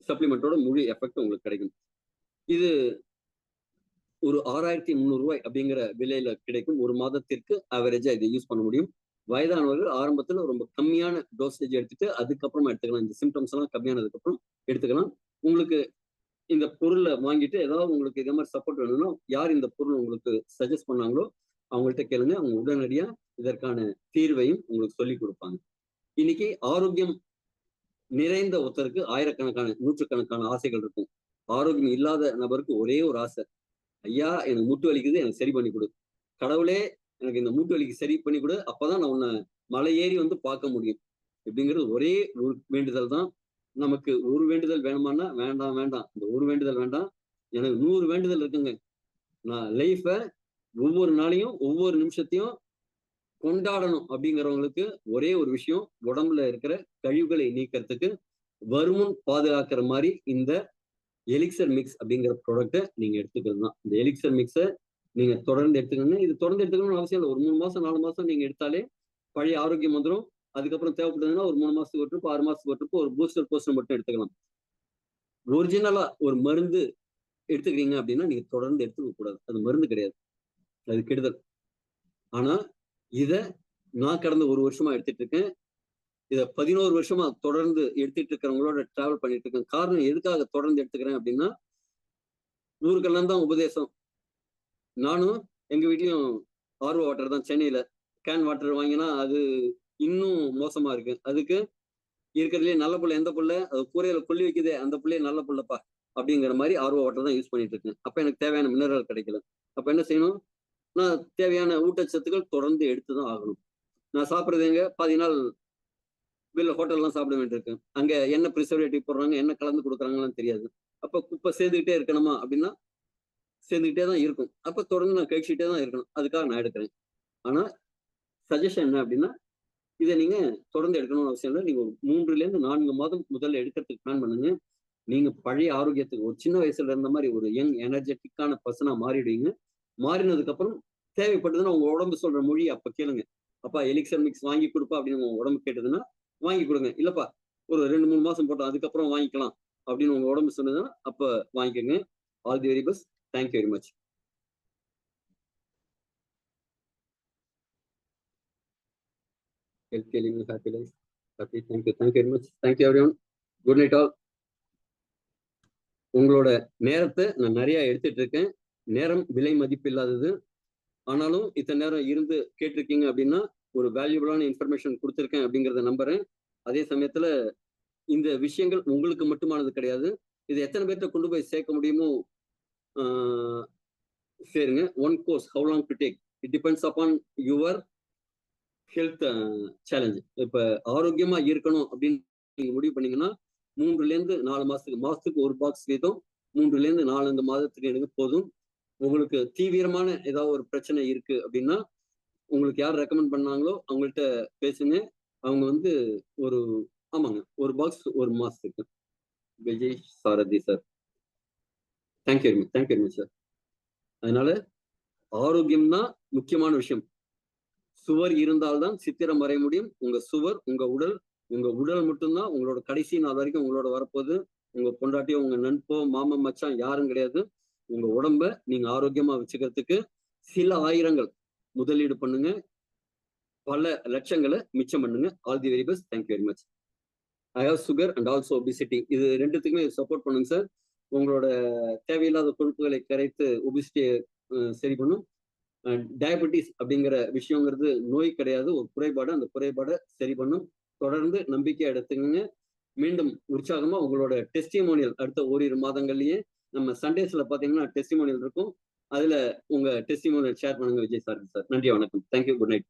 சப்ளிமெண்டோட முழு எஃபெக்ட் உங்களுக்கு கிடைக்கும். இது ஒரு 6,300 ரூபாய் அப்படிங்கிற விலையில கிடைக்கும். ஒரு மாதத்திற்கு ஆவரேஜா இதை யூஸ் பண்ண முடியும். வயதானவர்கள் ஆரம்பத்துல ரொம்ப கம்மியான டோசேஜ் எடுத்துட்டு அதுக்கப்புறமா எடுத்துக்கலாம். இந்த சிம்டம்ஸ் எல்லாம் கம்மியானதுக்கு அப்புறம் எடுத்துக்கலாம். உங்களுக்கு இந்த பொருளை வாங்கிட்டு ஏதாவது உங்களுக்கு இதே மாதிரி சப்போர்ட் வேணும்னா, யார் இந்த பொருள் உங்களுக்கு சஜஸ்ட் பண்ணாங்களோ அவங்கள்ட்ட கேளுங்க. அவங்க உடனடியா இதற்கான தீர்வையும் உங்களுக்கு சொல்லி கொடுப்பாங்க. இன்னைக்கு ஆரோக்கியம் நிறைந்த ஒருத்தருக்கு ஆயிரக்கணக்கான நூற்றுக்கணக்கான ஆசைகள் இருக்கும். ஆரோக்கியம் இல்லாத நபருக்கு ஒரே ஒரு ஆசை, ஐயா எனக்கு மூட்டு வலிக்குது, எனக்கு சரி பண்ணி கொடு. கடவுளே எனக்கு இந்த மூட்டு வலிக்கு சரி பண்ணி கொடு, அப்பதான் நான் உன்னை மலை ஏறி வந்து பார்க்க முடியும். இப்படிங்கிறது ஒரே ஒரு வேண்டுதல் தான். நமக்கு ஒரு வேண்டுதல் வேணுமானா வேண்டாம் வேண்டாம், இந்த ஒரு வேண்டுதல் வேண்டாம், எனக்கு 100 வேண்டுதல் இருக்குங்க. நான் லைஃப ஒவ்வொரு நாளையும் ஒவ்வொரு நிமிஷத்தையும் கொண்டாடணும் அப்படிங்கிறவங்களுக்கு ஒரே ஒரு விஷயம், உடம்புல இருக்கிற கழிவுகளை நீக்கிறதுக்கு வருமுன் பாதுகாக்கிற மாதிரி இந்த எலிக்சர் மிக்ஸ் அப்படிங்கிற ப்ராடக்ட்டை நீங்க எடுத்துக்கிறது தான். இந்த எலிக்சர் மிக்ஸை நீங்க தொடர்ந்து எடுத்துக்கணும். இது தொடர்ந்து எடுத்துக்கணும்னு அவசியம் இல்லை. ஒரு 3 மாசம் 4 மாசம் நீங்க எடுத்தாலே பழைய ஆரோக்கியம் வந்துடும். அதுக்கப்புறம் தேவைப்படுதுன்னா ஒரு 3 மாசத்துக்கு ஒரு ட்ரிப், 6 மாசத்துக்கு ஒரு ட்ரிப், ஒரு பூஸ்டர் போஸ்டர் மட்டும் எடுத்துக்கலாம். ஒரிஜினலா ஒரு மருந்து எடுத்துக்கிறீங்க அப்படின்னா நீங்க தொடர்ந்து எடுத்துக்க கூடாது. அது மருந்து கிடையாது, அது கெடுதல். ஆனா இத நான் கடந்த 1 வருஷமா எடுத்துட்டு இருக்கேன். இத 11 வருஷமா தொடர்ந்து எடுத்துட்டு இருக்கிறவங்களோட டிராவல் பண்ணிட்டு இருக்கேன். காரணம் எதுக்காக தொடர்ந்து எடுத்துக்கிறேன் அப்படின்னா, ஊருக்கெல்லாம் தான் உபதேசம். நானும் எங்க வீட்லயும் ஆர்ஓ வாட்டர் தான் சென்னையில. கேன் வாட்டர் வாங்கினா அது இன்னும் மோசமா இருக்கு. அதுக்கு இருக்கிறதுலயே நல்ல புள்ள எந்த புள்ள? அது கூரையில கொள்ளி வைக்குதே அந்த புள்ளையே நல்ல புள்ளப்பா. அப்படிங்கிற மாரி ஆர்ஓ வாட்டர் தான் யூஸ் பண்ணிட்டு இருக்கேன். அப்ப எனக்கு தேவையான மினரல் கிடைக்கல. அப்ப என்ன செய்யணும்? நான் தேவையான ஊட்டச்சத்துக்கள் தொடர்ந்து எடுத்து தான் ஆகணும். நான் சாப்பிடுறது எங்க? பாதி நாள் வெளில ஹோட்டல்லாம் சாப்பிட வேண்டியிருக்கு. அங்க என்ன பிரிசர்வேட்டிவ் போடுறாங்க, என்ன கலந்து குடுக்குறாங்கலாம் தெரியாது. அப்ப குப்பை சேர்ந்துகிட்டே இருக்கணுமா? அப்படின்னா, சேர்ந்துகிட்டே தான் இருக்கும். அப்ப தொடர்ந்து நான் கழிச்சுட்டே தான் இருக்கணும். அதுக்காக நான் எடுக்கிறேன். ஆனா, சஜஷன் என்ன அப்படின்னா, இத நீங்க தொடர்ந்து எடுக்கணும்னு அவசியம் இல்ல. நீங்க 3லேருந்து 4 மாதம் முதல்ல எடுக்கிறதுக்கு பிளான் பண்ணுங்க. நீங்க பழைய ஆரோக்கியத்துக்கு ஒரு சின்ன வயசுல இருந்த மாரி ஒரு யங் எனர்ஜெட்டிக்கான பெர்சனா மாறிடுவீங்க. மாறினதுக்கு அப்புறம் தேவைப்பட்டதுன்னா உங்க உடம்பு சொல்ற மொழிய அப்ப கேளுங்க. அப்பா எலிக்சர் மிக்ஸ் வாங்கி குடுப்பா அப்படின்னு உங்க உடம்பு கேட்டதுன்னா, வாங்கி குடுங்க. இல்லப்பா ஒரு 2, 3 மாசம் போட்டோம். அதுக்கப்புறம் வாங்கிக்கலாம் அப்படின்னு உங்க உடம்பு சொன்னதுன்னா, அப்ப வாங்கிக்கங்க. All the very best. Thank you very much. Healthy living happy life. Happy. Thank you. Thank you very much. Thank you everyone. Good night all. உங்களோட நேரத்த நான் நெறைய எடுத்துட்டு இருக்கேன். நேரம் விலை மதிப்பில்லாதது. ஆனாலும் இத்தனை நேரம் இருந்து கேட்டிருக்கீங்க அப்படின்னா, ஒரு வேல்யூபிளான இன்ஃபர்மேஷன் குடுத்திருக்கேன் அப்படிங்கிறத நம்புறேன். அதே சமயத்துல இந்த விஷயங்கள் உங்களுக்கு மட்டுமானது கிடையாது. இது எத்தனை பேர்ட்ட கொண்டு போய் சேர்க்க முடியுமோ, ஆ சேருங்க. One course how long to take? It depends upon your health challenge. இப்ப ஆரோக்கியமா இருக்கணும் அப்படின்னு நீங்க முடிவு பண்ணீங்கன்னா, 3லேருந்து 4 மாசத்துக்கு 1 பாக்ஸ் வீதம் 3லேருந்து 4 மாதத்துக்கு எடுங்க போதும். உங்களுக்கு தீவிரமான ஏதாவது ஒரு பிரச்சனை இருக்கு அப்படின்னா, உங்களுக்கு யார் ரெக்கமெண்ட் பண்ணாங்களோ அவங்கள்ட்ட பேசுங்க. அவங்க வந்து ஒரு ஆமாங்க. 1 பாக்ஸ் 1 மாசத்துக்கு. Vijay Sarathi sir. Thank you very much. Thank you very much sir. அதனால ஆரோக்கியம் தான் முக்கியமான விஷயம். சுவர் இருந்தால் தான் சித்திரம் வரைய முடியும். உங்க சுவர், உங்க உடல் மட்டும் தான் உங்களோட கடைசி நாள் வரைக்கும் உங்களோட வரப்போகுது. உங்க பொண்டாட்டியோ, உங்க நண்போ, மாமன், மச்சான் யாரும் கிடையாது. உங்க உடம்ப நீங்க ஆரோக்கியமா வச்சுக்கிறதுக்கு சில ஆயிரங்கள் முதலீடு பண்ணுங்க. பல லட்சங்கள மிச்சம் பண்ணுங்க. All the very best. Thank you very much. I have sugar and also obesity. இது 2த்துக்குமே சப்போர்ட் பண்ணுங்க சார். உங்களோட தேவையில்லாத கொழுப்புகளை கரைத்து ஒபிசிட்டிய சரி பண்ணும். டயபெட்டிஸ் அப்படிங்கிற விஷயங்கிறது நோய் கிடையாது, ஒரு குறைபாடு. அந்த குறைபாட சரி பண்ணும். தொடர்ந்து நம்பிக்கையா எடுத்துக்கங்க. மீண்டும் உற்சாகமா உங்களோட டெஸ்டிமோனியல் அடுத்த ஓரிரு மாதங்கள்லயே நம்ம சண்டேஸ்ல பாத்தீங்கன்னா டெஸ்டிமோனியல் இருக்கும். அதுல உங்க டெஸ்டிமோனியல் ஷேர் பண்ணுங்க விஜய் சார். நன்றி, வணக்கம். Thank you. Good night.